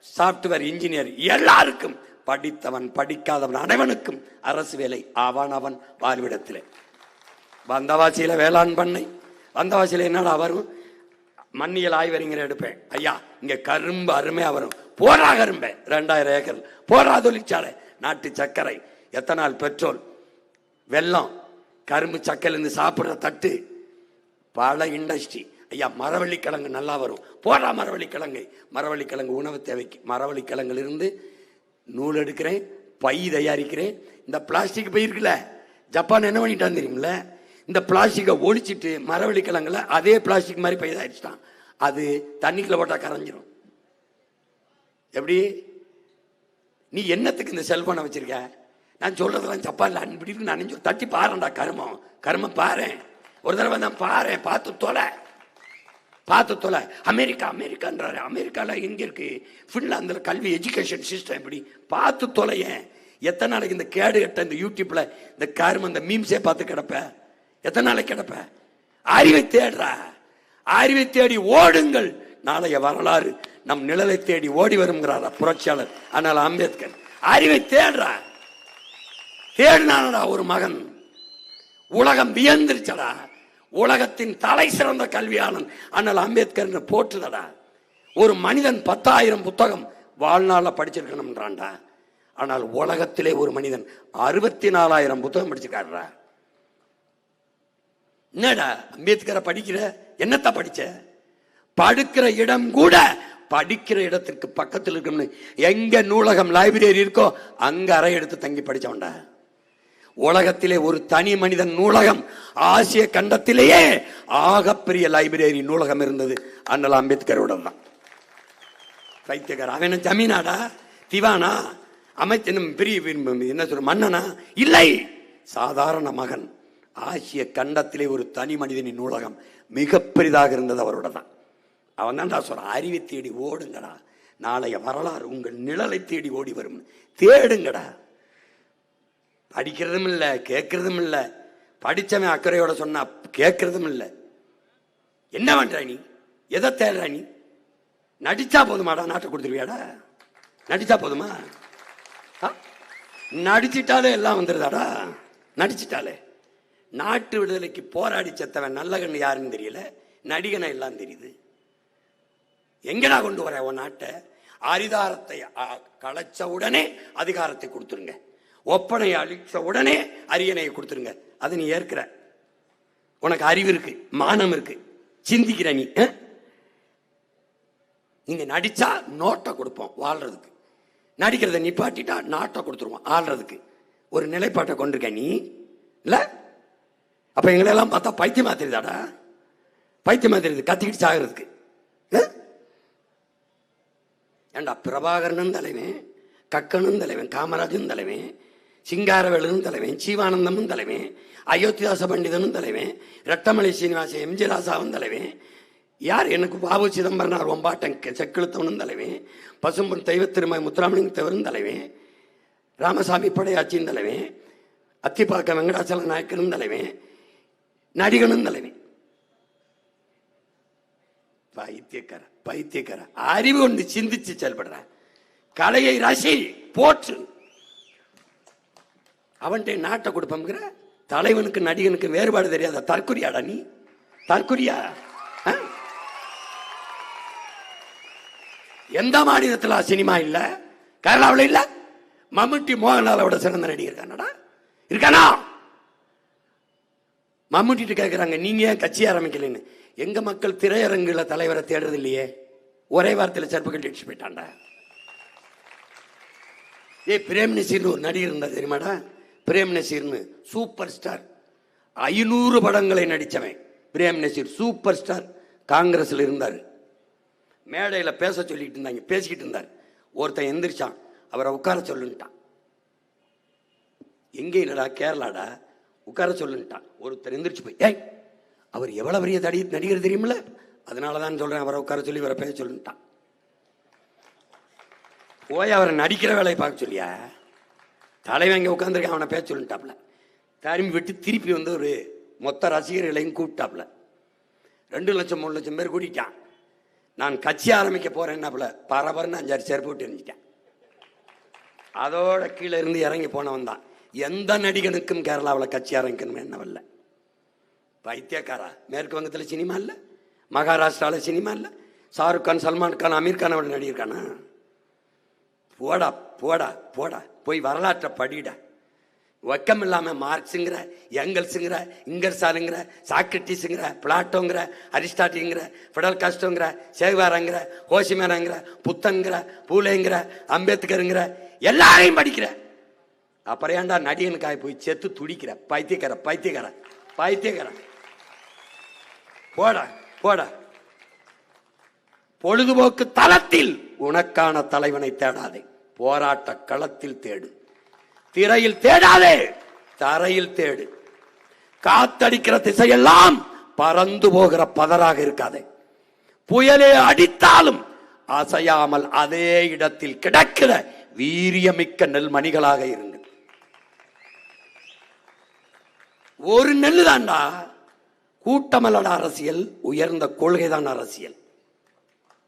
சாப்ட்வேர் இன்ஜினியர், எல்லாருக்கும் படித்தவன். படிக்காதவன் அனைவனுக்கும் அரசு வேலை ஆவான் அவன் வாழ்விடத்திலே. வந்தவாசியில வேளாண் பண்ணை, வந்தவாசியில என்னடா வரும்? மண்ணியல் ஆய்வறிஞர் எடுப்பேன். ஐயா இங்க கரும்பு அருமையா வரும், போரா கரும்பு 2000 ஏக்கர், போரா தொழிற்சாலை, நாட்டு சர்க்கரை, எத்தனால் பெட்ரோல், வெல்லம், கரும்பு சக்கையிலிருந்து சாப்பிடுற தட்டு, பல இண்டஸ்ட்ரி. ஐயா மரவள்ளிக்கிழங்கு நல்லா வரும், போரா மரவள்ளிக்கிழங்கு. மரவள்ளிக்கிழங்கு உணவு தேவைக்கு. மரவள்ளிக்கிழங்குல இருந்து நூல் எடுக்கிறேன், பை தயாரிக்கிறேன். இந்த பிளாஸ்டிக் பை இருக்குல்ல, ஜப்பான் என்ன பண்ணிட்டான் தெரியுமில்ல? இந்த பிளாஸ்டிக்கை ஒழிச்சிட்டு மரவள்ளிக்கிழங்குல அதே பிளாஸ்டிக் மாதிரி பை தயாரிச்சிட்டான். அது தண்ணிக்குள்ள போட்டா கரைஞ்சிரும். எப்படி? நீ என்னத்துக்கு இந்த செல்போனை வச்சிருக்க? நான் சொல்றதெல்லாம் ஜப்பான்ல இப்படி இருக்கு, நான் தட்டி பாருடா, கருமம் பாரு, ஒரு தடவை நான் பாரு, பார்த்து தொலை. அமெரிக்கான்றாரு, அமெரிக்கால எங்க இருக்கு? பின்லாந்துல கல்வி எஜுகேஷன் சிஸ்டம் எப்படி? பார்த்து தொலைய. எத்தனை நாளைக்கு இந்த கேடு கட்ட இந்த யூடியூப்ல இந்த கரும இந்த மீம்ஸே பார்த்து கிடப்ப? எத்தனை நாளைக்கு கிடப்ப? அறிவை தேடுற, அறிவை தேடி ஓடுங்கள். நாளைய வரலாறு நம் நிழலை தேடி ஓடி வருங்கிறாரா புரட்சியாளர் ஆனால் அம்பேத்கர். அறிவை தேடுறா, தேடினானடா ஒரு மகன். உலகம் வியந்திருச்சடா. உலகத்தின் தலை சிறந்த கல்வியாளன் அண்ணல் அம்பேத்கர் போற்றுதடா. ஒரு மனிதன் 10,000 புத்தகம் வாழ்நாள படிச்சிருக்கணும்ன்றான்டா. ஆனால் உலகத்திலே ஒரு மனிதன் 64,000 புத்தகம் படிச்சிருக்காருடா. என்னடா அம்பேத்கரை படிக்கிற, என்னத்த படிச்ச? படுக்கிற இடம் கூட படிக்கிற இடத்திற்கு பக்கத்தில் இருக்கும்னு எங்க நூலகம் லைப்ரரி இருக்கோ அங்க அறை எடுத்து தங்கி படிச்சவன்டா. உலகத்திலே ஒரு தனி மனிதன் நூலகம், ஆசிய கண்டத்திலேயே ஆகப்பெரிய லைப்ரரி நூலகம் இருந்தது அண்ணல் அம்பேத்கரோட தான். பைத்தியக்கார அவன் ஜமீனாடா, திவானா, அமைச்சனும் பெரிய என்ன சொல்ற மன்னனா? இல்லை, சாதாரண மகன். ஆசிய கண்டத்திலே ஒரு தனி மனிதனின் நூலகம் மிக பெரிதாக இருந்தது அவரோட தான். அவன் தான்டா சொல்ற, அறிவை தேடி ஓடுங்கடா, நாளைய வரலாறு உங்கள் நிழலை தேடி ஓடி வரும். தேடுங்கடா. படிக்கிறதும் இல்லை, கேட்கறதும் இல்லை. படிச்சவன் அக்கறையோட சொன்னா கேட்கறதும் இல்லை. என்ன பண்ற நீ? எதை தேடுற நீ? நடிச்சா போதுமாடா, நாட்டை கொடுத்துருவியாடா? நடிச்சா போதுமா? நடிச்சிட்டாலே எல்லாம் வந்துருதாடா. நடிச்சிட்டாலே. நாட்டு விடுதலைக்கு போராடி செத்தவன் நல்ல கண்ணு யாருன்னு தெரியல, நடிகனை எல்லாம் தெரியுது. எங்கடா கொண்டு வர உன் நாட்டை? அதிகாரத்தை களைச்ச உடனே அதிகாரத்தை கொடுத்துருங்க, ஒப்பனை அழிச்ச உடனே அரியணையை கொடுத்துருங்க. அது நீ ஏற்கிற. உனக்கு அறிவு இருக்கு, மானம் இருக்கு, சிந்திக்கிற நீ. நீங்க நடிச்சா நோட்டை கொடுப்போம் வாழ்றதுக்கு, நடிக்கிறத நிப்பாட்டிட்டா நாட்டை கொடுத்துருவோம் ஆள்றதுக்கு. ஒரு நிலைப்பாட்டை கொண்டிருக்க நீ இல்ல? அப்ப எங்களெல்லாம் பார்த்தா பைத்தியமா தெரியுதாடா? பைத்தியமா தெரியுது, கத்திக்கிட்டு சாகிறதுக்கு. ஏண்டா பிரபாகரனும் தலைவன், கக்கனும் தலைவன், காமராஜும் தலைவன், சிங்காரவேலனும் தலைவன், சீவானந்தமும் தலைவன், அயோத்திதாச பண்டிதனும் தலைவன், ரெட்டமலை சீனிவாச எம்ஜி ராசாவும் தலைவன். யார்? எனக்கு பாபு சிதம்பரனார் ஒம்பாட்டன் செக்கெழுத்தவனும் தலைவன், பசும்பொன் தெய்வ திருமதி முத்துராமலிங்க தேவரும் தலைவன், ராமசாமி படையாச்சியும் தலைவன், அத்திப்பாக்க வெங்கடாச்சல நாயக்கனும் தலைவன், நடிகனும் தலைவன். பைத்தியக்கார பைத்தியக்கார. அறிவு கொண்டு சிந்திச்சு செயல்படுற, கலையை ரசி போற்று. அவன்கிட்ட நாட்டை கொடுப்போம்ங்கிற தலைவனுக்கு நடிகனுக்கு வேறுபாடு தெரியாத தற்குறியாடா நீ? தற்குறியா? எந்த மாநிலத்தில் சினிமா இல்ல? கேரளாவில் இல்ல? மம்முட்டி மோகன்லாலோட சிறந்த நடிகர் இருக்கானடா, இருக்கானா? மம்முட்டிட்டு கேட்கிறாங்க, நீங்க ஏன் கட்சி ஆரம்பிக்கலன்னு. எங்க மக்கள் திரையரங்குல தலைவரை தேடுறது இல்லையே, ஒரே வார்த்தையில் செருப்பு கட்டி போயிட்டான்டா. பிரேம் நசீர்னு ஒரு நடிகர் இருந்தா தெரியுமாடா? பிரேம் நசீர்னு சூப்பர் ஸ்டார், 500 படங்களை நடிச்சவன் பிரேம் நசீர், சூப்பர் ஸ்டார். காங்கிரஸ்ல இருந்தார். மேடையில் பேச சொல்லிட்டு இருந்தாங்க, பேசிக்கிட்டு இருந்தார். ஒருத்தன் எந்திரிச்சான், அவரை உட்கார சொல்லுன்ட்டான். எங்க இல்லடா, கேரளாடா, உட்கார சொல்லுன்ட்டான். ஒருத்தர் எந்திரிச்சு போய், ஏய் அவர் எவ்வளவு பெரிய நடிகர் தெரியுமில்ல, அதனாலதான் சொல்றேன் அவரை உட்கார சொல்லி அவரை பேச சொல்லுன்ட்டான். போய் அவரை நடிக்கிற வேலையை பார்க்க சொல்லியா? தலைவன் இங்க உட்காந்துருக்க, அவனை பேச சொல்லுன்ட்டாப்ல. திரும்பி விட்டு திருப்பி வந்து ஒரு மொத்த ரசிகர்களையும் கூப்பிட்டாப்ல. 2 லட்சம் 3 லட்சம் பேர் கூட்டிட்டான். நான் கட்சி ஆரம்பிக்க போறேன்னாப்ல, பரபரன்னு 5-6 செருப்பு போட்டு இருந்துட்டேன். அதோட கீழே இருந்து இறங்கி போனவன் தான். எந்த நடிகனுக்கும் கேரளாவில் கட்சி ஆரம்பிக்கணும் என்னவல்ல. பைத்தியக்காரா. மேற்கு வங்கத்தில் சினிமா இல்லை, மகாராஷ்டிராவில் சினிமா இல்லை, ஷாருக் கான், சல்மான் கான், அமீர் கானோட நடிகர்கானா? போடா போடா போடா, போய் வரலாற்றை படிடா. வெக்கம் இல்லாம மார்க்ஸுங்கிற, எங்கல்ஸுங்கிற, இங்கர்சாலுங்கிற, சாக்ரட்டிஸுங்கிற, பிளாட்டோங்கிற, அரிஸ்டாட்டிங்கிற, ஃபிடல் காஸ்டோங்கிற, சேகுவாராங்கிற, ஹோசிமேராங்கிற, புத்தன்கிற, பூலேங்கிற, அம்பேத்கருங்கிற, எல்லாரையும் படிக்கிற. அப்புறம் ஏன்டா நடிகனுக்காக போய் செத்து துடிக்கிற? பைத்தியக்கார பைத்தியக்கார பைத்தியக்கார. போடா போடா. பொழுதுபோக்கு தளத்தில் உனக்கான தலைவனை தேடாதே, போராட்ட களத்தில் தேடு. திரையில் தேடாதே, தரையில் தேடு. காத்தடிக்கிற திசையெல்லாம் பறந்து போகிற பதராக இருக்காதே. புயலே அடித்தாலும் அசையாமல் அதே இடத்தில் கிடக்கிற வீரியமிக்க நெல்மணிகளாக இருங்கள். ஒரு நெல்லு தான்டா. கூட்டமல்லட அரசியல், உயர்ந்த கொள்கைதான் அரசியல்.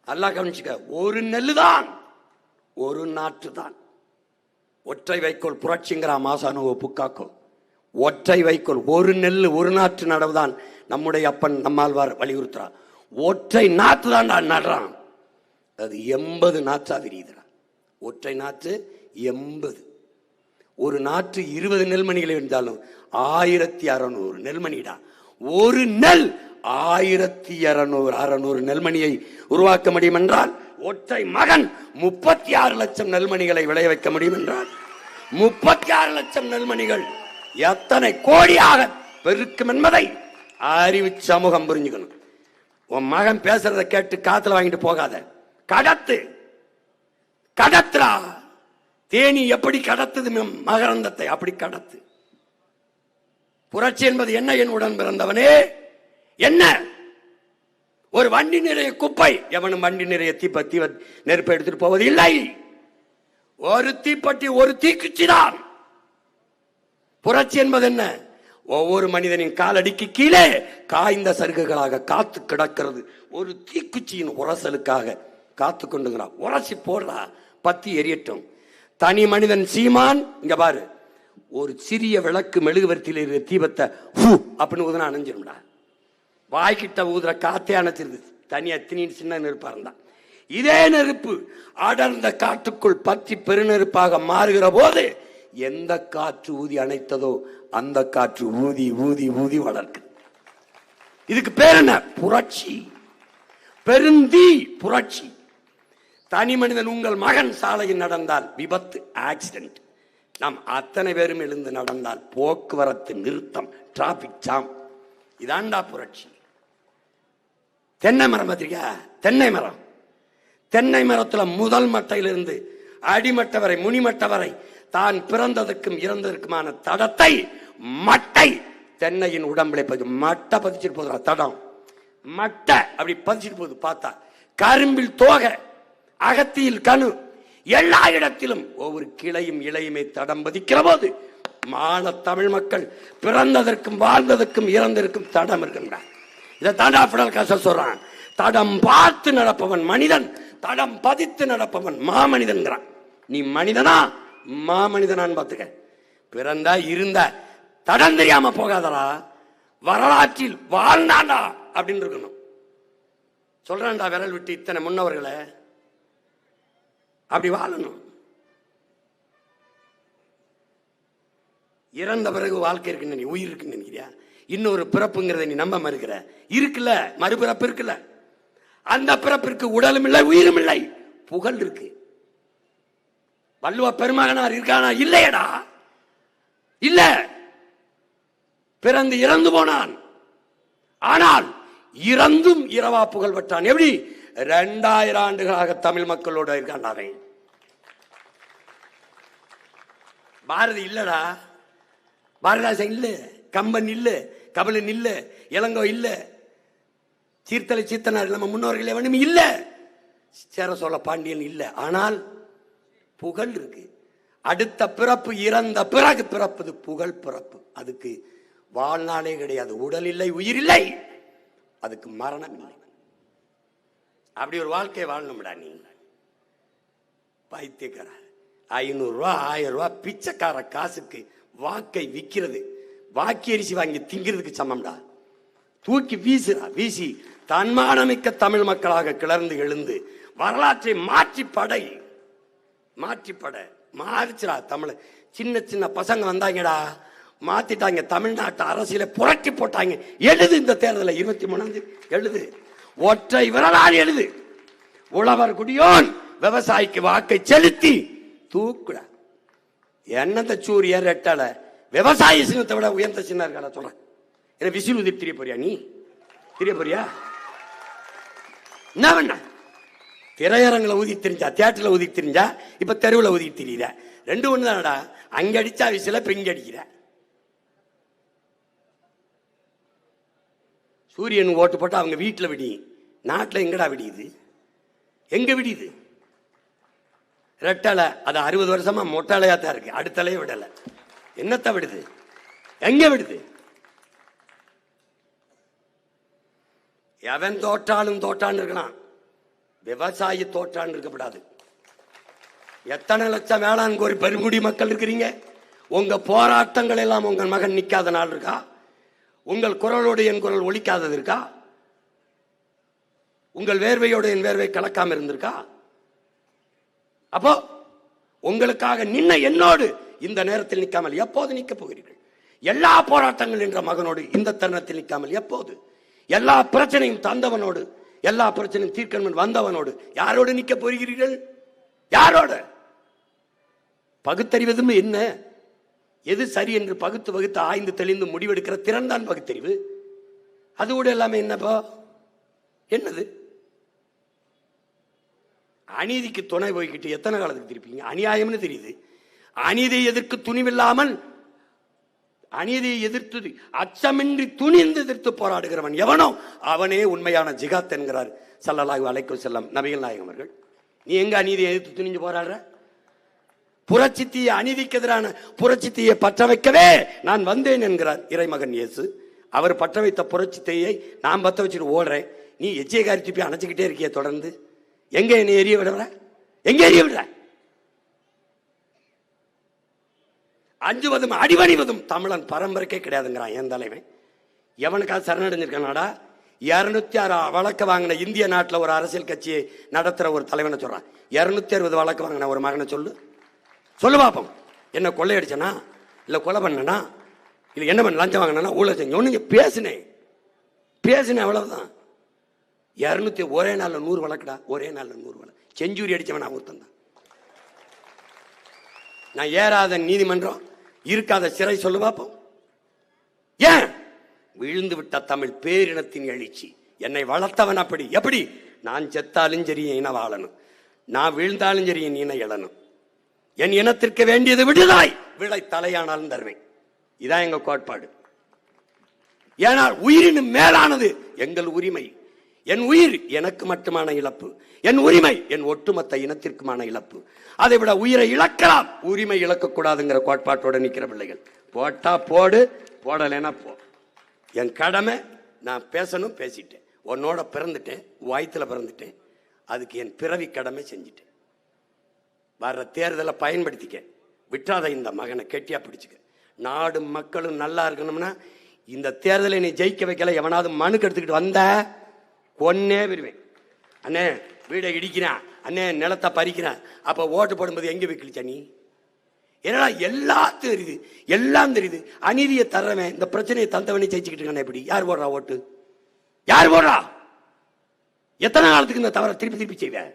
நல்லா கவனிச்சுக்க, ஒரு நெல்லு தான், ஒரு நாற்று தான். ஒற்றை வைக்கோல் புரட்சிங்கிற மாசானு புக்காக்கோ. ஒற்றை வைக்கோல், ஒரு நெல்லு ஒரு நாற்று நடவுதான் நம்முடைய அப்பன் நம்மாழ்வார் வலியுறுத்துறான். ஒற்றை நாற்று தான் நடுறான், அது 80 நாற்றா விரியுதுறான். ஒற்றை நாற்று 80. ஒரு நாற்று 20 நெல்மணிகளை இருந்தாலும் 1600 நெல்மணிடா. ஒரு நெல் 1600 நெல்மணியை உருவாக்க முடியும் என்றால், ஒற்றை மகன் 36 லட்சம் நெல்மணிகளை விளைய வைக்க முடியும் என்றால், 36 லட்சம் நெல்மணிகள் எத்தனை கோடியாக பெருக்கும் என்பதை அறிவு சமூகம் புரிஞ்சுக்கணும். உன் மகன் பேசுறதை கேட்டு காத்துல வாங்கிட்டு போகாத, கடத்து, கடத்துறா. தேனி எப்படி கடத்துது மகரந்தத்தை, அப்படி கடத்து. புரட்சி என்பது என்ன என் உடன் பிறந்தவனே? என்ன? ஒரு வண்டி நிறைய குப்பை, எவனும் வண்டி நிறைய தீப்பத்தி நெருப்பை எடுத்துட்டு போவது இல்லை. ஒரு தீப்பட்டி, ஒரு தீக்குச்சி தான் புரட்சி என்பது. என்ன? ஒவ்வொரு மனிதனின் காலடிக்கு கீழே காய்ந்த சருகுகளாக காத்து கிடக்கிறது. ஒரு தீக்குச்சியின் உரசலுக்காக காத்து கொண்டுங்கிறான். உரசி போடுறா, பத்தி எரியட்டும். தனி மனிதன் சீமான் இங்க பாரு, ஒரு சிறிய விளக்கு மெழுகுவர்த்தியில் இருக்கிற தீபத்தை அப்படின்னு ஊதுனா அணைஞ்சிரும்டா. வாய்கிட்ட ஊதுற காத்தே அணைச்சிருக்கு. தனியா திணின்னு சின்ன நெருப்பா இருந்தா, இதே நெருப்பு அடர்ந்த காட்டுக்குள் பற்றி பெருநெருப்பாக மாறுகிற போது எந்த காற்று ஊதி அணைத்ததோ அந்த காற்று ஊதி ஊதி ஊதி வளர்க்குது. இதுக்கு பேர் என்ன? புரட்சி. பெருந்தீ புரட்சி. தனி மனிதன், உங்கள் மகன் சாலையில் நடந்தால் விபத்து, ஆக்சிடென்ட். நாம் அத்தனை பேரும் எழுந்து நடந்தால் போக்குவரத்து நிறுத்தம், டிராபிக் ஜாம். இதாண்டா புரட்சி. தென்னை மரம் பார்த்திருக்கியா? தென்னை மரம், தென்னை மரத்துல முதல் மட்டையிலிருந்து அடிமட்ட வரை, முனிமட்ட வரை தான் பிறந்ததற்கும் இறந்ததற்குமான தடத்தை, மட்டை தென்னையின் உடம்புல மட்டை பதிச்சிட்டு போதுரா. தடம் மட்டை அப்படி பதிச்சிட்டு போகுது. பார்த்தா கரும்பில் தோகை, அகத்தியில் கணு, எல்லா இடத்திலும் ஒவ்வொரு கிளையும் இலையுமே தடம் பதிக்கிற போது மான தமிழ் மக்கள் பிறந்ததற்கும் வாழ்ந்ததற்கும் இறந்ததற்கும் தடம் இருக்கின்றார். இதை தாண்டா பிடல் காசல் சொல்றான். தடம் பார்த்து நடப்பவன் மனிதன், தடம் பதித்து நடப்பவன் மாமனிதன்கிறான். நீ மனிதனா மாமனிதனான்னு பார்த்துக்க. பிறந்தா இருந்த தடம் தெரியாம போகாதரா, வரலாற்றில் வாழ்ந்தாண்டா அப்படின்னு இருக்கணும். சொல்றான்டா விரல் விட்டு இத்தனை முன்னவர்களை, அப்படி வாழணும். இறந்த பிறகு வாழ்க்கை இருக்குன்னு நீ, உயிர் இருக்குன்னு நினைக்கிறியா? இன்னொரு பிறப்புங்கிறத நீ நம்ப மறுக்கிற. இருக்குல்ல, மறுபிறப்பு இருக்குல்ல. அந்த பிறப்பிற்கு உடலும் இல்லை, உயிரும் இல்லை, புகழ் இருக்கு. வள்ளுவ பெருமகனார் இருக்கானா? இல்லையடா, இல்ல. பிறந்து இறந்து போனான், ஆனால் இறந்தும் இரவா புகழ் பெற்றான். எப்படி? 2000 ஆண்டுகளாக தமிழ் மக்களோட இருக்கான். அவன் பாரதி இல்லடா, பாரதிதாசன் இல்ல, கம்பன் இல்ல, கபிலன் இல்ல, இளங்கோ இல்ல, சீர்த்தலை சீத்தனார் நம்ம முன்னோர்கள் எவனும் இல்ல, சேர சோழ பாண்டியன் இல்ல. ஆனால் புகழ் இருக்கு. அடுத்த பிறப்பு இறந்த பிறகு பிறப்பது புகழ் பிறப்பு. அதுக்கு வாழ்நாளே கிடையாது. உடல் இல்லை, உயிர் இல்லை, அதுக்கு மரணம் இல்லை. அப்படி ஒரு வாழ்க்கையை வாழணும்டா நீ. பைத்தியக்கார 500 ரூபா 1000 ரூபா பிச்சைக்கார காசுக்கு வாக்கை விற்கிறது, வாக்கி அரிசி வாங்கி திங்கிறதுக்கு சமம்டா. தூக்கி வீசுறா. வீசி தன்மானமிக்க தமிழ் மக்களாக கிளர்ந்து எழுந்து வரலாற்றை மாற்றி படை, மாற்றி படை மாறிச்சுடா. தமிழ் சின்ன சின்ன பசங்க வந்தாங்கடா, மாத்திட்டாங்க. தமிழ்நாட்டு அரசியலை புரட்டி போட்டாங்க. எழுது, இந்த தேர்தலை 23 எழுது, ஒற்றை விரலால் எழுது. உழவர் குடியோன் விவசாயிக்கு வாக்கை செலுத்தி தூக்குட. என்னந்த சூரிய ரெட்டல விவசாய சின்னத்தை விட உயர்ந்த சின்ன இருக்கா சொல்ற. என்ன விசில் உதிரி தெரிய போறியா? நீ தெரிய போறியா? என்ன பண்ண? திரையரங்களை ஊதி தெரிஞ்சா, தியேட்டர்ல ஊதி தெரிஞ்சா, இப்ப தெருவில் ஊதி தெரியுற. 2 ஒண்ணு தானடா. அங்க அடிச்சா விசில, இங்க அடிக்கிற. சூரியன் ஓட்டு போட்டு அவங்க வீட்டுல விடி, நாட்டுல எங்கடா விடியுது? எங்க விடியுது? ரெட்டலை அது 60 வருஷமா மொட்டலையா தான் இருக்கு, அடுத்தலையே விடல. என்னத்த விடுது? எங்க விடுது? எவன் தோற்றாலும் தோற்றான்னு இருக்கலாம். விவசாயி தோற்றான் இருக்கப்படாது. எத்தனை லட்சம் வேளாண் கோரி பெருங்குடி மக்கள் இருக்கிறீங்க. உங்க போராட்டங்கள் எல்லாம் உங்கள் மகன் நிக்காத நாள் இருக்கா? உங்கள் குரலோடு என் குரல் ஒலிக்காதது இருக்கா? உங்கள் வேர்வையோடு என் வேர்வை கலக்காம இருந்திருக்கா? அப்போ உங்களுக்காக நின்ன என்னோடு இந்த நேரத்தில் நிற்காமல் எப்போது நிற்க போகிறீர்கள்? எல்லா போராட்டங்கள் என்ற மகனோடு இந்த தருணத்தில் நிற்காமல் எப்போது? எல்லா பிரச்சனையும் தந்தவனோடு, எல்லா பிரச்சனையும் தீர்க்கணும் வந்தவனோடு யாரோடு நிற்க போகிறீர்கள்? யாரோட? பகுத்தறிவதும் என்ன, எது சரி என்று பகுத்து வகுத்து ஆய்ந்து தெளிந்து முடிவெடுக்கிற திறன் தான் பகுத்தறிவு. அது கூட எல்லாமே என்னப்பா? என்னது? அநீதிக்கு துணை போய்கிட்டு எத்தனை காலத்துக்கு திருப்பீங்க? அநியாயம்னு தெரியுது. அநீதியை எதிர்க்கு துணிவில்லாமல், அநீதியை எதிர்த்து அச்சமின்றி துணிந்து எதிர்த்து போராடுகிறவன் எவனோ அவனே உண்மையான ஜிகாத் என்கிறார் ஸல்லல்லாஹு அலைஹி வஸல்லம் நபிகள் நாயகம் அவர்கள். நீ எங்க அநீதியை எதிர்த்து துணிஞ்சு போராடுற? புரட்சித்தீய அநீதிக்கு எதிரான புரட்சித்தீயை பற்ற வைக்கவே நான் வந்தேன் என்கிறார் இறைமகன் இயேசு. அவர் பற்ற வைத்த புரட்சித்தீயை நான் பற்ற வச்சுட்டு ஓடுறேன். நீ எச்சியை காரி திருப்பி அணைச்சிக்கிட்டே இருக்கிய தொடர்ந்து. எங்க நீ எரிய விடுற? எங்க எரிய விடுற? அஞ்சுவதும் அடிவணிவதும் தமிழன் பரம்பரைக்கே கிடையாதுங்கிறான் என் தலைவன். எவனுக்காக சரணடைஞ்சிருக்கானாடா? 206 வழக்கு வாங்கின இந்திய நாட்டில் ஒரு அரசியல் கட்சியை நடத்துற ஒரு தலைவனை சொல்றான். 260 வழக்கு வாங்கின ஒரு மகனை சொல்லு பாப்போம். என்ன கொள்ளையடிச்சனா, இல்ல கொலை பண்ணனா, இல்ல என்ன பண்ண லஞ்சம் வாங்கினா, ஊழல் செஞ்ச ஒண்ணு பேசுனேன் அவ்வளவுதான். 200 ஒரே நாள்ல 100 வழக்குடா. ஒரே நாள்ல 100 வழக்கு. செஞ்சுரி அடிச்சவன் நான் ஒருத்தன் தான். நான் ஏறாத நீதிமன்றம், இருக்காத சிறை சொல்லு பார்ப்போம். ஏன்? விழுந்து விட்ட தமிழ் பேரினத்தின் எழுச்சி. என்னை வளர்த்தவன் அப்படி. எப்படி? நான் செத்தாலும் சரி என் இன வாழணும், நான் வீழ்ந்தாலும் சரி என் இன எழணும், என் இனத்திற்கு வேண்டியது விடுதாய், விளை தலையானாலும் தருவேன். இதான் எங்க கோட்பாடு. ஏனால் உயிரினும் மேலானது எங்கள் உரிமை. என் உயிர் எனக்கு மட்டுமான இழப்பு, என் உரிமை என் ஒட்டுமொத்த இனத்திற்குமான இழப்பு. அதை விட உயிரை இழக்கலாம், உரிமை இழக்கக்கூடாதுங்கிற கோட்பாட்டோட நிற்கிற பிள்ளைகள். போட்டா போடு, போடலைன்னா போ. என் கடமை, நான் பேசணும், பேசிட்டேன். உன்னோட பிறந்துட்டேன், வயிற்றுல பிறந்துட்டேன், அதுக்கு என் பிறவி கடமை செஞ்சுட்டேன். வர்ற தேர்தலை பயன்படுத்திக்க, விட்டாத இந்த மகனை கெட்டியா பிடிச்சுக்க. நாடு மக்களும் நல்லா இருக்கணும்னா இந்த தேர்தலை நீ ஜெயிக்க வைக்கல, எவனாவது மனுக்கு எடுத்துக்கிட்டு வந்த கொன்னே விடுவேன். அண்ணே வீடை இடிக்கிறான், அண்ணே நிலத்தை பறிக்கிறான், அப்ப ஓட்டு போடும்போது எங்க போய் கிழிச்சா நீ? ஏன்னா எல்லாம் தெரியுது, எல்லாம் தெரியுது. அநீதியை தர்றவன், இந்த பிரச்சனையை தந்தவனே ஜெயிச்சுக்கிட்டு இருக்கானே. எப்படி? யார் போடுறா ஓட்டு? யார் போடுறா? எத்தனை காலத்துக்கு இந்த தவறை திருப்பி திருப்பி செய்வேன்?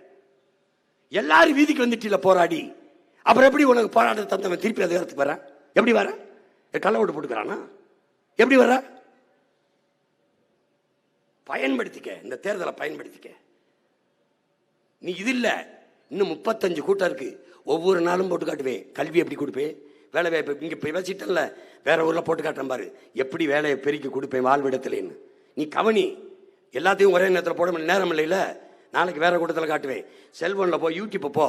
எல்லாரும் வீதிக்கு வந்துட்டு போராடி, அப்புறம் எப்படி உனக்கு போராட்ட தந்தவன் திருப்பி அதிகாரத்துக்கு வர? எப்படி வர? கள்ள ஓட்டு போட்டுக்கிறானா? எப்படி வர? பயன்படுத்திக்க, இந்த தேர்தலை பயன்படுத்திக்க. நீ இது இல்ல, இன்னும் 35 கூட்டம் இருக்கு. ஒவ்வொரு நாளும் போட்டு காட்டுவேன். கல்வி எப்படி கொடுப்பேன், வேலை வாய்ப்பு இங்க பேசிட்டல, வேற ஊர்ல போட்டு காட்டுறேன் பாரு, எப்படி வேலையை பெருக்கி கொடுப்பேன் வாழ்விடத்துலன்னு. நீ கவனி. எல்லாத்தையும் ஒரே நேரத்தில் போட நேரம் இல்லைல்ல. நாளைக்கு வேற கூட்டத்தில் காட்டுவேன். செல்போன்ல போ, யூடியூப் போ,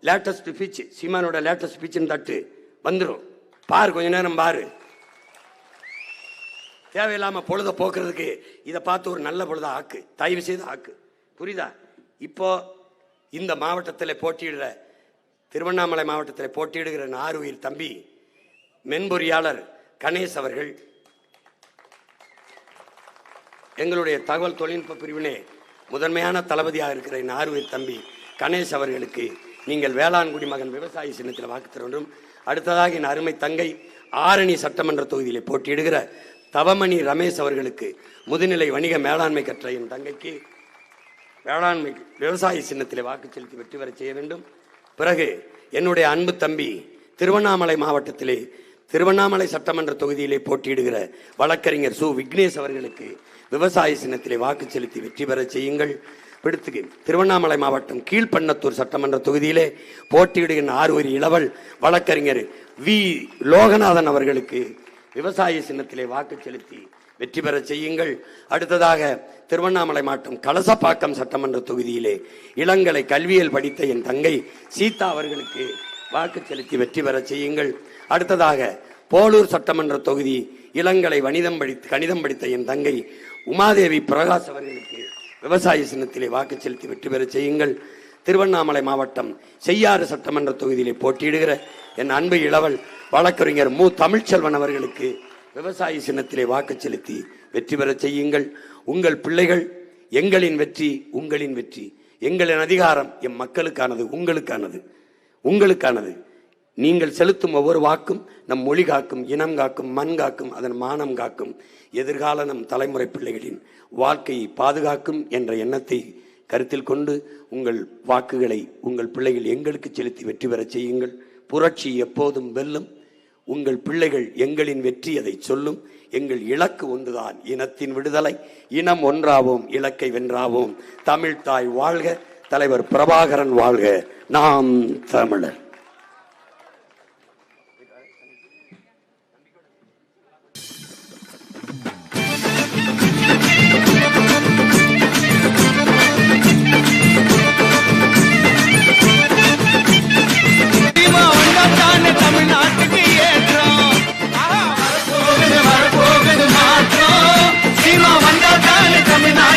லேட்டஸ்ட் ஸ்பீச், சீமானோட லேட்டஸ்ட் ஸ்பீச்னு தட்டு வந்துடும். பாரு, கொஞ்ச நேரம் பாரு. தேவையில்லாம பொழுத போக்குறதுக்கு இதை பார்த்து ஒரு நல்ல பொழுத ஆக்கு, தயவு செய்து ஆக்கு. புரியுதா? இப்போ இந்த மாவட்டத்தில் போட்டியிடுற, திருவண்ணாமலை மாவட்டத்தில் போட்டியிடுகிற ஆறுயிர் தம்பி மென்பொறியாளர் கணேஷ் அவர்கள், எங்களுடைய தகவல் தொழில்நுட்ப பிரிவினே முதன்மையான தளபதியாக இருக்கிற ஆறுயிர் தம்பி கணேஷ் அவர்களுக்கு நீங்கள் வேளாண்குடி மகன் விவசாயி சின்னத்தில் வாக்கு தர வேண்டும். அடுத்ததாக என் அருமை தங்கை ஆரணி சட்டமன்ற தொகுதியில் போட்டியிடுகிற தவமணி ரமேஷ் அவர்களுக்கு முதுநிலை வணிக மேலாண்மை கற்ற என் தங்கைக்கு வேளாண்மை விவசாய சின்னத்தில் வாக்கு செலுத்தி வெற்றி பெற செய்ய வேண்டும். பிறகு என்னுடைய அன்பு தம்பி திருவண்ணாமலை மாவட்டத்திலே திருவண்ணாமலை சட்டமன்ற தொகுதியிலே போட்டியிடுகிற வழக்கறிஞர் சு விக்னேஷ் அவர்களுக்கு விவசாய சின்னத்திலே வாக்கு செலுத்தி வெற்றி பெற செய்யுங்கள். விடுத்துக்கு திருவண்ணாமலை மாவட்டம் கீழ்பண்ணத்தூர் சட்டமன்ற தொகுதியிலே போட்டியிடுகிற ஆறுவரி இளவல் வழக்கறிஞர் வி லோகநாதன் அவர்களுக்கு விவசாய சின்னத்திலே வாக்கு செலுத்தி வெற்றி பெற செய்யுங்கள். அடுத்ததாக திருவண்ணாமலை மாவட்டம் கலசப்பாக்கம் சட்டமன்ற தொகுதியிலே இளங்கலை கல்வியல் படித்த என் தங்கை சீதா அவர்களுக்கு வாக்கு செலுத்தி வெற்றி பெற செய்யுங்கள். அடுத்ததாக போலூர் சட்டமன்ற தொகுதி இளங்கலை கணிதம் படித்த என் தங்கை உமாதேவி பிரகாஷ் அவர்களுக்கு விவசாய சின்னத்திலே வாக்கு செலுத்தி வெற்றி பெற செய்யுங்கள். திருவண்ணாமலை மாவட்டம் செய்யாறு சட்டமன்ற தொகுதியிலே போட்டியிடுகிற என் அன்பு இளவல் வழக்கறிஞர் மு. தமிழ்ச்செல்வன் அவர்களுக்கு விவசாய சின்னத்திலே வாக்கு செலுத்தி வெற்றி பெற செய்யுங்கள். உங்கள் பிள்ளைகள் எங்களின் வெற்றி, உங்களின் வெற்றி. எங்களின் அதிகாரம் எம் மக்களுக்கானது, உங்களுக்கானது. நீங்கள் செலுத்தும் ஒவ்வொரு வாக்கும் நம் மொழி காக்கும், இனம் காக்கும், மண் காக்கும், அதன் மானம் காக்கும், எதிர்கால நம் தலைமுறை பிள்ளைகளின் வாழ்க்கையை பாதுகாக்கும் என்ற எண்ணத்தை கருத்தில் கொண்டு உங்கள் வாக்குகளை உங்கள் பிள்ளைகள் எங்களுக்கு செலுத்தி வெற்றி பெற செய்யுங்கள். புரட்சி எப்போதும் வெல்லும். உங்கள் பிள்ளைகள் எங்களின் வெற்றி அதை சொல்லும். எங்கள் இலக்கு ஒன்றுதான், இனத்தின் விடுதலை. இனம் ஒன்றாவோம், இலக்கை வென்றாவோம். தமிழ் தாய் வாழ்க, தலைவர் பிரபாகரன் வாழ்க. நாம் தமிழர்.